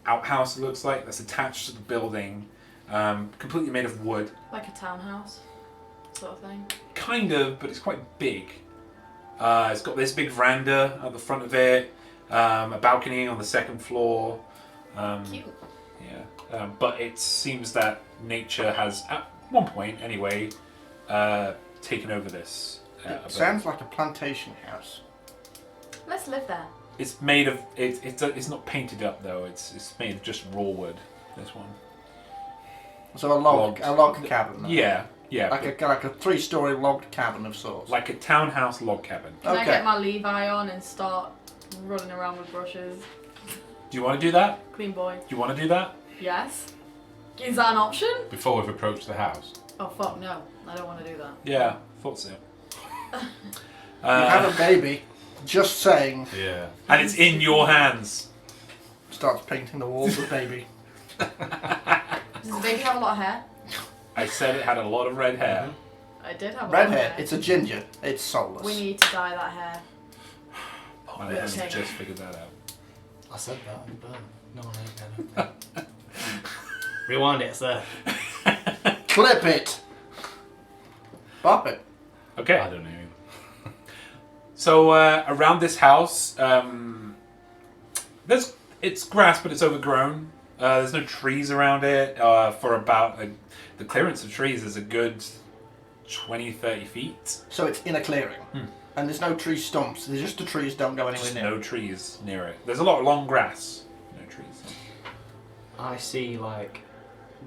outhouse, it looks like, that's attached to the building, completely made of wood. Like a townhouse sort of thing. Kind of, but it's quite big. It's got this big veranda at the front of it, a balcony on the 2nd floor. Cute. Yeah, but it seems that nature has, at one point anyway, taken over this. It sounds like a plantation house. Let's live there. It's made of. It's not painted up though. It's made of just raw wood. This one. So a log cabin. then. Yeah. Like a 3-story logged cabin of sorts. like a townhouse log cabin. Can I Okay. get my Levi on and start running around with brushes. Do you want to do that? Clean boy. Do you want to do that? Yes. Is that an option? Before we've approached the house. Oh fuck no! I don't want to do that. Yeah, thought so. You have a baby. Just saying. Yeah. And it's in your hands. Starts painting the walls with baby. Does the baby have a lot of hair? I said it had a lot of red hair. I did have a Red lot hair. of hair. It's a ginger. It's soulless. We need to dye that hair. My Yeah. husband just figured that out. I said that, but no one heard that. Rewind it, sir. Clip it. Bop it. Okay. I don't know. So around this house, it's grass, but it's overgrown. There's no trees around it. For about the clearance of trees is a good 20, 30 feet. So it's in a clearing. And there's no tree stumps. There's just the trees don't go anywhere Just near. no trees near it. There's a lot of long grass. No trees. I see like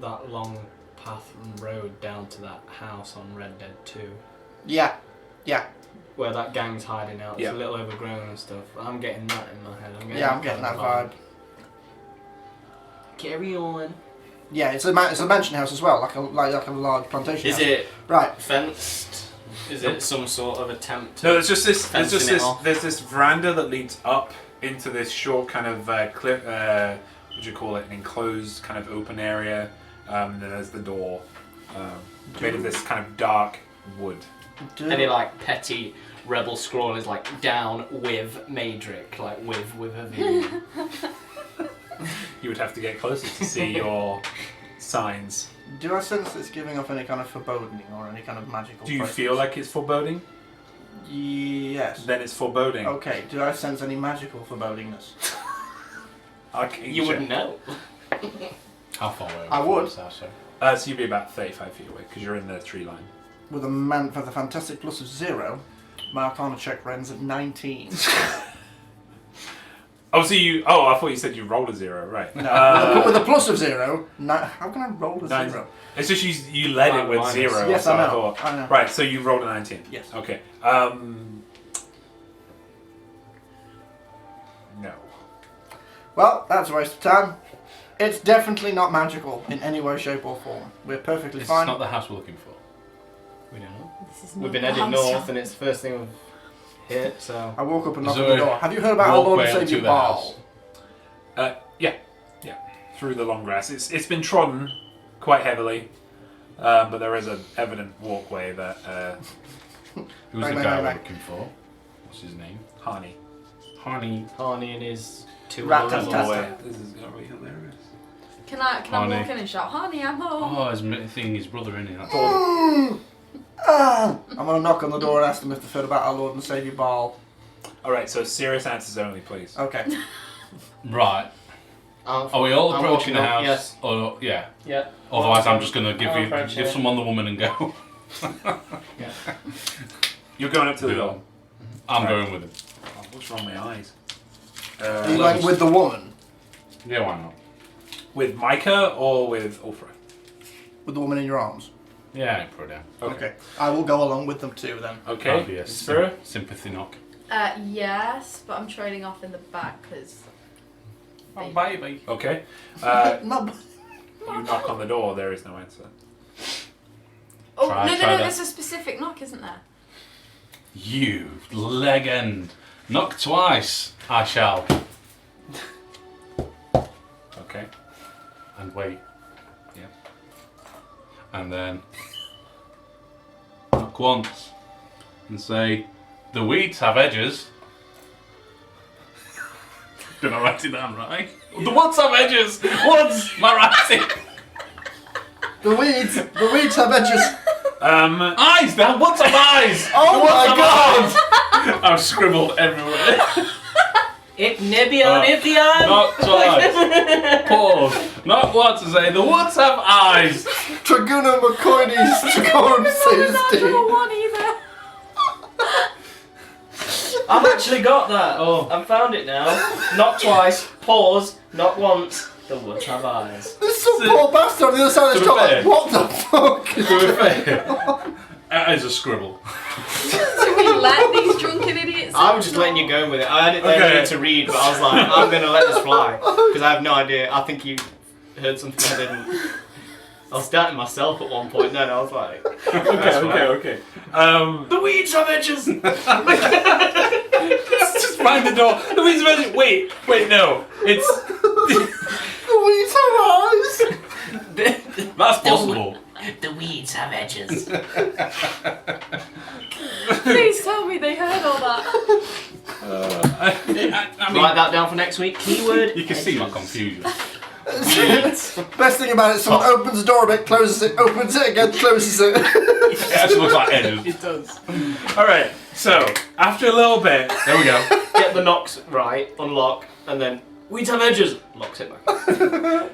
that long path and road down to that house on Red Dead 2. Yeah. Yeah. Where that gang's hiding out. It's Yeah. a little overgrown and stuff. I'm getting that in my head. I'm getting that vibe. Carry on. Yeah, it's a mansion house as well, like a large plantation Is house. it Right. fenced? Is it some sort of attempt to... No, there's just this. Fencing it off. There's this veranda that leads up into this short kind of clip. What do you call it? An enclosed kind of open area. And then there's the door, made of this kind of dark wood. Any like petty rebel scroll is like down with Madric, like with a V. You would have to get closer to see your signs. Do I sense it's giving off any kind of foreboding or any kind of magical? Do you presence? feel like it's foreboding? Yes. Then it's foreboding. Okay. Do I sense any magical forebodingness? Okay, You wouldn't know. How far away? I would. So so you'd be about 35 feet away because you're in the tree line. With a fantastic plus of 0, my Arcana check ends at 19. Oh, so you? Oh, I thought you said you rolled a 0, right? No, with a plus of 0. How can I roll a 0? It's just you led it with Minus. 0. Yes, so I know. thought- I know. Right, so you rolled a 19. Yes. Okay. No. Well, that's a waste of time. It's definitely not magical in any way, shape, or form. We're perfectly it's fine. not the house we're looking for. We don't know. This is We've not been the heading house. north and it's the first thing we've hit, so... I woke up and knocked Is on the there a door. Have you heard about our Lord and walkway Savior to the Baal? house? Yeah. Through the long grass. It's been trodden quite heavily, but there is an evident walkway that Who's Bang, the bang, guy bang, we're bang. looking for? What's his name? Harney. Harney. Harney and his two Rat other tat rebels. tat. This is gonna be hilarious. Can I Honey. walk in and shout, "Honey, I'm home"? Oh, his brother in it. That's I'm going to knock on the door and ask them if they've heard about our Lord and Savior Baal. All right, so serious answers only, please. Okay. Right. Are we all I'm approaching the walking up, house? yes. Or yeah. Yeah. Otherwise, I'm just gonna I'll approach give it. someone the woman and go. Yeah. You're going up to the door. I'm Right. going with him. Oh, what's wrong with my eyes? Are you going with the woman? Yeah, why not? With Micah or with Aufra? With the woman in your arms? Yeah, put it down. Okay. I will go along with them too then. Okay. That'd be a Spira? sympathy knock. Yes, but I'm trading off in the back because. Oh, baby. Okay. No. You knock on the door. There is no answer. Oh Try no! that. There's a specific knock, isn't there? You legend. Knock twice. I shall. Okay. And wait. Yeah. And then knock once and say, the weeds have edges. Did I write it down right? The woods have edges. Woods. My writing. The weeds have edges. Eyes. The woods have eyes. Oh The woods my have God. eyes. I've scribbled everywhere. It Nibion if the eye. Not twice. Pause. Not once to say the woods have eyes. Traguna McCoyne's Dragorum Not Safety. number one either. I've actually got that. Oh, I've found it now. Not twice. Pause. Not once. The woods have eyes. There's some poor bastard on the other side of the To be shop. fair. What the fuck? To be fair, that is a scribble. Do we let these drunken idiots I was just letting you go with it. I had it there to read, but I was like, I'm gonna let this fly because I have no idea. I think you heard something I didn't. I was doubting myself at one point. Then I was like, Okay. the weeds have edges. Let's just find the door. The weeds have edges. Wait, no. It's The weeds have eyes! That's possible. The weeds have edges. Please tell me they heard all that. I mean, Write that down for next week. Keyword. you can see my confusion. Best thing about it, someone opens the door a bit, closes it, opens it again, closes it. It actually looks like edges. It does. all right. So after a little bit, There we go. Get the knocks right, unlock, and then weeds have edges. Locks it back.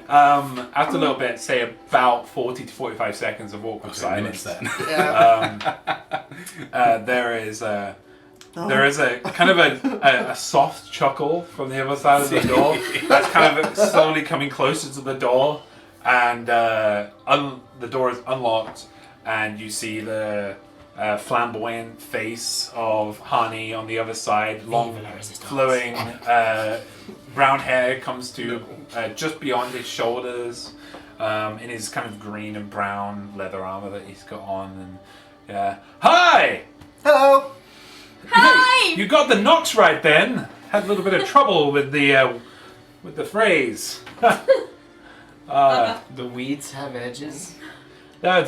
after a little bit, say about 40 to 45 seconds of awkward silence, Then. Yeah. there is a kind of a soft chuckle from the other side of the door. That's kind of slowly coming closer to the door, and the door is unlocked, and you see the flamboyant face of Hani on the other side. Long, flowing brown hair comes to just beyond his shoulders, in his kind of green and brown leather armor that he's got on. And hi. Hello! Hi! You got the knocks right then. Had a little bit of trouble with the phrase. The weeds have edges.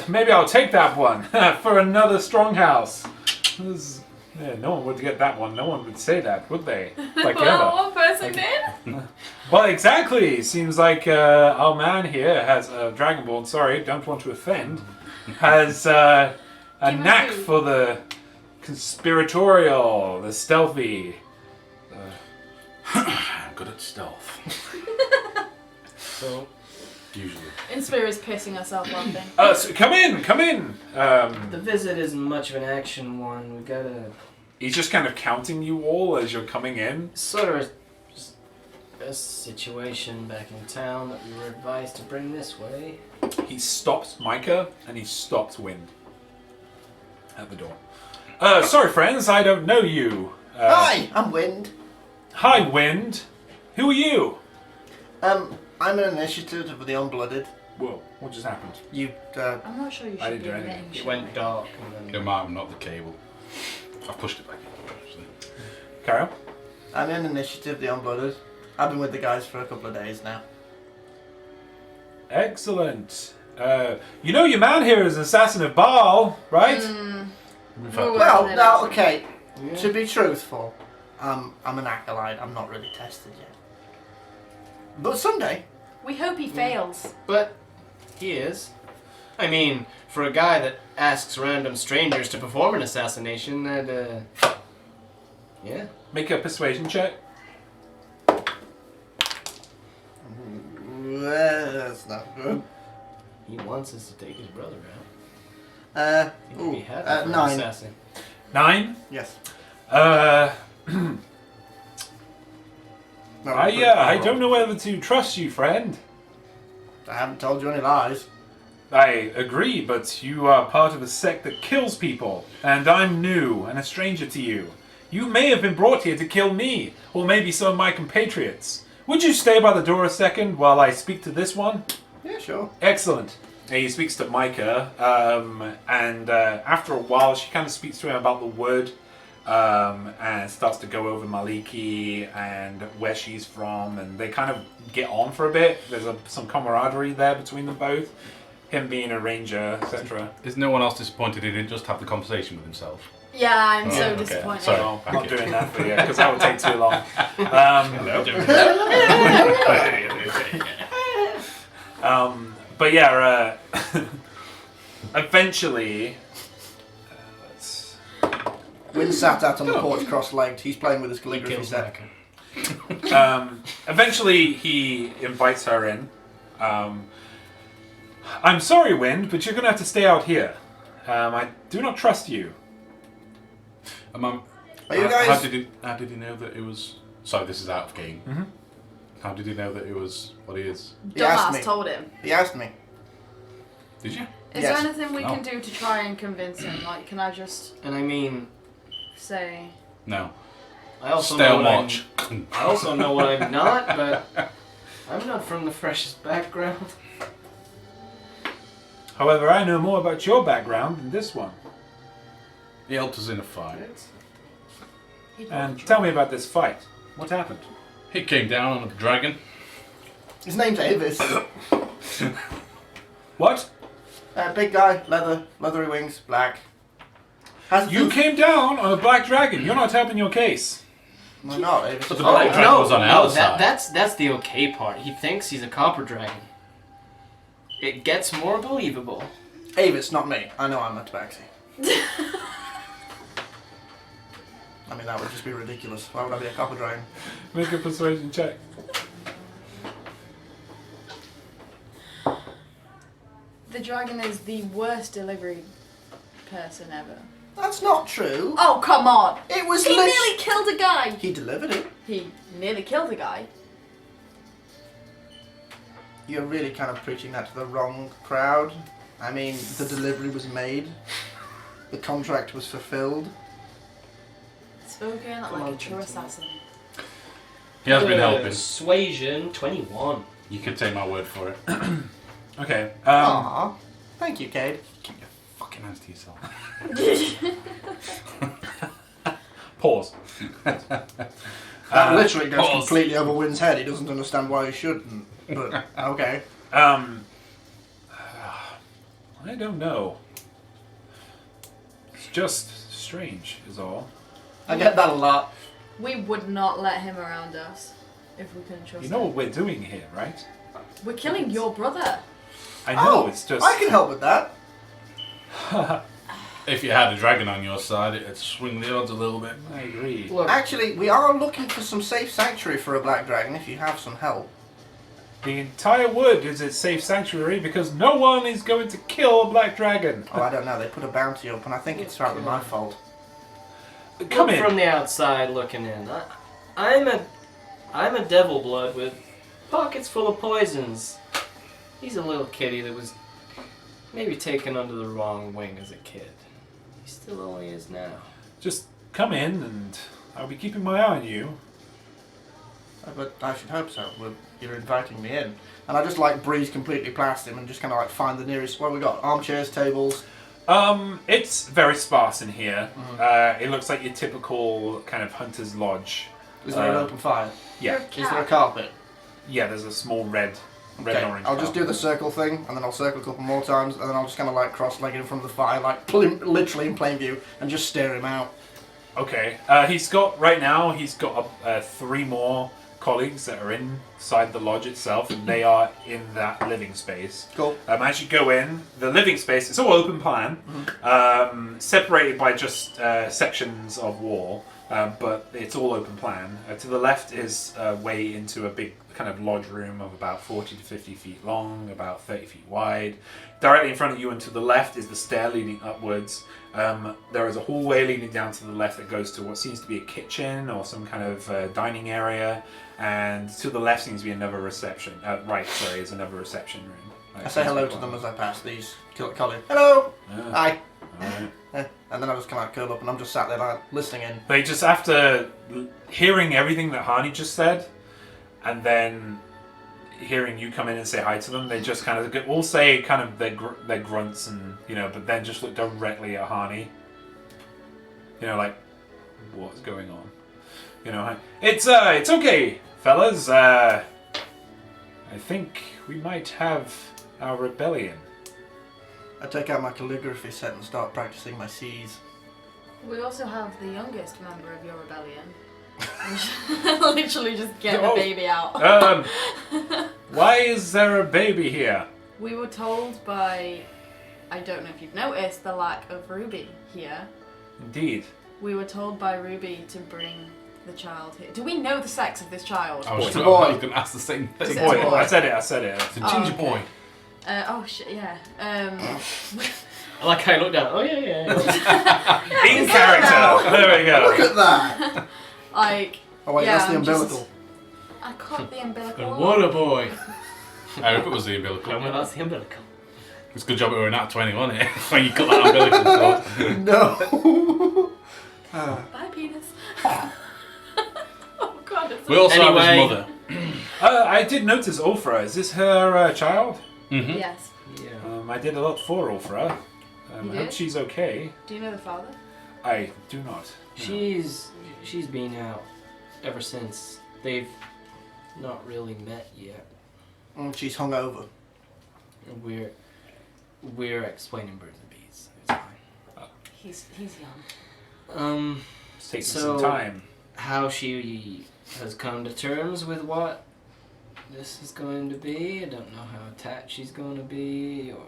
Maybe I'll take that one for another strong house. No one would get that one. No one would say that, would they? Like Well, ever. one person did. Well, exactly. Seems like our man here has Dragonborn. Sorry, don't want to offend. Has a Give us knack food. for the conspiratorial, the stealthy. I'm good at stealth. So Usually. Inspira's pissing herself laughing. So come in. the visit isn't much of an action one. We gotta He's just kind of counting you all as you're coming in. sort of just a situation back in town that we were advised to bring this way. He stops Micah and he stops Wind at the door. Sorry, friends, I don't know you. Hi, I'm Wind. Hi, Wind. Who are you? I'm an initiative of the Unblooded. Whoa, what just happened? You, I'm not sure you I should didn't be do in anything. it. It went dark and It then might have knocked the cable. I pushed it back in, actually. Carry on. I'm an initiative of the Unblooded. I've been with the guys for a couple of days now. Excellent. You know your man here is an assassin of Baal, right? We've Well, had- Well, then now, it's- okay, Yeah. to be truthful, I'm an acolyte. I'm not really tested yet. But someday. We hope he fails. But he is. I mean, for a guy that asks random strangers to perform an assassination, that yeah. Make a persuasion check. That's not good. He wants us to take his brother out. I think Ooh, we had for an 9. assassin. 9. Yes. No, I don't know whether to trust you, friend. I haven't told you any lies. I agree, but you are part of a sect that kills people, and I'm new and a stranger to you. You may have been brought here to kill me, or maybe some of my compatriots. Would you stay by the door a second while I speak to this one? Yeah, sure. Excellent. He speaks to Micah, and after a while, she kind of speaks to him about the wood, and starts to go over Maliki and where she's from, and they kind of get on for a bit. There's some camaraderie there between them both. Him being a ranger, etc. Is no one else disappointed he didn't just have the conversation with himself? Yeah, I'm Oh, so okay. disappointed. Sorry. So I'm Thank not you. doing that for you because that would take too long. But yeah, eventually, let's. Wynn sat out on the porch cross-legged. He's playing with his calligraphy Kills set. Micah. Eventually, he invites her in. I'm sorry, Wind, but you're going to have to stay out here. I do not trust you. Are you How guys? did he know that it was... Sorry, this is out of game. Mhm. How did he know that it was what he is? He asked Dumbass me. told him. He asked me. Did you? Is Yes. there anything we No. can do to try and convince him? Like, can I just And I mean, say... No. I also Stale know what watch. I also know what I'm not, but I'm not from the freshest background. However, I know more about your background than this one. He helped us in a fight. And tell me about this fight. What happened? He came down on a dragon. His name's Avis. What? Big guy, leathery wings, black. You came down on a black dragon. You're not helping your case. Why not? Avis But is the black black. dragon was on our side. That's the okay part. He thinks he's a copper dragon. It gets more believable. Avis, not me. I know I'm a tabaxi. I mean, that would just be ridiculous. Why would I be a copper dragon? Make a persuasion check. The dragon is the worst delivery person ever. That's not true. Oh, come on! It was He nearly killed a guy! He delivered it. He nearly killed a guy. You're really kind of preaching that to the wrong crowd. I mean, the delivery was made. The contract was fulfilled. Spoken Come like on, a true gentlemen. assassin. He has been helping. Persuasion 21. You can take my word for it. Okay. Aww. Thank you, Cade. Keep your fucking hands to yourself. Pause. That literally goes pause. completely over Wynn's head. He doesn't understand why he shouldn't. But, okay. I don't know. It's just strange, is all. I get that a lot. We would not let him around us if we couldn't trust You know him. what we're doing here, right? We're killing your brother. I know, it's just. I can help with that. If you had a dragon on your side, it'd swing the odds a little bit. I agree. Look, Actually, we are looking for some safe sanctuary for a black dragon if you have some help. The entire wood is a safe sanctuary because no one is going to kill a black dragon. Oh, I don't know. They put a bounty up, and I think it's partly my fault. Come look in. from the outside looking in. I'm a devil blood with pockets full of poisons. He's a little kitty that was maybe taken under the wrong wing as a kid. He still only is now. Just come in and I'll be keeping my eye on you. But I should hope so. You're inviting me in. And I just like breeze completely past him and just kind of like find the nearest. What have we got? Armchairs, tables. It's very sparse in here. It looks like your typical kind of hunter's lodge. Is there an open fire? Yeah. Is there a carpet? Yeah, there's a small red and orange. I'll just do the circle thing, and then I'll circle a couple more times, and then I'll just kind of like cross-legged in front of the fire, like literally in plain view, and just stare him out. Okay. He's got 3 more colleagues that are inside the lodge itself, and they are in that living space. Cool. As you go in, the living space, it's all open plan, separated by just sections of wall, but it's all open plan. To the left is a way into a big kind of lodge room of about 40 to 50 feet long, about 30 feet wide. Directly in front of you and to the left is the stair leading upwards. There is a hallway leading down to the left that goes to what seems to be a kitchen or some kind of dining area. And to the left seems to be another reception. Is another reception room. I say hello to them as I pass these. Colin. Hello! Hi. Alright. And then I just kind of curl up and I'm just sat there like listening in. They just, after hearing everything that Harney just said, and then hearing you come in and say hi to them, they just kind of all say kind of their grunts and, but then just look directly at Harney. Like, what's going on? It's okay, fellas. I think we might have our rebellion. I take out my calligraphy set and start practicing my C's. We also have the youngest member of your rebellion. Literally just get the baby out. Why is there a baby here? We were told by, I don't know if you've noticed, the lack of Ruby here. Indeed. We were told by Ruby to bring the child here. Do we know the sex of this child? I was It's a going boy. to ask the same thing. It's a Boy, boy. I said it. It's a ginger okay. boy. Oh shit, yeah. I like how I look down. Oh yeah. In character. There we Look go. at that! Like, Oh wait, yeah, that's the I'm just- umbilical. I caught the umbilical. And what a boy. I hope it was the umbilical. Well, that's the umbilical. It's a good job we were in Act 20, wasn't it? When you cut that umbilical cord. No! Bye, penis. We also have his Anyway. mother. I did notice Aufra. Is this her child? Mm-hmm. Yes. Yeah. I did a lot for Aufra. You I hope did? she's okay. Do you know the father? I do not. No. She's been out ever since. They've not really met yet. She's hungover. We're explaining birds and bees. It's fine. He's young. It's taking So- some time. How she has come to terms with what this is going to be. I don't know how attached she's going to be, or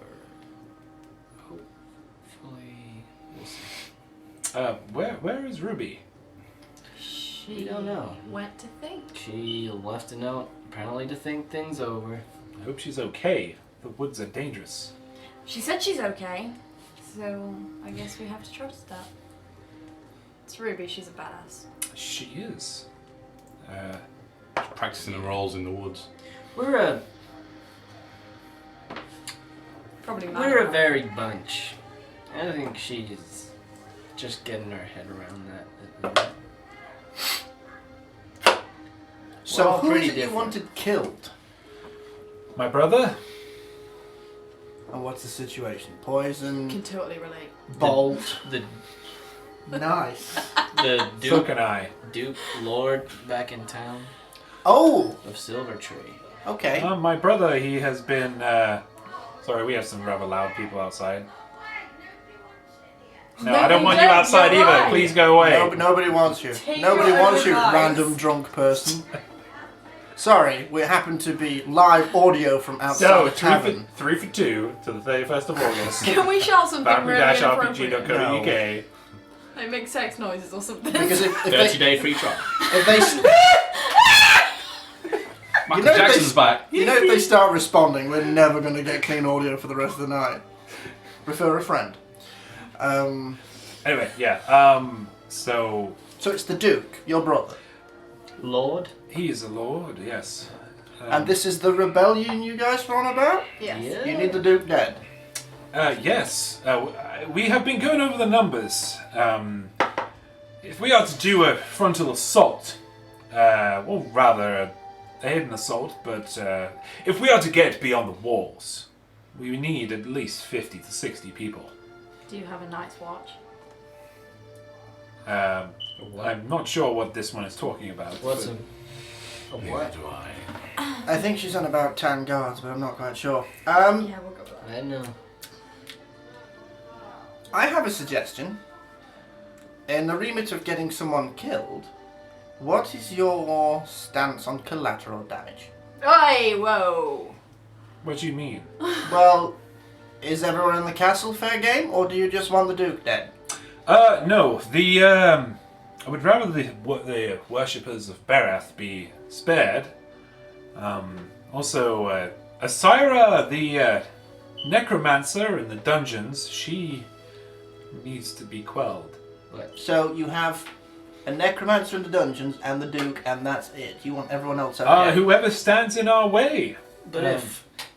hopefully we'll see. Where is Ruby? She We don't know. went to think. She left a note, apparently to think things over. I hope she's okay. The woods are dangerous. She said she's okay, so I guess we have to trust that. It's Ruby. She's a badass. She is. Practicing the roles in the woods. We're Probably mad a at her. varied bunch. I think she's just getting her head around that. So We're all who is pretty it you different. wanted killed? My brother? And what's the situation? Poison, Can totally relate. bolt. The Nice. the So Duke can I. Lord back in town Oh, of Silvertree. okay. My brother, he has been. Sorry, we have some rather loud people outside. No, I don't we want you don't, outside you're either. right. Please go away. Nobody wants you. Take Nobody your wants you, advice. random drunk person. Sorry, we happen to be live audio from outside So, the tavern. 3 for 2 to the 31st of August. Can we shout something really inappropriate? Battery-rpg.co.uk. Like make sex noises or something. Because if 30-day free trial. they Michael know, Jackson's back. if they start responding, we're never going to get clean audio for the rest of the night. Refer a friend. Anyway, yeah. So So it's the Duke, your brother. Lord? he is a lord, yes. And this is the rebellion you guys were on about? yes. Yeah. You need the Duke dead. Yes. We have been going over the numbers. If we are to do a frontal assault, or rather a hidden assault, but if we are to get beyond the walls, we need at least 50 to 60 people. Do you have a night's watch? I'm not sure what this one is talking about. What's but- a Neither what? do I. I think she's on about 10 guards, but I'm not quite sure. Yeah, we'll go with that. I know. I have a suggestion. In the remit of getting someone killed, what is your stance on collateral damage? Oi, whoa! What do you mean? Well, is everyone in the castle fair game, or do you just want the Duke dead? No. I would rather the worshippers of Barath be spared. Also, Asira, the necromancer in the dungeons, she needs to be quelled. So you have a necromancer in the dungeons and the Duke, and that's it. You want everyone else okay? Whoever stands in our way. But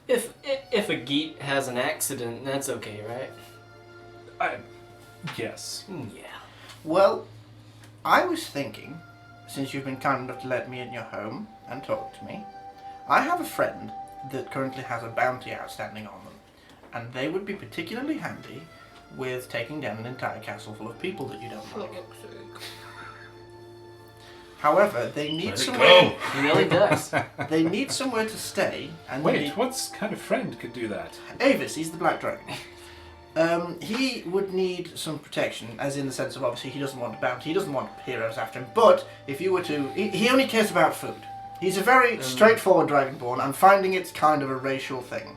if a geet has an accident, that's okay, right? Yes. Yeah. Well, I was thinking, since you've been kind enough to let me in your home and talk to me, I have a friend that currently has a bounty outstanding on them, and they would be particularly handy with taking down an entire castle full of people that you don't like. However, they need Let it somewhere. go. He really does. They need somewhere to stay, and they Wait, need... what kind of friend could do that? Avis, he's the Black Dragon. He would need some protection, as in the sense of obviously he doesn't want bounty, he doesn't want heroes after him. But if you were to, he only cares about food. He's a very straightforward Dragonborn. I'm finding it's kind of a racial thing.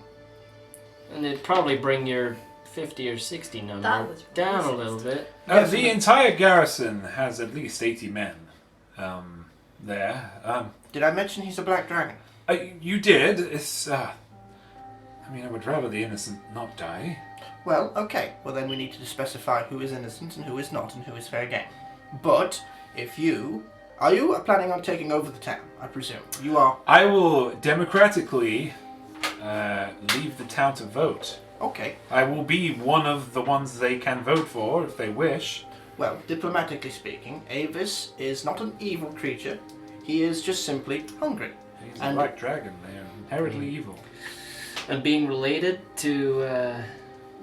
And it'd probably bring your 50 or 60 number That was down a racist. little bit. The entire garrison has at least 80 men. There. Did I mention he's a Black Dragon? You did. It's. I mean, I would rather the innocent not die. Well, okay. Well, then we need to specify who is innocent and who is not and who is fair game. But if you... Are you planning on taking over the town, I presume? You are... I will democratically leave the town to vote. Okay. I will be one of the ones they can vote for if they wish. Well, diplomatically speaking, Avis is not an evil creature. He is just simply hungry. He's And- a black dragon. They're inherently evil. And being related to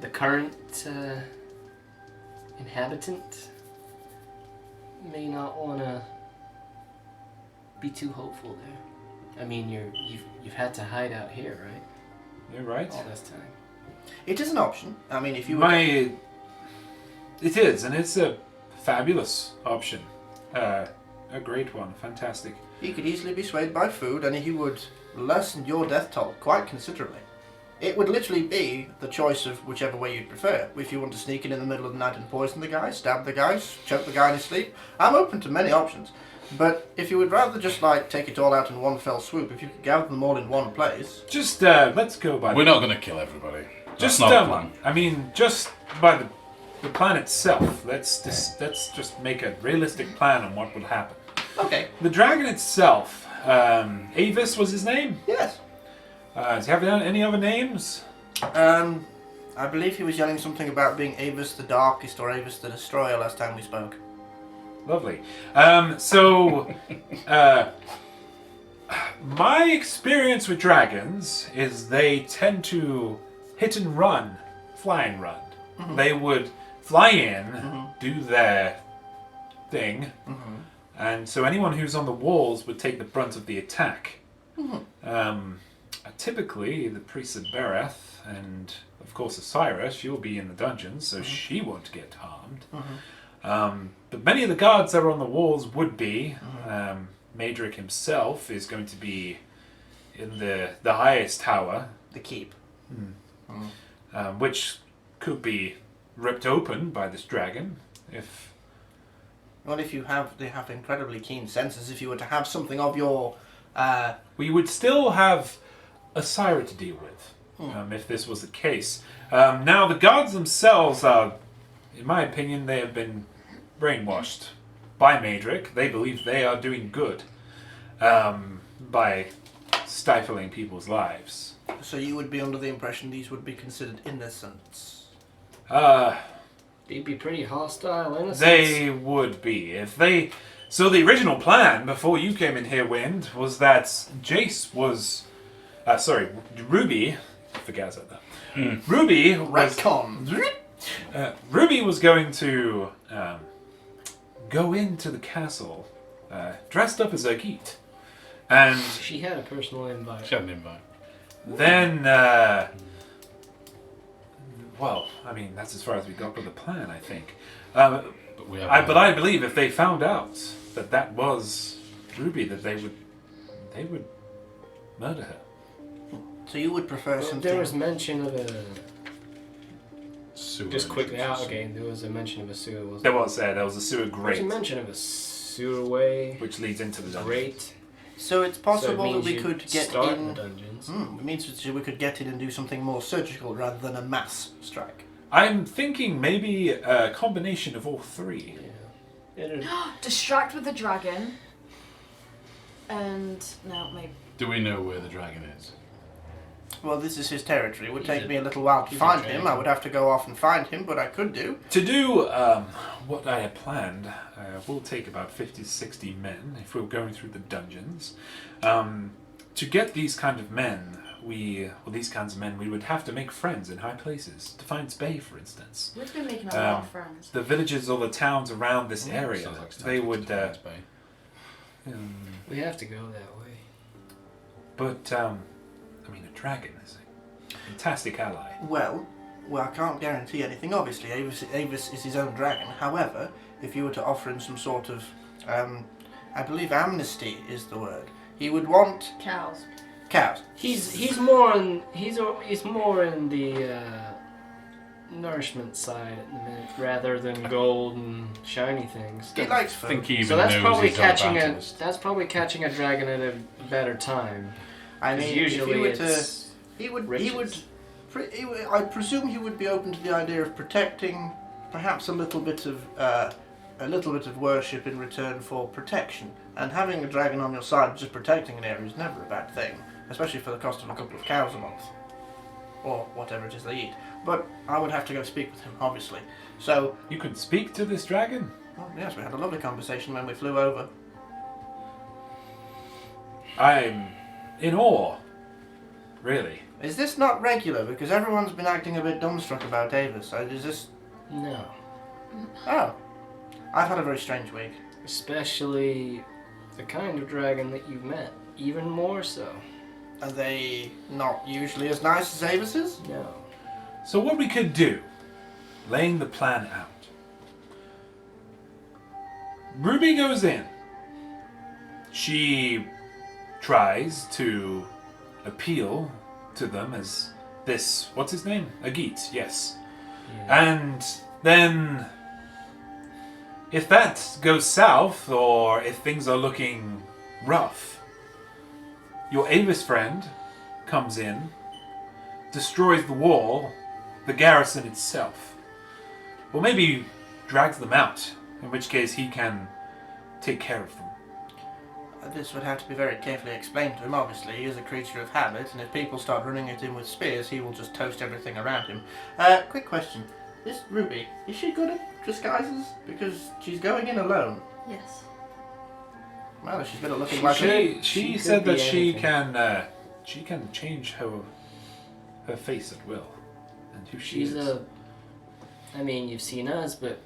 the current inhabitant may not want to be too hopeful there. I mean, you've had to hide out here, right? You're right. All this time. It is an option. I mean, if you were It is, and it's a fabulous option. A great one. Fantastic. he could easily be swayed by food, and he would lessen your death toll quite considerably. It would literally be the choice of whichever way you'd prefer. If you want to sneak in the middle of the night and poison the guy, stab the guy, choke the guy in his sleep, I'm open to many options. But if you would rather just like take it all out in one fell swoop, if you could gather them all in one place, Just let's go by. We're not going to kill everybody. That's just not the plan. I mean, just by the plan itself. Let's just make a realistic plan on what would happen. okay, The dragon itself. Avis was his name. yes. Does he have any other names? I believe he was yelling something about being Avis the Darkest or Avis the Destroyer last time we spoke. Lovely. My experience with dragons is they tend to hit and run, fly and run. Mm-hmm. They would fly in, do their thing, and so anyone who's on the walls would take the brunt of the attack. Typically, the priest of Bereth and, of course, Asira, she'll be in the dungeons, so she won't get harmed. But many of the guards that are on the walls would be. Madrick himself is going to be in the highest tower, The keep. which could be ripped open by this dragon. If Well, if they have incredibly keen senses. If you were to have something of your, we would still have Asira to deal with, if this was the case. Now, the guards themselves are, in my opinion, they have been brainwashed by Madrick. They believe they are doing good by stifling people's lives. so you would be under the impression these would be considered innocents. They'd be pretty hostile innocents. They would be if they. So the original plan before you came in here, Wind, was that Jace was, Ruby. I forget about that. Ruby was. Retcon. Ruby was going to go into the castle dressed up as Urgeat, and She had a personal invite. She had an invite. then. Well, I mean, that's as far as we got with the plan, I think. But we have But I believe if they found out that was Ruby, that they would murder her. So you would prefer Well, something. there was mention of a... sewer Just quickly entrance. out again, there was a mention of a sewer, wasn't There was a sewer there was grate, a mention of a sewerway. which leads into the dungeon. Great. So it's So it possible that means we you could get start in. the dungeons. It means that we could get in and do something more surgical rather than a mass strike. I'm thinking maybe a combination of all three. Yeah. It'd- Distract with the dragon. And no, maybe. Do we know where the dragon is? Well, this is his territory. It would He's take a- me a little while to he's a find him. dragon. I would have to go off and find him, but I could do. To do what I had planned, will take about 50 to 60 men if we're going through the dungeons. To get these kind of men, we would have to make friends in high places. Defiance Bay, for instance. We've been making a lot of friends. The villages or the towns around this area, Sounds like they would. Defiance Bay. We have to go that way. But I mean, a dragon is a fantastic ally. Well, I can't guarantee anything. Obviously, Avis is his own dragon. However, if you were to offer him some sort of, I believe amnesty is the word. He would want Cows. cows. He's more in the nourishment side at the minute, rather than gold and shiny things. He likes I food. think he even So that's knows probably he's on a catching a bounty list. dragon at a better time. I mean, if Usually he were it's to, he would. riches. I presume he would be open to the idea of protecting, perhaps a little bit of worship in return for protection. And having a dragon on your side just protecting an area is never a bad thing, especially for the cost of a couple of cows a month, or whatever it is they eat. But I would have to go speak with him, obviously. So, You could speak to this dragon. well, yes, we had a lovely conversation when we flew over. I'm in awe. Really. Is this not regular? Because everyone's been acting a bit dumbstruck about Davis. Is this... No. Oh. I've had a very strange week. Especially the kind of dragon that you've met. Even more so. Are they not usually as nice as Avis's? No. So what we could do, laying the plan out. Ruby goes in. She tries to appeal to them as this, what's his name? Urgeat, yes. Yeah. And then, if that goes south, or if things are looking rough, your Avis friend comes in, destroys the wall, the garrison itself. Or maybe drags them out, in which case he can take care of them. This would have to be very carefully explained to him, obviously. He is a creature of habit, and if people start running at him with spears, he will just toast everything around him. Quick question. This Ruby, is she good at disguises? Because she's going in alone. Yes. Well, she's good at looking like a... She could said be that anything. she can change her face at will, and who she She's is. I mean, you've seen us, but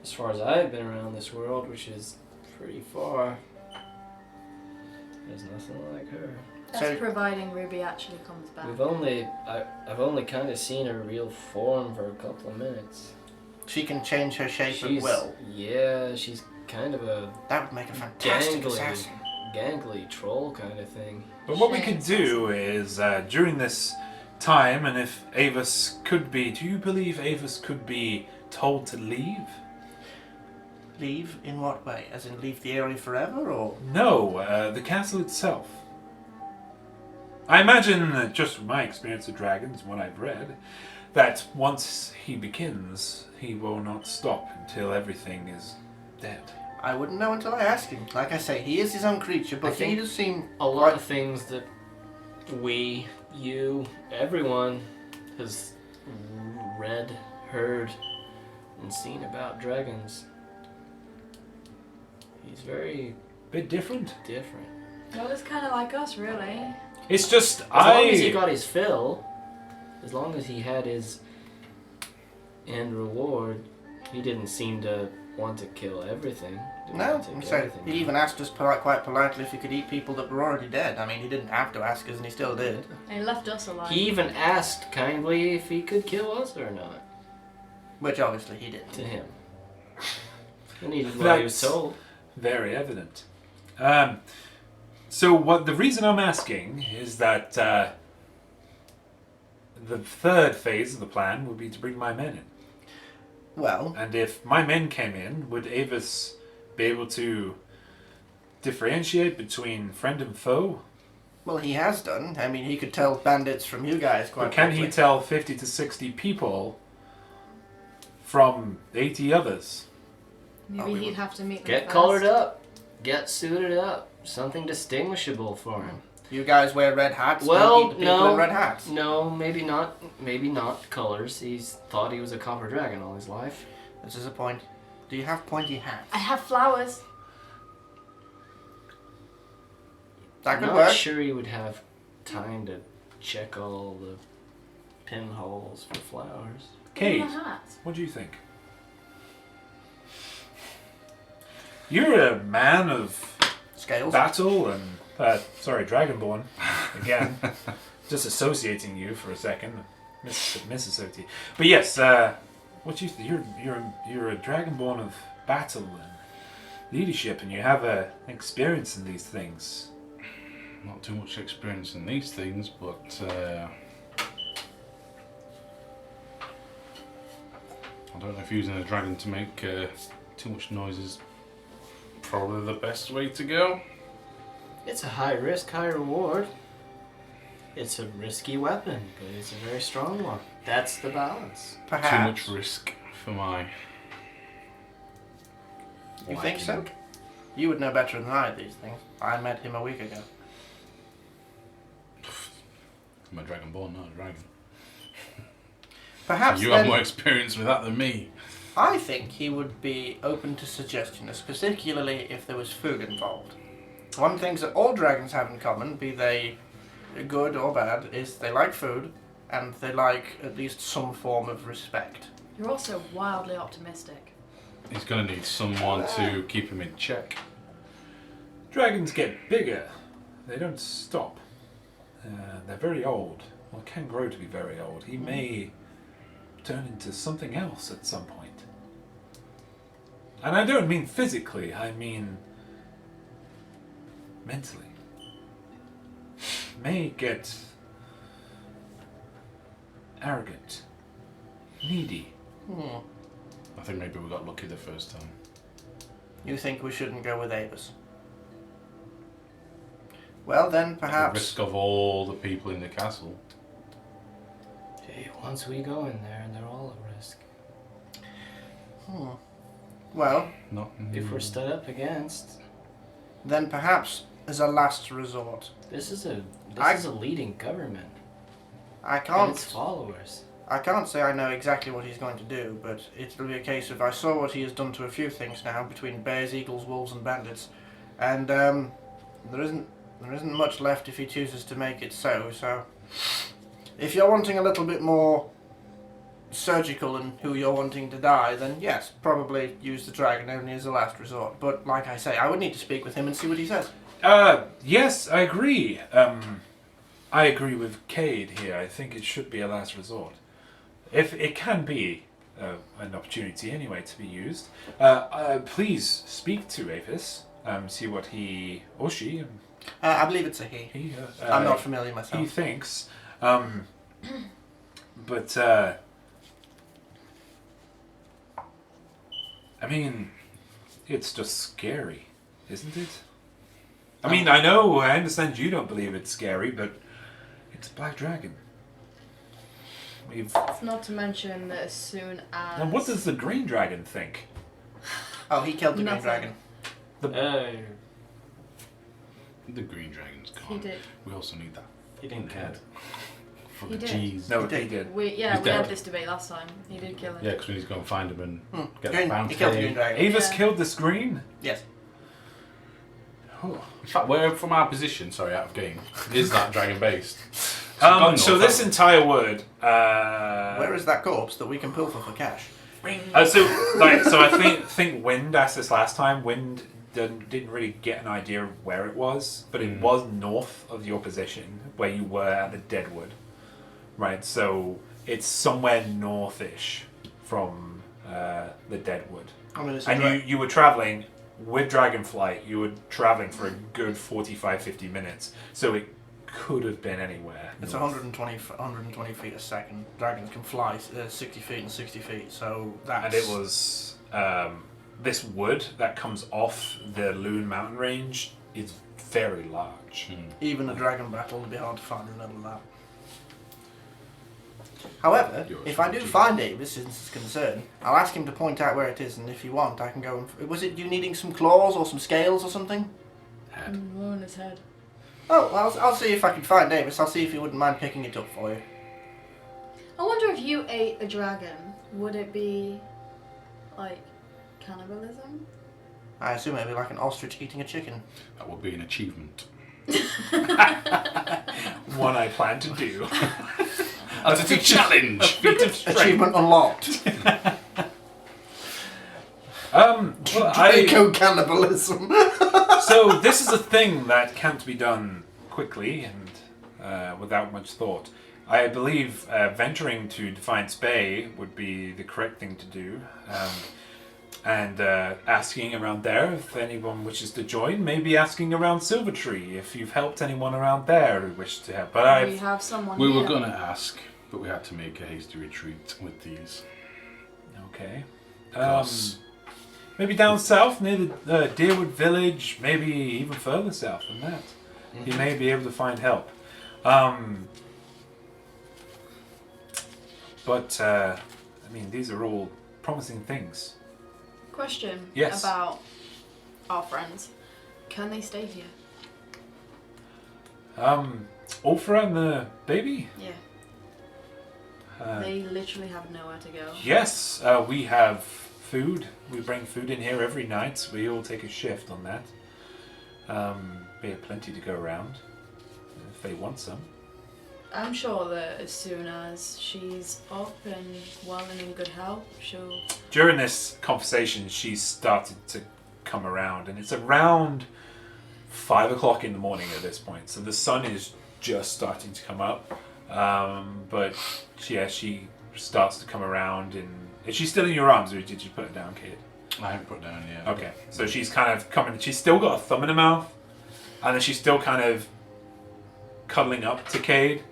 as far as I've been around this world, which is pretty far, there's nothing like her. That's So- providing Ruby actually comes back. I've only kind of seen her real form for a couple of minutes. She can change her shape at will. Yeah, she's kind of a That would make a fantastic assassin. gangly troll kind of thing. But what we could do is, during this time, and if Avis could be... Do you believe Avis could be told to leave? Leave? In what way? As in leave the area forever, or...? No, the castle itself. I imagine, just from my experience with dragons, what I've read, that once he begins, he will not stop until everything is dead. I wouldn't know until I ask him. Like I say, he is his own creature, I but he think does seem... A lot of things that we, you, everyone has read, heard, and seen about dragons. He's very Bit different. different. Well, it's kind of like us, really. It's just, As long as he got his fill, as long as he had his end reward, he didn't seem to want to kill everything. Didn't No, want to take so everything he down. even asked us quite politely if he could eat people that were already dead. I mean, he didn't have to ask us, and he still did. They left us alive. He even asked kindly if he could kill us or not. Which obviously he didn't. To him. And he did what he was That's- told. Very evident. So the reason I'm asking is that the third phase of the plan would be to bring my men in. Well, And if my men came in, would Avis be able to differentiate between friend and foe? well, he has done. I mean, he could tell bandits from you guys quite But can quickly. he tell 50 to 60 people from 80 others? Maybe Oh, we he'd would- have to meet them Get first. colored up. Get suited up. Something distinguishable for him. You guys wear red hats? Well, don't eat the people no. in red hats. No, maybe not. Maybe not colors. He's thought he was a copper dragon all his life. This is a point. Do you have pointy hats? I have flowers. That could Not work. sure he would have time to check all the pinholes for flowers. Kate, Give him a hat. what do you think? You're a man of Scales. battle and Dragonborn again. Just associating you for a second, misassociate. But yes, what you you're a Dragonborn of battle and leadership, and you have experience in these things. Not too much experience in these things, but I don't know if using a dragon to make too much noise is probably the best way to go. It's a high risk, high reward. It's a risky weapon, but it's a very strong one. That's the balance. Perhaps. Too much risk for my. You think so? liking. You would know better than I these things. I met him a week ago. I'm a dragonborn, not a dragon. Perhaps You then, have more experience with that than me. I think he would be open to suggestions, particularly if there was food involved. One thing that all dragons have in common, be they good or bad, is they like food and they like at least some form of respect. You're also wildly optimistic. He's going to need someone to keep him in check. Dragons get bigger. They don't stop. They're very old. Or can grow to be very old. He may turn into something else at some point. And I don't mean physically, I mean mentally. May get arrogant, needy. I think maybe we got lucky the first time. You think we shouldn't go with Avis? Well then, At the perhaps... risk of all the people in the castle. Hey, once we go in there, and they're all at risk. Well, Not If we're stood up against, then perhaps as a last resort. this is a leading government. I And its can't... followers. I can't say I know exactly what he's going to do, but it'll be a case of I saw what he has done to a few things now between bears, eagles, wolves, and bandits, and there isn't much left if he chooses to make it so. So, if you're wanting a little bit more surgical in who you're wanting to die, then yes, probably use the dragon only as a last resort. But like I say, I would need to speak with him and see what he says. Yes, I agree. I agree with Cade here. I think it should be a last resort. If it can be an opportunity anyway to be used, please speak to Avis. See what he or she. I believe it's a he. I'm not familiar myself. He thinks. But I mean, it's just scary, isn't it? I mean, I understand you don't believe it's scary, but it's a black dragon. It's not to mention that as soon as... And what does the green dragon think? Oh, he killed the green Nothing. dragon. The green dragon's gone. He did. We also need that He didn't kill head. it. For He the did. cheese. No, He did. he did. We He's had dead. this debate last time. He did kill it. Yeah, because we need to go and find him and get the Green, bounty. he killed the green dragon. Avis Yeah. killed this green? Yes. Oh. In fact, where from our position, sorry, out of game, is that dragon based? So this entire word. Where is that corpse that we can pilfer for cash? So I think Wind asked this last time. Wind didn't really get an idea of where it was, but it was north of your position where you were at the Deadwood, right? So it's somewhere northish from the Deadwood, I mean, it's and you were traveling with Dragonflight. You were traveling for a good 45-50 minutes, so it could have been anywhere. It's north. 120 feet a second. Dragons can fly 60 feet and 60 feet, so that's... And it was this wood that comes off the Loon Mountain range is very large. Even a dragon battle would be hard to find in the middle of that. However, if I do find Avis, since it's concerned, I'll ask him to point out where it is, and if you want, I can go and... Was it you needing some claws or some scales or something? Head. More on his head. Oh, I'll see if I can find Avis. I'll see if he wouldn't mind picking it up for you. I wonder if you ate a dragon, would it be like cannibalism? I assume it'd be like an ostrich eating a chicken. That would be an achievement. One I plan to do. That's a challenge! Feat of strength. Achievement unlocked. Well, Draco cannibalism. so this is a thing that can't be done quickly and without much thought. I believe venturing to Defiance Bay would be the correct thing to do. And asking around there if anyone wishes to join. Maybe asking around Silvertree if you've helped anyone around there who wished to help. But We have someone We here. were going to ask, but we had to make a hasty retreat with these. Okay. Because Maybe down south near the Deerwood Village. Maybe even further south than that. You may be able to find help. But I mean, these are all promising things. Question Yes. about our friends. Can they stay here? Aufra and the baby? Yeah. They literally have nowhere to go. Yes, we have food. We bring food in here every night. We all take a shift on that. Be plenty to go around if they want some. I'm sure that as soon as she's up and well and in good health, she'll... During this conversation, she's started to come around, and it's around 5 o'clock in the morning at this point. So the sun is just starting to come up. But she starts to come around, and is she still in your arms, or did you put it down, Kate? I haven't put it down yet. Okay, so she's kind of coming. She's still got a thumb in her mouth, and then she's still kind of cuddling up to Cade,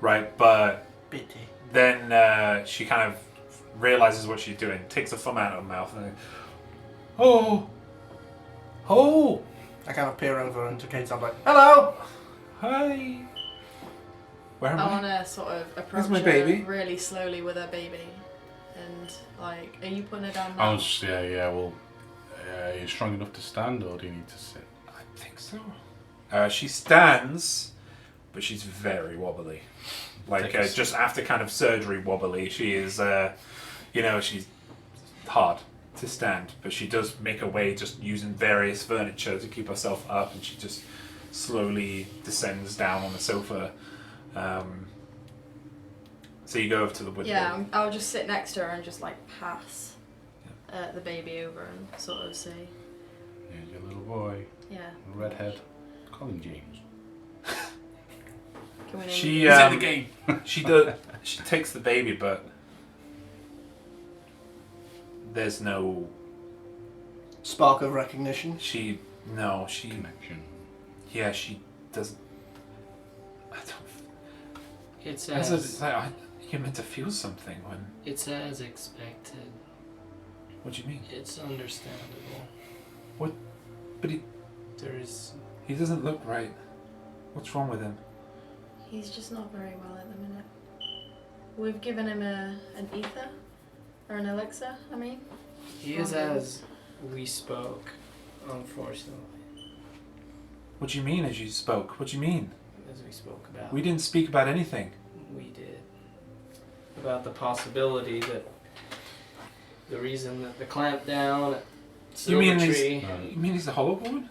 right? But Bitty. then she kind of realizes what she's doing, takes the thumb out of her mouth, and then, oh. I kind of peer over into Kate's. I'm like, hello. Hi. Where am I I? want to sort of approach my her baby? really slowly with her baby. And, like, are you putting her down I now? was, well, are you strong enough to stand, or do you need to sit? I think so. She stands, but she's very wobbly. Like, just after kind of surgery wobbly. She is, she's hard to stand, but she does make her way just using various furniture to keep herself up, and she just slowly descends down on the sofa. So you go over to the wood. Yeah, I'll just sit next to her and just, like, pass the baby over and sort of say, Here's your little boy, yeah, redhead. Call him James. can we name She He's in the game. She takes the baby, but there's no Spark of recognition. she Connection. she doesn't. I don't. It's You're meant to feel something when. it's as expected. What do you mean? It's understandable. But There's he doesn't look right. What's wrong with him? He's just not very well at the minute. We've given him an ether, or an elixir, I mean. he is as we spoke, unfortunately, What do you mean as you spoke? What do you mean? as we spoke about. We didn't speak about anything. We did. About the possibility that the reason that the clamp down at You mean Silvertree he's a hollow woman?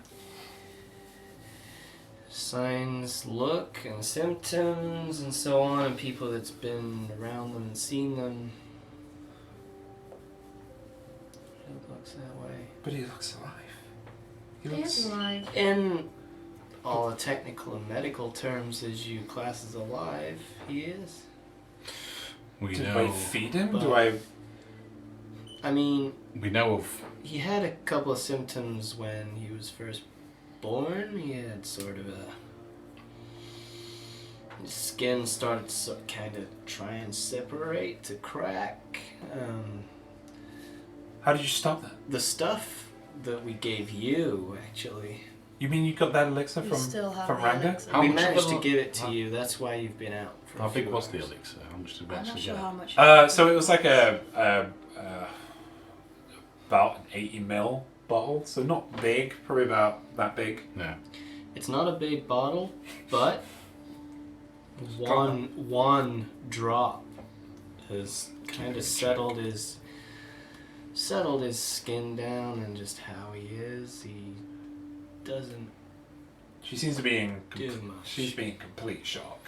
signs, look, and symptoms, and so on, and people that's been around them and seen them. It looks that way. But he looks alive. He He looks. is alive. In all the technical and medical terms, as you class as alive, he is. We Do know. I feed him? but- Do I? I mean, We know of. he had a couple of symptoms when he was first born. He had sort of his skin started to kind of try and separate, to crack. How did you stop that? The stuff that we gave you, actually, You mean you got that elixir We from still have from the Ranga? elixir. How we much managed of to a- give it to how- you. That's why you've been out. For a How big few was the hours. elixir? How much did we I'm not actually sure get? how much. So it was like about an 80 ml bottle, so not big, probably about that big. No. It's not a big bottle, but one drop has kind of settled his skin down and just how he is. He doesn't She seems to be in. do much. She's being in complete shock.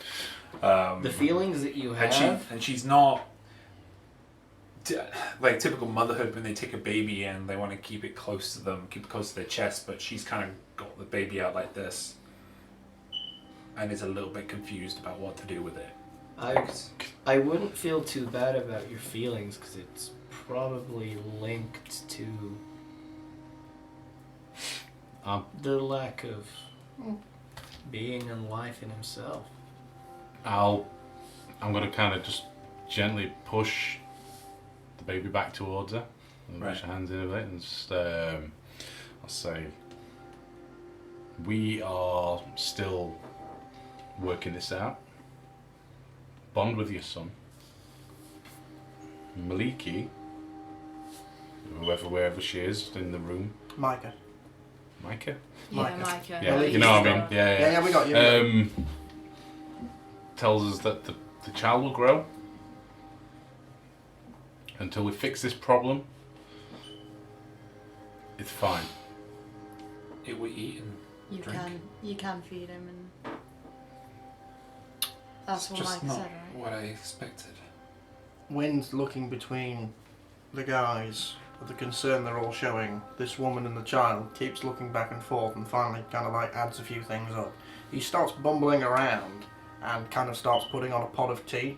The feelings that you have. and she's not like typical motherhood when they take a baby in, they want to keep it close to them, keep it close to their chest, but she's kind of got the baby out like this, and is a little bit confused about what to do with it. I wouldn't feel too bad about your feelings because it's probably linked to the lack of being and life in himself. I'm gonna kind of just gently push the baby back towards her. And Right. push her hands in a bit and just, I'll say, we are still working this out. Bond with your son. Maliki, wherever she is in the room. Micah. Micah? Yeah, Micah. Micah. Yeah, Maliki. you know what I mean? Yeah, we got you. Tells us that the child will grow. Until we fix this problem, it's fine. It will eat and You can feed him, and that's what Just Mike not said, right? what I expected. Wynn's looking between the guys, at the concern they're all showing. This woman and the child keeps looking back and forth and finally kind of like adds a few things up. He starts bumbling around and kind of starts putting on a pot of tea,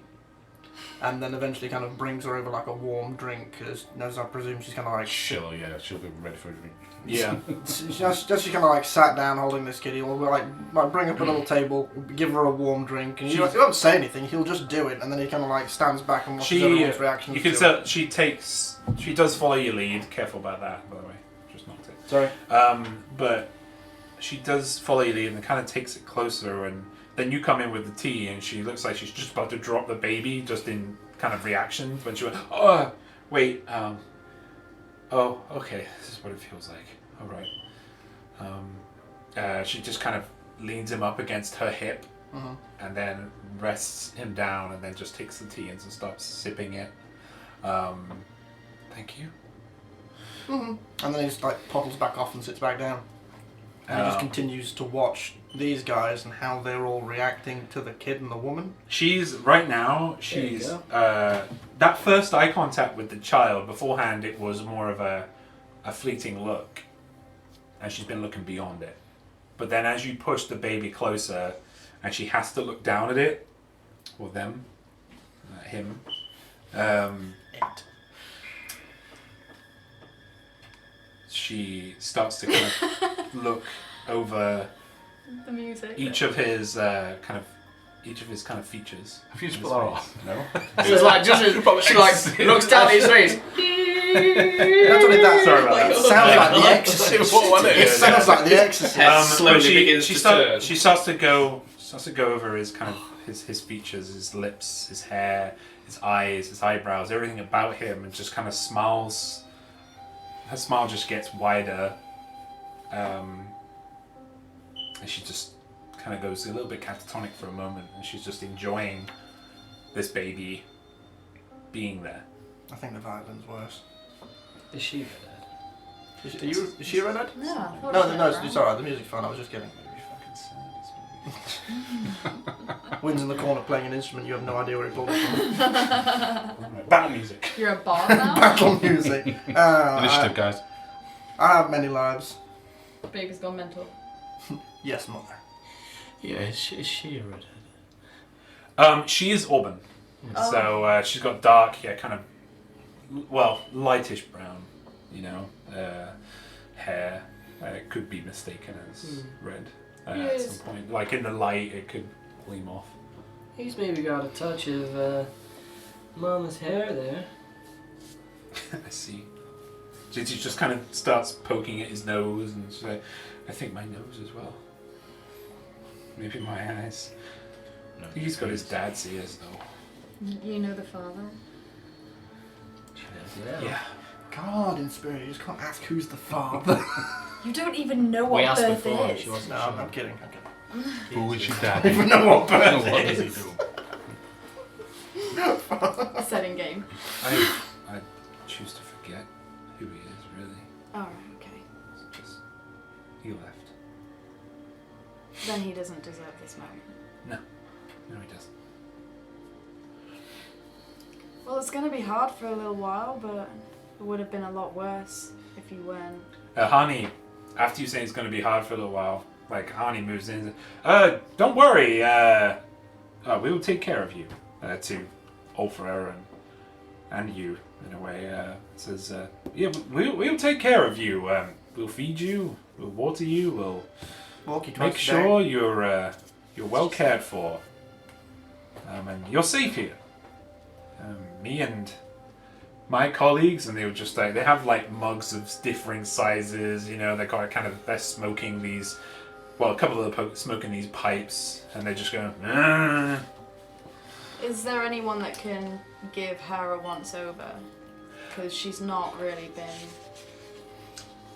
and then eventually kind of brings her over like a warm drink, as I presume she's kind of like... She'll be ready for a drink. Yeah. Just she kind of like sat down holding this kid. He'll like bring up a little table, give her a warm drink, and he won't say anything. He'll just do it, and then he kind of like stands back and watches everyone's reactions. You can tell she does follow your lead. Careful about that, by the way. Just knocked it. Sorry. But she does follow your lead and kind of takes it closer, and then you come in with the tea, and she looks like she's just about to drop the baby, just in kind of reaction when she went, oh, wait, oh, okay, this is what it feels like. All right. She just kind of leans him up against her hip, and then rests him down, and then just takes the tea and starts sipping it. Thank you. And then he just like pottles back off and sits back down. And he just continues to watch these guys and how they're all reacting to the kid and the woman. Right now, she's that first eye contact with the child. Beforehand, it was more of a fleeting look, and she's been looking beyond it. But then, as you push the baby closer, and she has to look down at it, or them, him. She starts to kind of look over The music. each of his kind of features. Have you in his spelled that face. off? No. It's like she like looks down at his face. That's what it does. Sorry about that. Sounds like The Exorcist. What was it? It sounds like The Exorcist. Slowly but begins to turn. she starts to go over his kind of his features, his lips, his hair, his eyes, his eyebrows, everything about him, and just kind of smiles. Her smile just gets wider, and she just kind of goes a little bit catatonic for a moment, and she's just enjoying this baby being there. I think the violin's worse. Is she redhead? Is she a redhead? No, I thought No, she no, was it's alright. The music's fine. I was just kidding. Wynn's in the corner playing an instrument. You have no idea where he pulled it from. Battle music. You're a bar now? Battle music. Initiative, guys. I have many lives. Baby's gone mental. Yes, mother. Yeah, is she a redhead? She is auburn, Oh. so she's got dark, kind of, lightish brown, hair. It could be mistaken as red at Yes. some point. Like in the light, it could gleam off. He's maybe got a touch of Mama's hair there. I see. She just kind of starts poking at his nose, and she's like, I think my nose as well. Maybe my eyes. No, He's got his dad's ears, though. You know the father? Yeah. God, in spirit, you just can't ask who's the father. You don't even know We what asked birth before, is. she wasn't No, sure. I'm kidding. Who is your I dad? don't even know what birth What does he is. do? Setting game. I choose to forget who he is, really. Alright, okay. It's just, he left. Then he doesn't deserve this moment. No, he doesn't. Well, it's going to be hard for a little while, but it would have been a lot worse if you weren't. Hani, after you say it's going to be hard for a little while, like Hani moves in. Don't worry. We will take care of you. To Aufra and you, in a way. Says, yeah, we'll take care of you. We'll feed you. We'll water you. We'll Walk you make twice a sure day. you're well cared for. And you're safe here. Me and my colleagues, and they were just like, they have like mugs of differing sizes, they're smoking these, a couple of them smoking these pipes, and they're just going, Is there anyone that can give her a once over? Because she's not really been.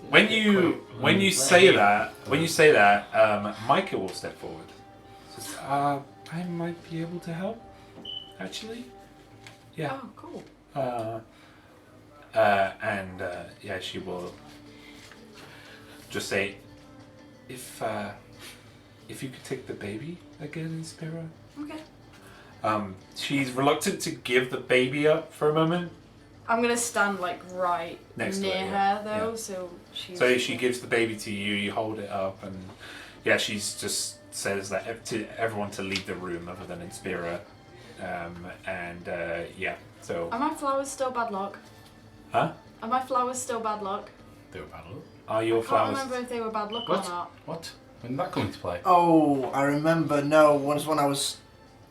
When you say that, Micah will step forward. Says, I might be able to help, actually. Yeah. Oh, cool. She will just say, if you could take the baby again, Spira. Okay. She's reluctant to give the baby up for a moment. I'm gonna stand like right Next to near her, yeah. her though, Yeah. so she's. So she gives the baby to you. You hold it up, and yeah, she's just says that to everyone to leave the room other than Inspira. Yeah. So. Are my flowers still bad luck? Huh? Are my flowers still bad luck? They were bad luck. Are your I can't flowers? remember if they were bad luck What? or not. What? When did that come into play? Oh, I remember. No, was when I was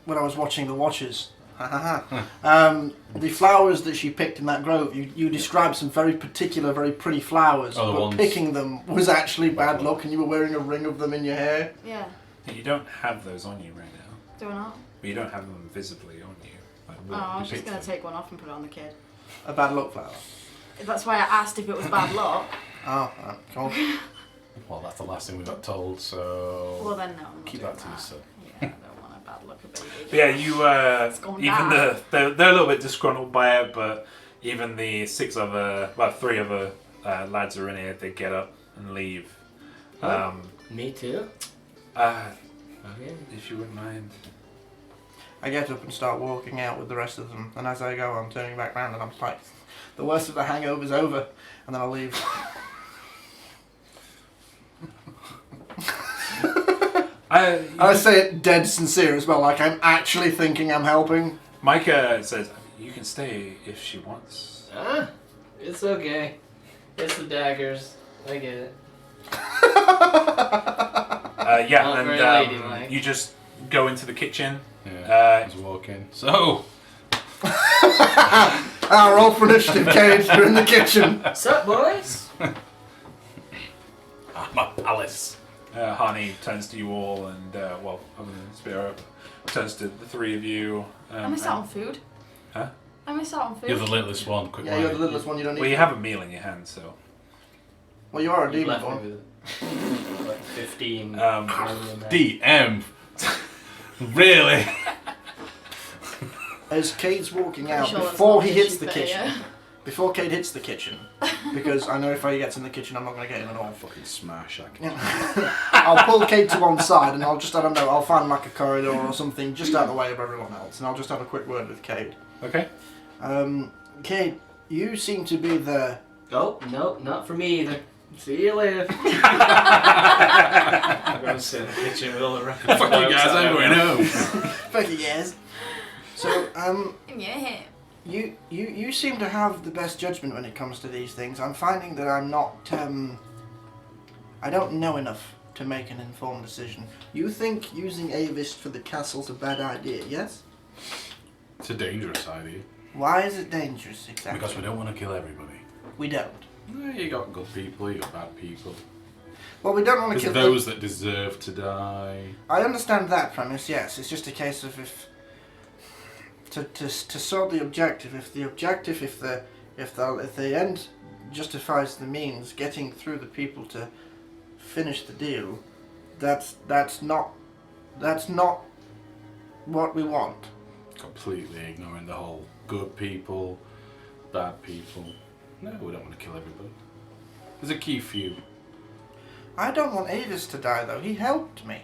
watching the Watchers. The flowers that she picked in that grove. You described some very particular, very pretty flowers, Oh, the but ones- picking them was actually bad Bad luck, luck. and you were wearing a ring of them in your hair. Yeah. You don't have those on you right now. Do I not? But you don't have them visibly on you. Like, Oh, I was you just picked gonna them. take one off and put it on the kid. A bad luck flower. That's why I asked if it was bad luck. Oh, cool. Well, that's the last thing we got told, so Well then, no. I'm not keep doing that to yourself. Yeah, I don't want a bad luck baby. But yeah, you gone even bad. they're a little bit disgruntled by it, but even the three other lads are in here. They get up and leave. Me too. Okay. If you wouldn't mind. I get up and start walking out with the rest of them, and as I go, I'm turning back round, and I'm like, the worst of the hangover's over, and then I'll leave. I say it dead sincere as well, like I'm actually thinking I'm helping. Micah says you can stay if she wants. It's okay. It's the daggers. I get it. Yeah, Not and very ladylike. you just go into the kitchen. Yeah, I was walking. So, Roll for initiative, Cage. You're in the kitchen. Sup, boys? I'm a palace. Hani turns to you all, and other than Spiro, turns to the three of you. I miss out on food. Huh? I miss out on food. You're the littlest one. Quick Yeah, you're the line. littlest one. You don't need. Well, you have a meal in your hand, so. Well, you are a You demon left me one. with like 15. DM. Really? As Cade's walking out, Sure that's before not he an hits issue the for you. kitchen, before Cade hits the kitchen, because I know if he gets in the kitchen, I'm not going to get him at all. Fucking smash. I can. I'll pull Cade to one side, and I'll just, I don't know, I'll find like a corridor or something just out of the way of everyone else, and I'll just have a quick word with Cade. Okay. Cade, you seem to be the... Oh, no, not for me either. See you later. I'm going to sit in the kitchen with all the rest. Fuck you guys, I'm going home. Fuck you guys. So, Yeah. you seem to have the best judgment when it comes to these things. I'm finding that I'm not, I don't know enough to make an informed decision. You think using Avis for the castle's a bad idea, yes? It's a dangerous idea. Why is it dangerous, exactly? Because we don't want to kill everybody. We don't. No, you got good people, you got bad people. Well, we don't want to There's kill those that deserve to die. I understand that premise, yes. It's just a case of to solve the objective. If the end justifies the means, getting through the people to finish the deal, that's not what we want. Completely ignoring the whole good people, bad people. No, we don't want to kill everybody. There's a key few. I don't want Avis to die though. He helped me.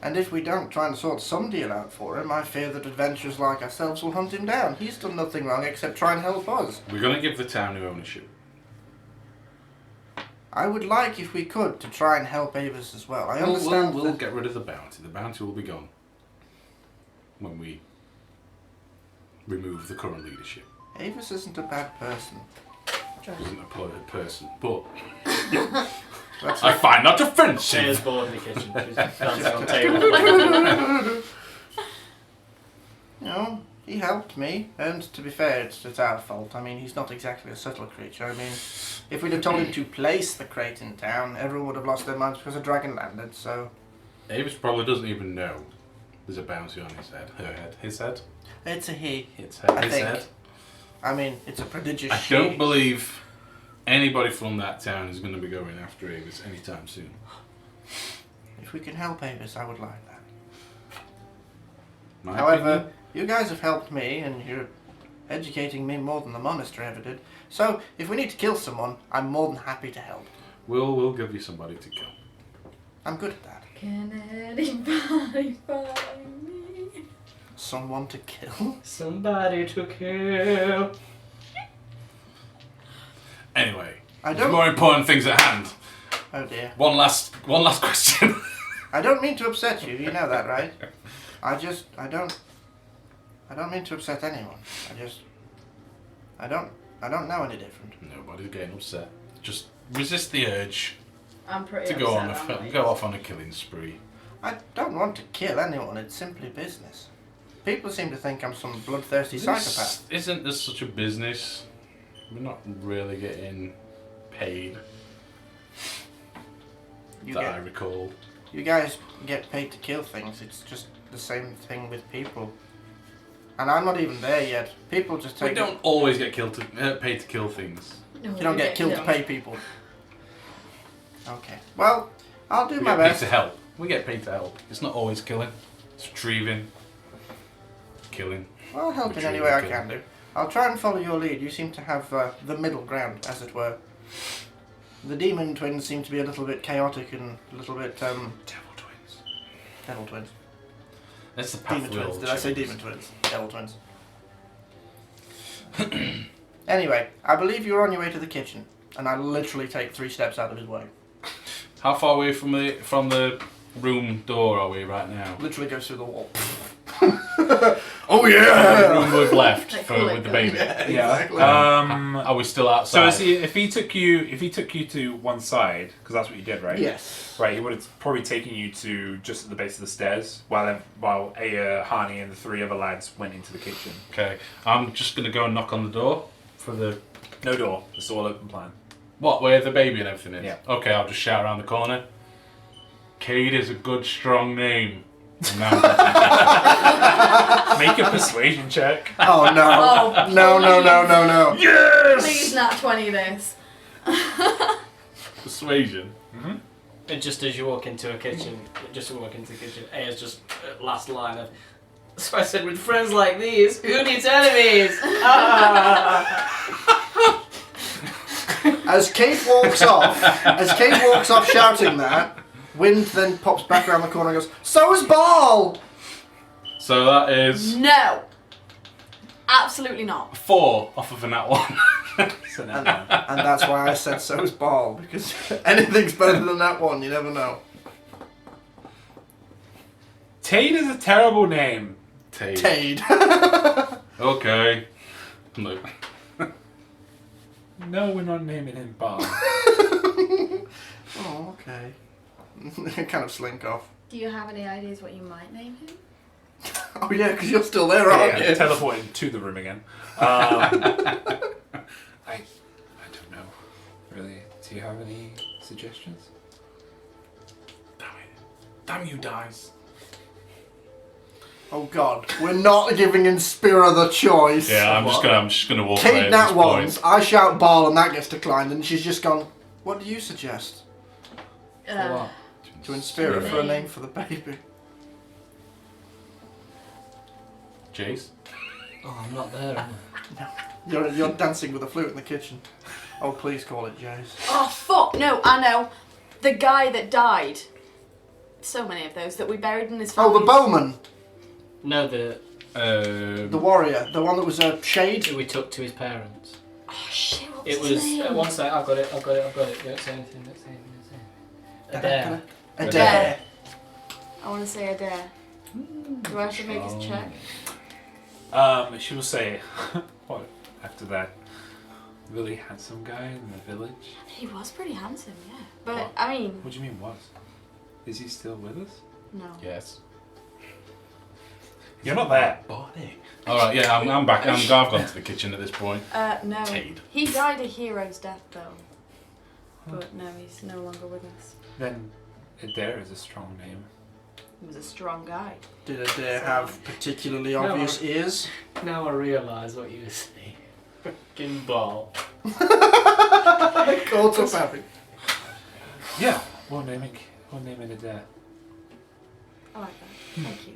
And if we don't try and sort some deal out for him, I fear that adventurers like ourselves will hunt him down. He's done nothing wrong except try and help us. We're going to give the town new ownership. I would like, if we could, to try and help Avis as well. I understand We'll that- get rid of the bounty. The bounty will be gone when we remove the current leadership. Avis isn't a bad person. Isn't a polite person, but That's I find that Shay's offensive. bored in the kitchen. She's dancing on the table. You know, he helped me, and to be fair, it's our fault. I mean, he's not exactly a subtle creature. I mean, if we'd have told him to place the crate in town, everyone would have lost their minds because a dragon landed, so... Avis probably doesn't even know there's a bounty on his head. Her head. His head? It's a he. Its head. I His think. head. I mean, it's a prodigious I she. don't believe anybody from that town is going to be going after Avis anytime soon. If we can help Avis, I would like that. My However, opinion, you guys have helped me, and you're educating me more than the monastery ever did. So, if we need to kill someone, I'm more than happy to help. We'll give you somebody to kill. I'm good at that. Can anybody find me? Someone to kill. Somebody to kill. Anyway, I there's don't. more important things at hand. Oh dear. One last question. I don't mean to upset you. You know that, right? I don't mean to upset anyone. I don't know any different. Nobody's getting upset. Just resist the urge I'm pretty to go on upset, aren't I? go off on a killing spree. I don't want to kill anyone. It's simply business. People seem to think I'm some bloodthirsty psychopath. Isn't this such a business? We're not really getting paid. I recall. You guys get paid to kill things. It's just the same thing with people. And I'm not even there yet. People just take. We don't always get paid to kill things. No, You don't we get killed to pay people. Okay. Well, I'll do We my get paid best. to help. We get paid to help. It's not always killing. It's retrieving. Killing. Well, help in any way I can do. I'll try and follow your lead. You seem to have the middle ground, as it were. The demon twins seem to be a little bit chaotic and a little bit Devil twins. devil twins. That's the path Demon we all twins. Did I say choose. demon twins? Devil twins. Anyway, I believe you're on your way to the kitchen, and I literally take 3 steps out of his way. How far away from the room door are we right now? Literally goes through the wall. Oh Uh, The room we've left Like with the baby. Yeah. Exactly. Are we still So outside? if he took you to one side, because that's what you did, right? Yes. Right, he would have probably taken you to just at the base of the stairs, while Aya, Hani, and the 3 other lads went into the kitchen. Okay, I'm just gonna go and knock on the door for the No door. It's all open plan. what where the baby and everything is. Yeah. Okay, I'll just shout around the corner. Cade is a good strong name. And now Make a persuasion check. Oh no. Oh, No, no, no, no, no. Please, nat 20 this. persuasion. And just as you walk into the kitchen, Aya's just last line of. So I said, with friends like these, who needs enemies? As Kate walks off shouting that, Wind then pops back around the corner and goes, "So is Ball!" So that is No. Absolutely not. 4 off of a nat 1. So And, now, and that's why I said so is Ball, because anything's better than that one, you never know. Tade is a terrible name. Tate. Tade. Okay. Look. No, we're not naming him Bar. Oh, okay. Kind of slink off. Do you have any ideas what you might name him? Oh yeah, because you're still there, aren't you? Teleporting to the room again. I don't know. Really? Do you have any suggestions? Damn it. Damn you, dice. Oh god, we're not giving Inspira the choice. Yeah, I'm just gonna walk away Kate at nat this ones, point. I shout Ball and that gets declined, and she's just gone, "What do you suggest?" what? To Inspira for a name for the baby. Jace? Oh, I'm not there, am I? You're dancing with a flute in the kitchen. Oh, please call it Jace. Oh, fuck. No, I know. The guy that died. So many of those that we buried in his Oh, family. the bowman, No, the the warrior, the one that was a shade. who we took to his parents. Oh, shit. What It was his was name? one sec. I've got it. Don't say anything. Adair. Adair. I want to say Adair. Do I have to make his check? She will say, what, after that really handsome guy in the village? He was pretty handsome, yeah. But, What? I mean, What do you mean was? Is he still with us? no. Yes. You're not there. Body. Alright, yeah, I'm back. I've gone to the kitchen at this point. No. Cade. He died a hero's death, though. But no, he's no longer with us. Then Adair is a strong name. He was a strong guy. Did Adair have particularly obvious ears? Now I realise what you were saying. Fucking ball. Caught up happy. Yeah, we'll name it Adair. I like that. Thank you.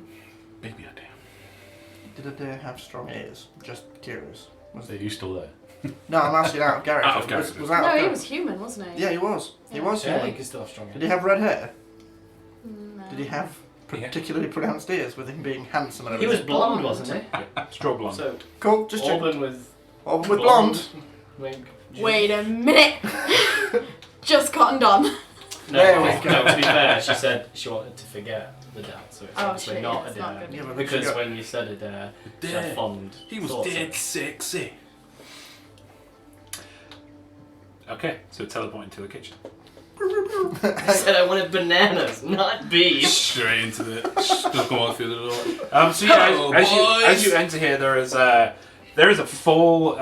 Baby Adair. Did Adair have strong ears? Just curious. Are you still there? No, I'm asking out of character. Out of character. Was out No, of he character. was human, wasn't he? Yeah, he was. He was Yeah, human. you can still have strong. Did he have red hair? No. Did he have particularly pronounced ears with him being handsome and He was everything? blonde, wasn't he? Straw blonde. So Cool, just check. Auburn with Auburn with blonde. wig. Wait a minute. Just cottoned on. No, There we no, to be fair, she said she wanted to forget the dad, so it's Oh, obviously shit, not yeah, a it's not dad. good. Yeah, but Because she got- when you said it, she had fond He was thoughts of dead it. sexy. Okay, so teleporting to the kitchen. I said I wanted bananas, not beef. Straight into the. Just come on through the door. So yeah, Hello, as boys. you enter here, there is a full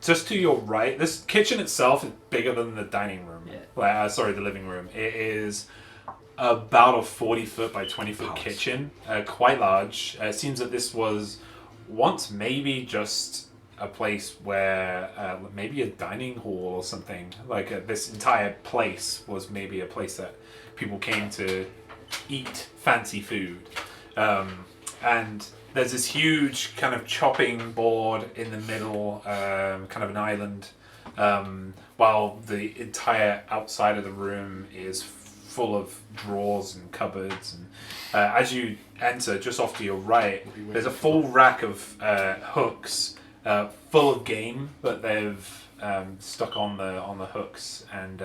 just to your right. This kitchen itself is bigger than the dining room. Yeah. Sorry, the living room. It is about a 40-foot by 20-foot kitchen, quite large. It seems that this was once maybe just a place where maybe a dining hall or something. Like this entire place was maybe a place that people came to eat fancy food. And there's this huge kind of chopping board in the middle, kind of an island, while the entire outside of the room is full of drawers and cupboards. And as you enter, just off to your right, there's a full rack of hooks full of game that they've stuck on the hooks. And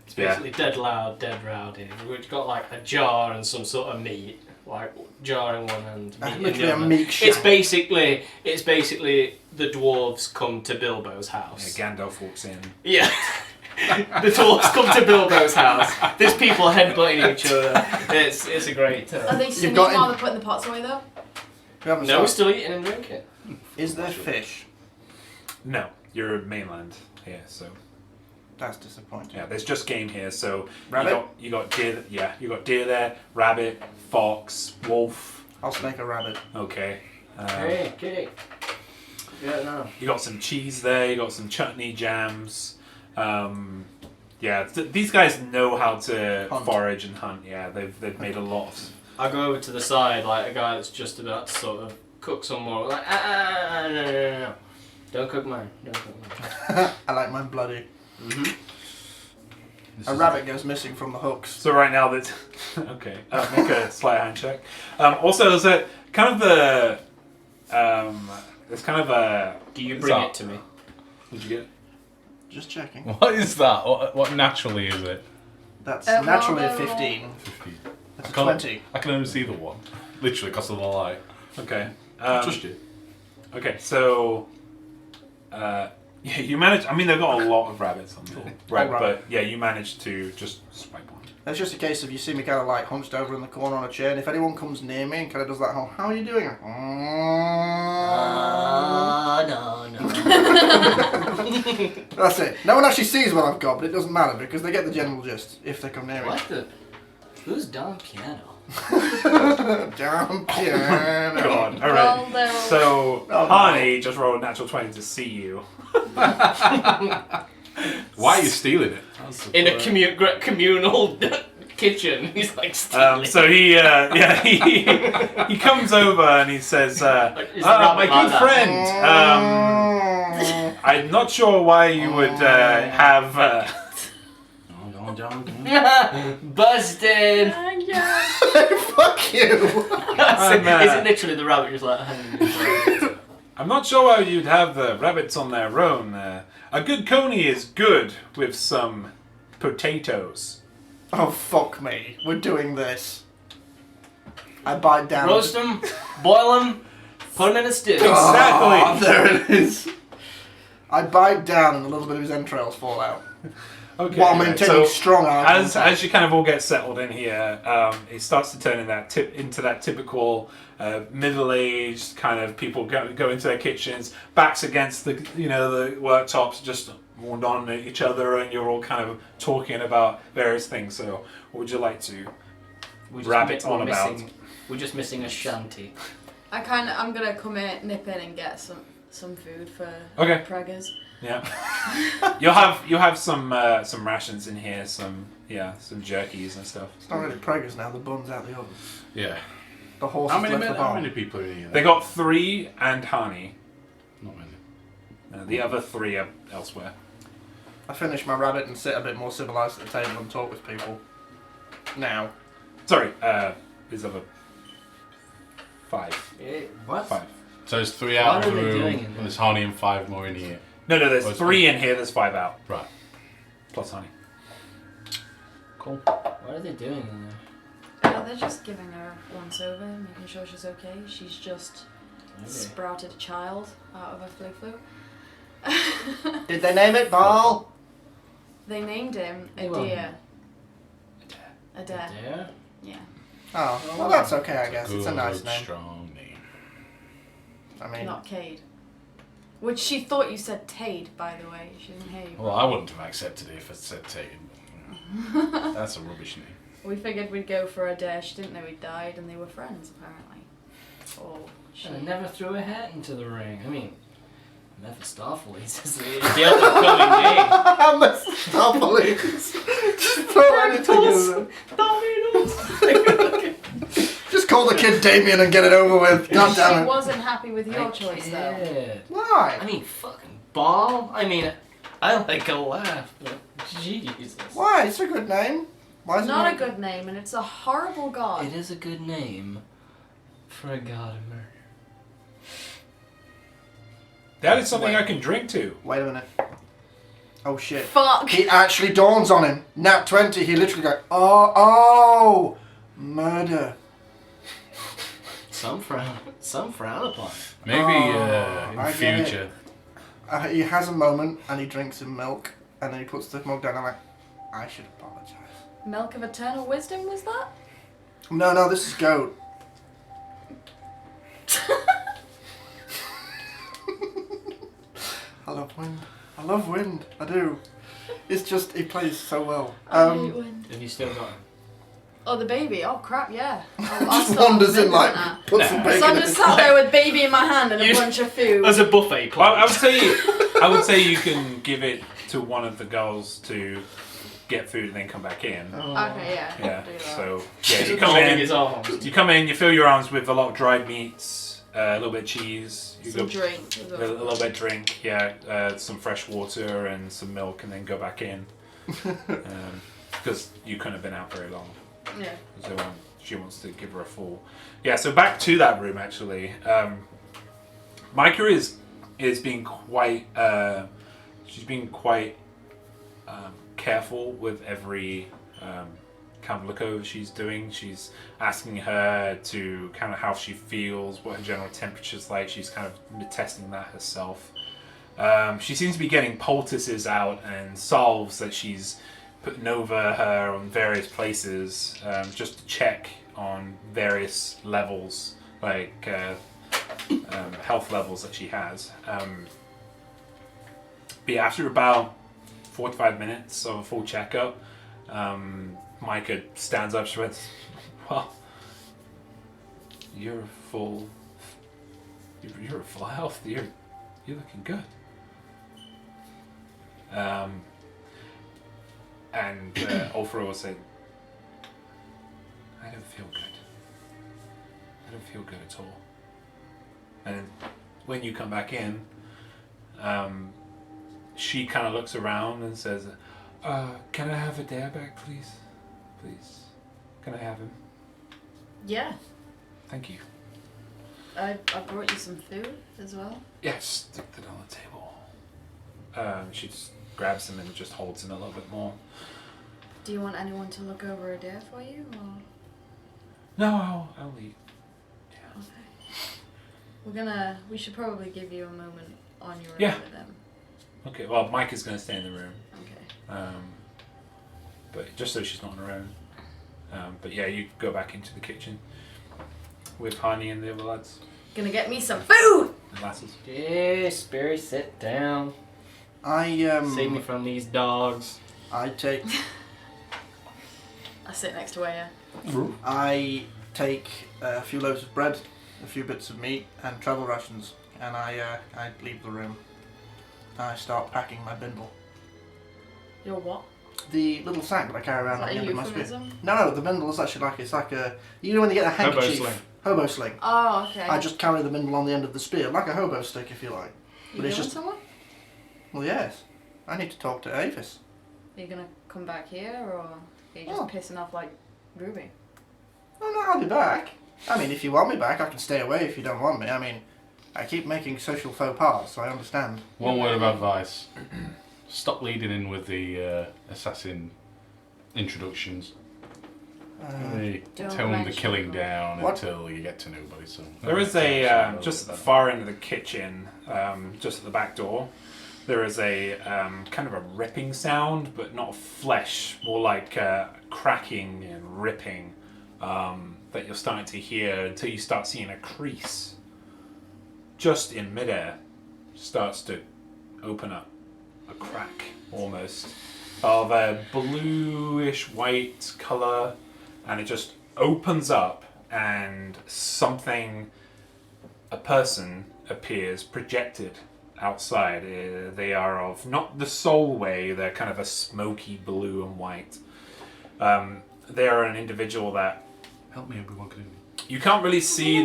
It's basically dead loud, dead rowdy. We've got like a jar and some sort of meat, like jar in one hand, meat in Literally the a other. meat It's shack. basically the dwarves come to Bilbo's house. Gandalf walks in. Yeah. The dwarves come to Bilbo's house. There's people headbutting each other. It's a great Are time. they singing got while him. they're putting the pots away though? We haven't No, we're started. still eating and drinking. Is there fish? No, you're mainland here, so That's disappointing. yeah, there's just game here. So Rabbit? you got deer. Yeah, you got deer there, rabbit, fox, wolf. I'll snake a rabbit. Okay. Okay. Yeah, no. You got some cheese there. You got some chutney jams. These guys know how to Hunt. forage and hunt. Yeah, they've made a lot of. I go over to the side like a guy that's just about to sort of cook some more. Like, no. Don't cook mine. Don't cook mine. I like mine bloody. Mm-hmm. A rabbit goes missing from the hooks. So right now that okay, make a sleight of hand check. Also, there's a kind of the there's kind of a. Do you bring it to me? What'd you get? Just checking. What is that? What naturally is it? That's well, naturally a they're all- 15. 15. That's a I can't- 20. I can only see the one. Literally, because of the light. Okay. I trust you. Okay, so yeah, you managed. I mean, they've got a lot of rabbits on there, right? All But yeah, you managed to just swipe one. It's just a case of you see me kind of like hunched over in the corner on a chair, and if anyone comes near me and kind of does that whole, how are you doing? No. That's it. No one actually sees what I've got, but it doesn't matter because they get the general gist if they come near me. What the? Who's Don Piano? Damn piano. God. All Well, right. they're all- So Oh, no. Harney just rolled a natural 20 to see you. Why are you stealing it? In a communal kitchen. He's like stealing. So he he comes over and he says, Like, is the my rabbit like good that?" friend. I'm not sure why you would have. Busted! Yeah. Fuck you. Is it literally the rabbit just like hanging? I'm not sure why you'd have the rabbits on their own. A good coney is good with some potatoes. Oh, fuck me. We're doing this. I bite down. Roast them, boil them, put them in a stew. Exactly. Oh, there it is. I bite down and a little bit of his entrails fall out. Okay. While maintaining so strong eye as contact. you kind of all get settled in here, it starts to turn into that typical middle-aged kind of people go into their kitchens, backs against the the worktops, just warned on each other, and you're all kind of talking about various things. So, what would you like to wrap it on about? We're just missing a shanty. I'm gonna come in, nip in, and get some food for Okay. preggers. Yeah, you'll have some rations in here, some jerkies and stuff. It's not really preggers now, the bun's out the oven. Yeah. The horse How has many left the how barn. many people are in here? They got 3 and honey. Not many. The other 3 are elsewhere. I finish my rabbit and sit a bit more civilised at the table and talk with people. Now. Sorry, there's other 5. What? 5. So there's 3 out What of the are they room, doing in and there? there's Honey and 5 more in here. No, there's Oh, it's 3 in here, there's 5 out. Right. Plus Honey. Cool. What are they doing in there? They're just giving her once over, making sure she's okay. She's just sprouted a child out of her flu. Did they name it Ball? They named him Hey, well. Adair. Adair. There? Yeah. Oh, well that's okay I guess. It's a nice Good, name. strong name. I mean, Not Cade. Which she thought you said Tade, by the way. She didn't hear you. Well, I wouldn't have accepted it if it said Taken. That's a rubbish name. We figured we'd go for Adair. She didn't know he'd died, and they were friends, apparently. Or she... I never threw a hat into the ring. I mean, Mephistopheles is the upcoming game. Mephistopheles. Just throw anything in. Just call the kid Damien and get it over with. God She damn it. wasn't happy with your I choice, though. can't. Why? I mean, fucking Ball. I mean, I like a laugh, but Jesus. Why? It's a good name. Why is It's it not a good name, and it's a horrible god. It is a good name for a god of murder. That is something I can drink to. Wait a minute. Oh shit. Fuck! He actually dawns on him. Nat 20, he literally goes, oh, murder. Some frown upon. Maybe I in get it. future. He has a moment and he drinks some milk and then he puts the mug down. I'm like, I should apologise. Milk of eternal wisdom, was that? No, this is goat. I love wind. I love wind. I do. It's just, he plays so well. I hate wind. Have you still got him? Oh, the baby. Oh, crap, yeah. Just wanders in like, puts some bacon So I'm in just his sat there with baby in my hand and a bunch of food. There's a buffet Well, plan. I would say you can give it to one of the girls to get food and then come back in. Okay, yeah. Yeah. Do that. So yeah, you He's come holding in. his arms. You come in. You fill your arms with a lot of dried meats, a little bit of cheese. You Some go drink. a little bit of drink. Yeah, some fresh water and some milk, and then go back in. Because you couldn't have been out very long. Yeah. So she wants to give her a full. Yeah. So back to that room actually. Micah is being quite. She's being quite careful with every kind of look over she's doing. She's asking her to kind of how she feels, what her general temperature's like. She's kind of testing that herself. She seems to be getting poultices out and salves that she's putting over her on various places just to check on various levels, like health levels that she has. But yeah, after about 45 minutes of a full checkup, Micah stands up. She went, "Well, you're full health. You're looking good." And Aufra was saying, "I don't feel good. I don't feel good at all." And when you come back in, she kind of looks around and says, "Can I have Adair back, please? Please, can I have him? Yeah. Thank you." I brought you some food as well. Yes, stick that on the table. She just grabs him and just holds him a little bit more. Do you want anyone to look over Adair for you, or? No, I'll eat. Okay. We should probably give you a moment on your own Yeah. with them. Okay, well, Mike is going to stay in the room. Okay. But just so she's not on her own. But yeah, you go back into the kitchen with Honey and the other lads Gonna get me some food! and lasses. Yes, Barry, sit down. Save me from these dogs. I take I sit next to Aya. I take a few loaves of bread, a few bits of meat, and travel rations, and I leave the room. I start packing my bindle. Your what? The little sack that I carry around Is at that the a end of my spear. euphemism? No, the bindle is actually it's like a, you know when you get a handkerchief? sling. Hobo sling. Oh, okay. I just carry the bindle on the end of the spear, like a hobo stick if you like. You But it's doing just, someone? Well, yes. I need to talk to Avis. Are you gonna come back here, or are you just Oh. pissing off like Ruby? Oh, no, I'll be back. I mean, if you want me back, I can stay away if you don't want me. I mean, I keep making social faux pas, so I understand. One word of advice. Stop leading in with the assassin introductions. They Don't tone the mention killing them. down What? until you get to nobody. So There is a, just at the far end of the kitchen, just at the back door, there is a kind of a ripping sound, but not flesh, more like cracking and ripping that you're starting to hear until you start seeing a crease just in midair starts to open up, a crack almost of a bluish white color, and it just opens up and a person appears projected outside. They are of not the soul way, they're kind of a smoky blue and white. They are an individual that help me, everyone. Can you can't really see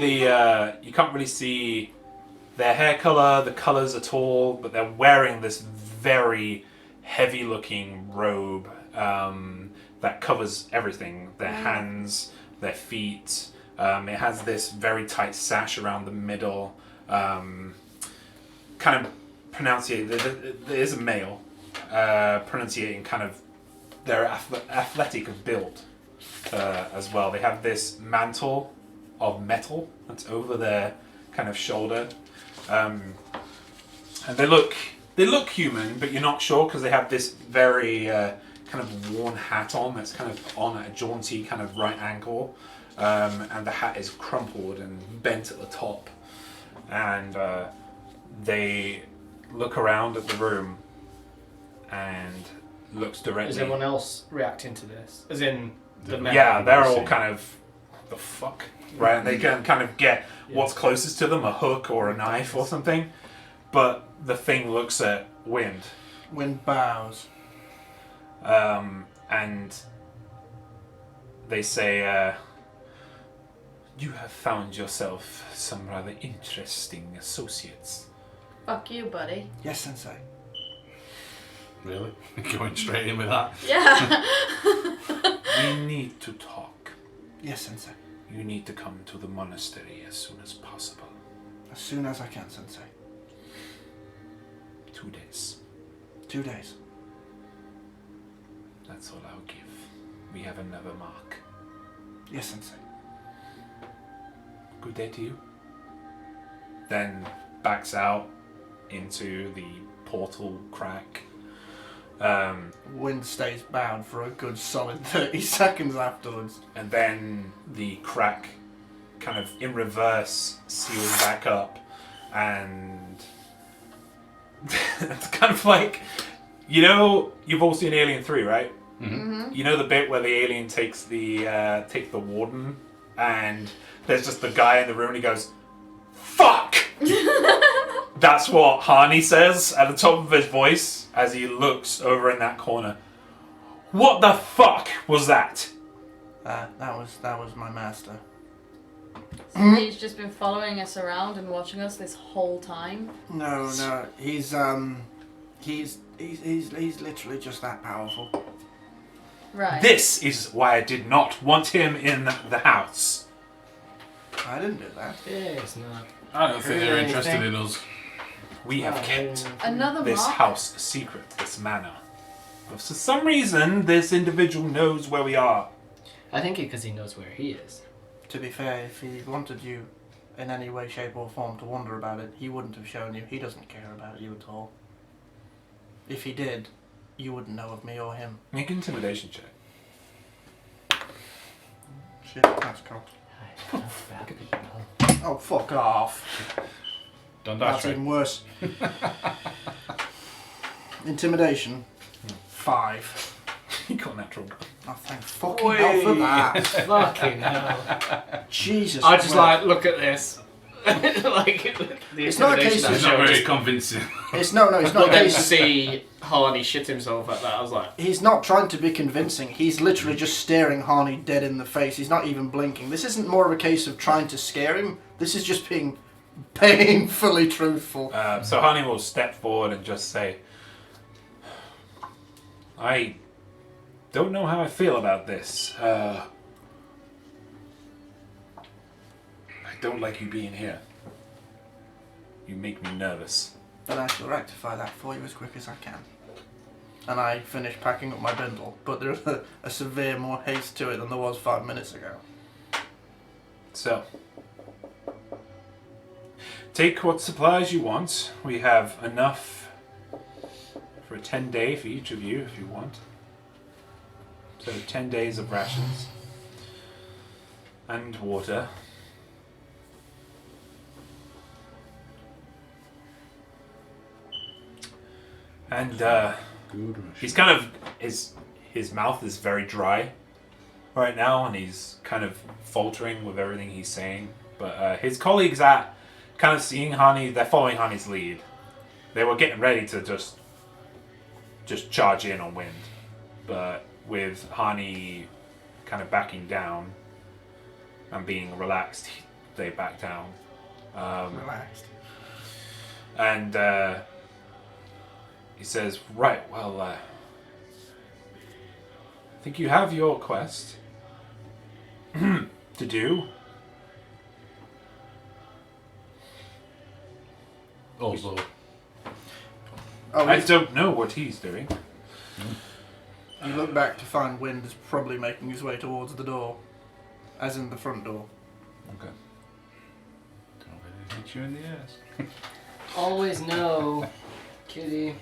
their hair color, the colors at all, but they're wearing this very heavy looking robe that covers everything, their hands, their feet. It has this very tight sash around the middle, kind of pronunciating, there is a male, pronunciating kind of, they're athletic of build as well. They have this mantle of metal that's over their kind of shoulder, and they look human, but you're not sure because they have this very kind of worn hat on that's kind of on at a jaunty kind of right angle, and the hat is crumpled and bent at the top, and they look around at the room and looks directly. Is everyone else reacting to this? As in the men? Yeah, they're all kind of, the fuck, right? And they can kind of get what's closest to them, a hook or a knife or something. But the thing looks at Wind. Wind bows. And they say, you have found yourself some rather interesting associates. Fuck you, buddy. Yes, Sensei. Really? Going straight in with that? Yeah. We need to talk. Yes, Sensei. You need to come to the monastery as soon as possible. As soon as I can, Sensei. 2 days. 2 days. That's all I'll give. We have another mark. Yes, Sensei. Good day to you. Then backs out into the portal crack. Wind stays bound for a good solid 30 seconds afterwards. And then the crack kind of in reverse seals back up, and it's kind of like, you know, you've all seen Alien 3, right? Mm-hmm. You know the bit where the alien takes the warden, and there's just the guy in the room and he goes, "Fuck!" That's what Hani says at the top of his voice as he looks over in that corner. What the fuck was that? That was my master. So he's just been following us around and watching us this whole time. No, he's literally just that powerful. Right. This is why I did not want him in the house. I didn't do that. Yeah, it's not. I don't think they're Really interested anything? in us. We have kept Another this mark? house a secret, this manor. But for some reason, this individual knows where we are. I think because he knows where he is. To be fair, if he wanted you in any way, shape or form to wonder about it, he wouldn't have shown you. He doesn't care about you at all. If he did, you wouldn't know of me or him. Make an intimidation check. Shit, that's cool. Oh, fuck off. Don't die That's straight. even worse. Intimidation. 5. You got natural. Oh, thank fucking hell for that. Fucking hell. Jesus. I just Christ. look at this. like, the It's not a intimidation case I of- It's not showed. very convincing. It's But not a then case to of, see Harney shit himself at that, I was like, he's not trying to be convincing. He's literally just staring Harney dead in the face. He's not even blinking. This isn't more of a case of trying to scare him. This is just being painfully truthful. So Hani will step forward and just say, I don't know how I feel about this. I don't like you being here. You make me nervous. Then I shall rectify that for you as quick as I can. And I finish packing up my bundle, but there's a severe more haste to it than there was 5 minutes ago. So, take what supplies you want. We have enough for a 10-day for each of you if you want. So 10 days of rations and water. And he's kind of his mouth is very dry right now, and he's kind of faltering with everything he's saying. But his colleagues are kind of seeing Hani. They're following Hani's lead. They were getting ready to just charge in on Wind, but with Hani kind of backing down and being relaxed, they back down. Relaxed. And he says, right, well, I think you have your quest to do. Also, I don't know what he's doing. You look back to find Wind is probably making his way towards the door, as in the front door. Okay. don't really hit you in the ass. Always know, kitty.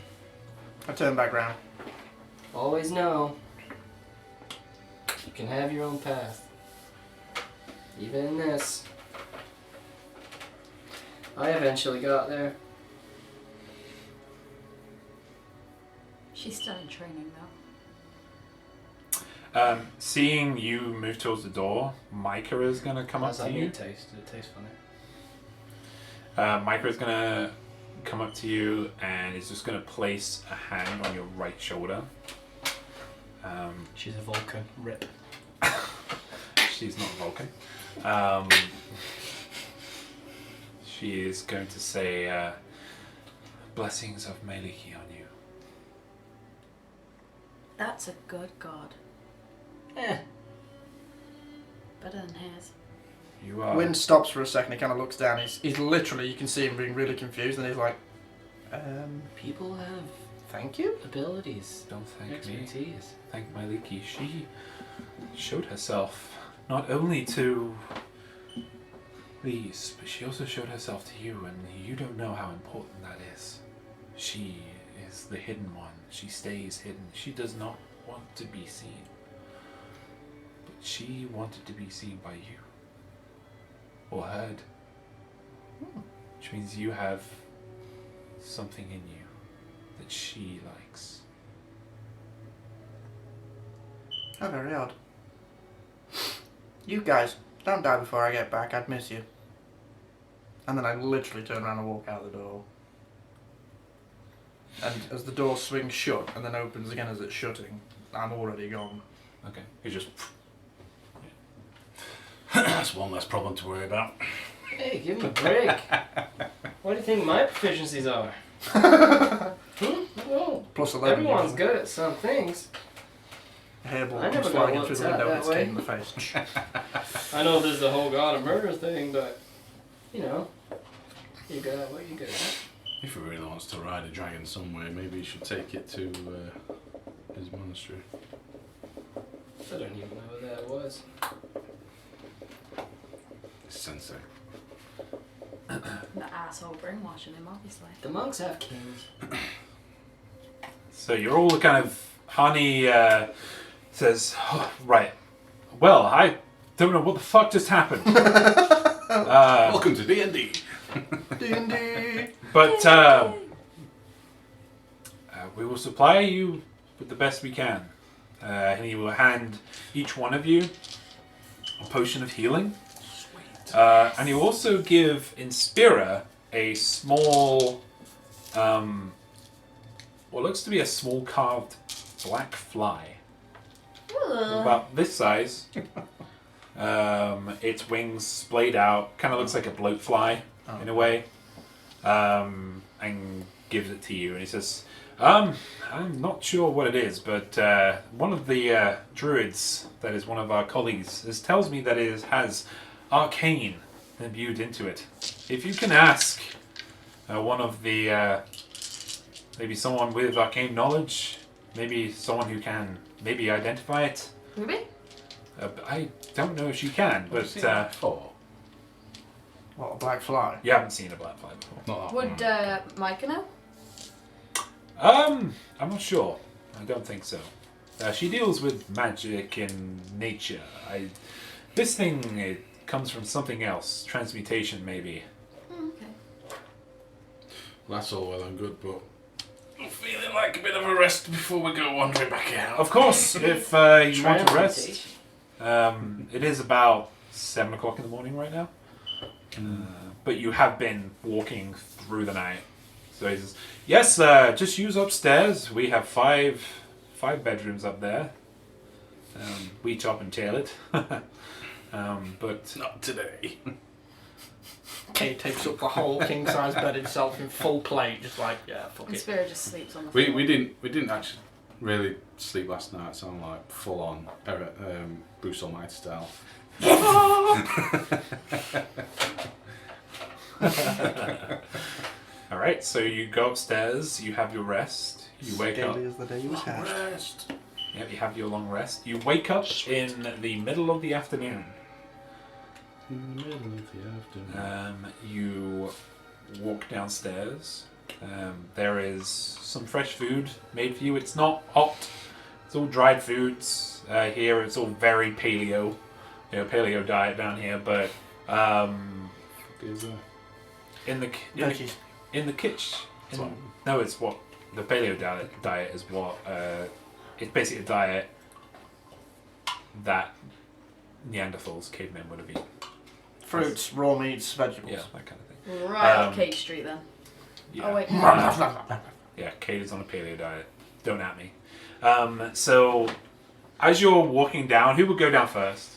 I turn back round. Always know. You can have your own path. Even in this. I eventually got there. She's still in training though. Seeing you move towards the door, Micah is going to come up How's to that you. meat taste? Did it taste funny? Micah is going to come up to you and is just going to place a hand on your right shoulder. She's a Vulcan. Rip. She's not Vulcan. She is going to say, blessings of Maliki on you. That's a good god. Eh. Better than his. You are... Wind stops for a second, he kind of looks down, he's literally, you can see him being really confused, and he's like, People have thank you? abilities. Don't thank me. Expertise. Thank Maliki. She showed herself not only to these, but she also showed herself to you, and you don't know how important that is. She is the hidden one. She stays hidden. She does not want to be seen. But she wanted to be seen by you. Or heard. Which means you have something in you that she likes. How very odd. You guys, don't die before I get back, I'd miss you. And then I literally turn around and walk out the door. And as the door swings shut and then opens again as it's shutting, I'm already gone. Okay. You just... That's one less problem to worry about. Hey, give me a break. What do you think my proficiencies are? Well, Plus 11. everyone's good at some things. A hairball I never comes got flying in looked through the at window and that it's way. kicked in the face. I know there's the whole god of murder thing, but you know, you got what you got. If he really wants to ride a dragon somewhere, maybe he should take it to his monastery. I don't even know what that was. Sensei. The asshole brainwashing him, obviously. The monks have kings. So you're all kind of... Hani says, oh, right. Well, I don't know what the fuck just happened. Welcome to D&D. D&D. But we will supply you with the best we can. And he will hand each one of you a potion of healing. And he will also give Inspira a small, what looks to be a small carved black fly. About this size. Its wings splayed out, kind of looks like a bloat fly in a way. And gives it to you. And he says, I'm not sure what it is, but one of the druids that is one of our colleagues tells me that it has arcane imbued into it. If you can ask one of the maybe someone with arcane knowledge, maybe someone who can maybe identify it. Ruby? I don't know if she can, but What, a black fly? you haven't seen a black fly before. Not that Would one. Micah know? I'm not sure. I don't think so. She deals with magic and nature. This thing, it comes from something else. Transmutation, maybe. Okay. That's all well and good, but I'm feeling like a bit of a rest before we go wandering back out. Of course, if you want to rest. It is about 7 o'clock in the morning right now. But you have been walking through the night. So he says, yes, just use upstairs. We have five bedrooms up there. We chop and tail it. But Not today. Kate takes up the whole king-size bed itself in full plate, just like, yeah, fuck And it. Spirit just sleeps on the floor. We didn't actually really sleep last night, so I'm like full on Bruce Almighty style. Alright, so you go upstairs, you have your rest, you wake up. Daily as the day you was hatched. Rest. Yep, you have your long rest. You wake up in the middle of the afternoon. In the middle of the afternoon. You walk downstairs. There is some fresh food made for you. It's not hot. It's all dried foods. Here it's all very paleo. Paleo diet down here. But Is there? in the Veggies. in the kitchen. What? No, it's what the paleo diet is. What it's basically a diet that Neanderthals, cavemen would have eaten. Fruits, raw meats, vegetables. Yeah, that kind of thing. Right up K Street then. Yeah. Oh wait. Yeah, Kate is on a paleo diet. Don't at me. So, as you're walking down, who will go down first?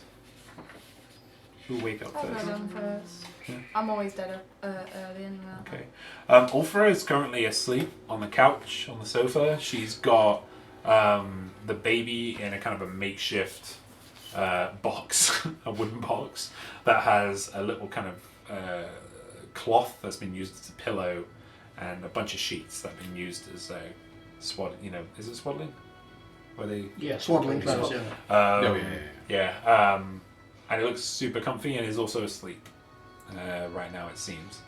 Who will wake up I'll go first? down first. Yeah. I'm always dead early anyway. Okay. Aufra is currently asleep on the couch, on the sofa. She's got the baby in a kind of a makeshift box, a wooden box, that has a little kind of cloth that's been used as a pillow and a bunch of sheets that have been used as a is it swaddling? Where they Yeah, swaddling clothes, yeah. yeah. And it looks super comfy and is also asleep right now, it seems.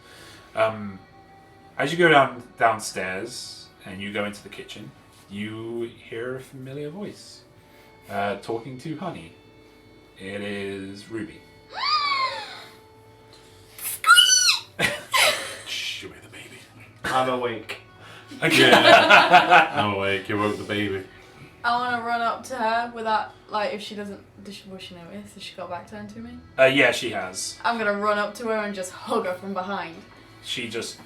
As you go downstairs and you go into the kitchen, you hear a familiar voice talking to Honey. It is Ruby. Shh, you the baby. I'm awake. Okay. I'm awake, you woke the baby. I want to run up to her without, like, if she doesn't, will she notice? Has she got back turned to me? Yeah, she has. I'm going to run up to her and just hug her from behind. She just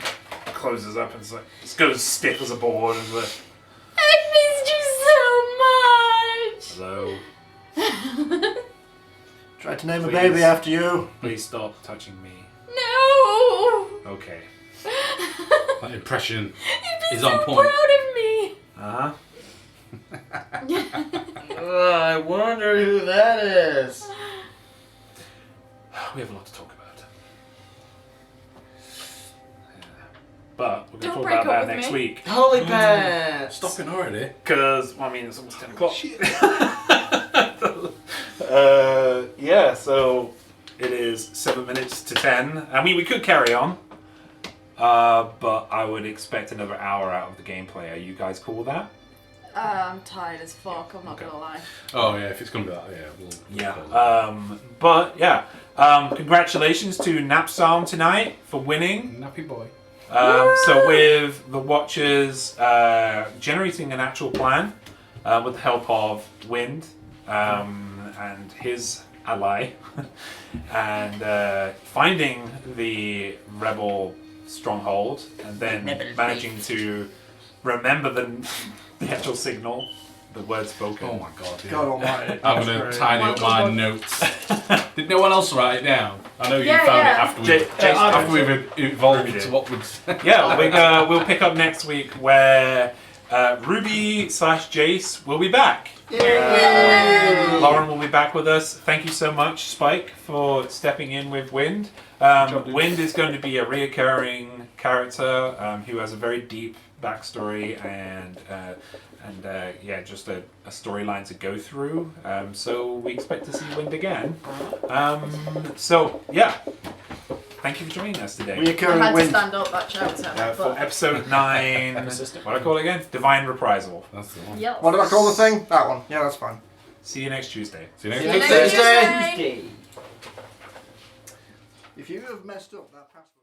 closes up and just goes stiff as a board and like, I missed you so much! hello. Tried to name a Please. baby after you. Please stop touching me. No! Okay. That impression You'd be is so on point. proud of me! Uh-huh. I wonder who that is. We have a lot to talk about. Yeah. But we're going to Don't talk break about up that with next me. week. Holy pants! Stopping already? Because, well, I mean, it's almost 10 o'clock. Yeah, so it is 7 minutes to 10. I mean, we could carry on. But I would expect another hour out of the gameplay. Are you guys cool with that? I'm tired as fuck, I'm not Okay. gonna lie. Oh yeah, if it's gonna be that, yeah. But yeah. Congratulations to Napsalm tonight for winning. Nappy boy. So with the Watchers generating an actual plan with the help of Wind and his ally, and finding the rebel stronghold, and then managing to remember the actual signal, the word spoken. Oh my god, yeah. God almighty. I'm That's gonna great. tidy up my notes. Did no one else write it down? I know you Yeah, found yeah. it after Jason we've evolved Ruby to did. what would. Yeah, we'll pick up next week where Ruby/Jace will be back. Lauren will be back with us. Thank you so much, Spike, for stepping in with Wind. Wind is going to be a reoccurring character who has a very deep backstory and just a storyline to go through. So we expect to see Wind again. Thank you for joining us today. I had to stand up that shout For episode 9, what do I call it again? Divine Reprisal. That's the one. Yep. What do I call the thing? That one. Yeah, that's fine. See you next Tuesday. See you See next you week. next Tuesday. Tuesday. If you have messed up that password.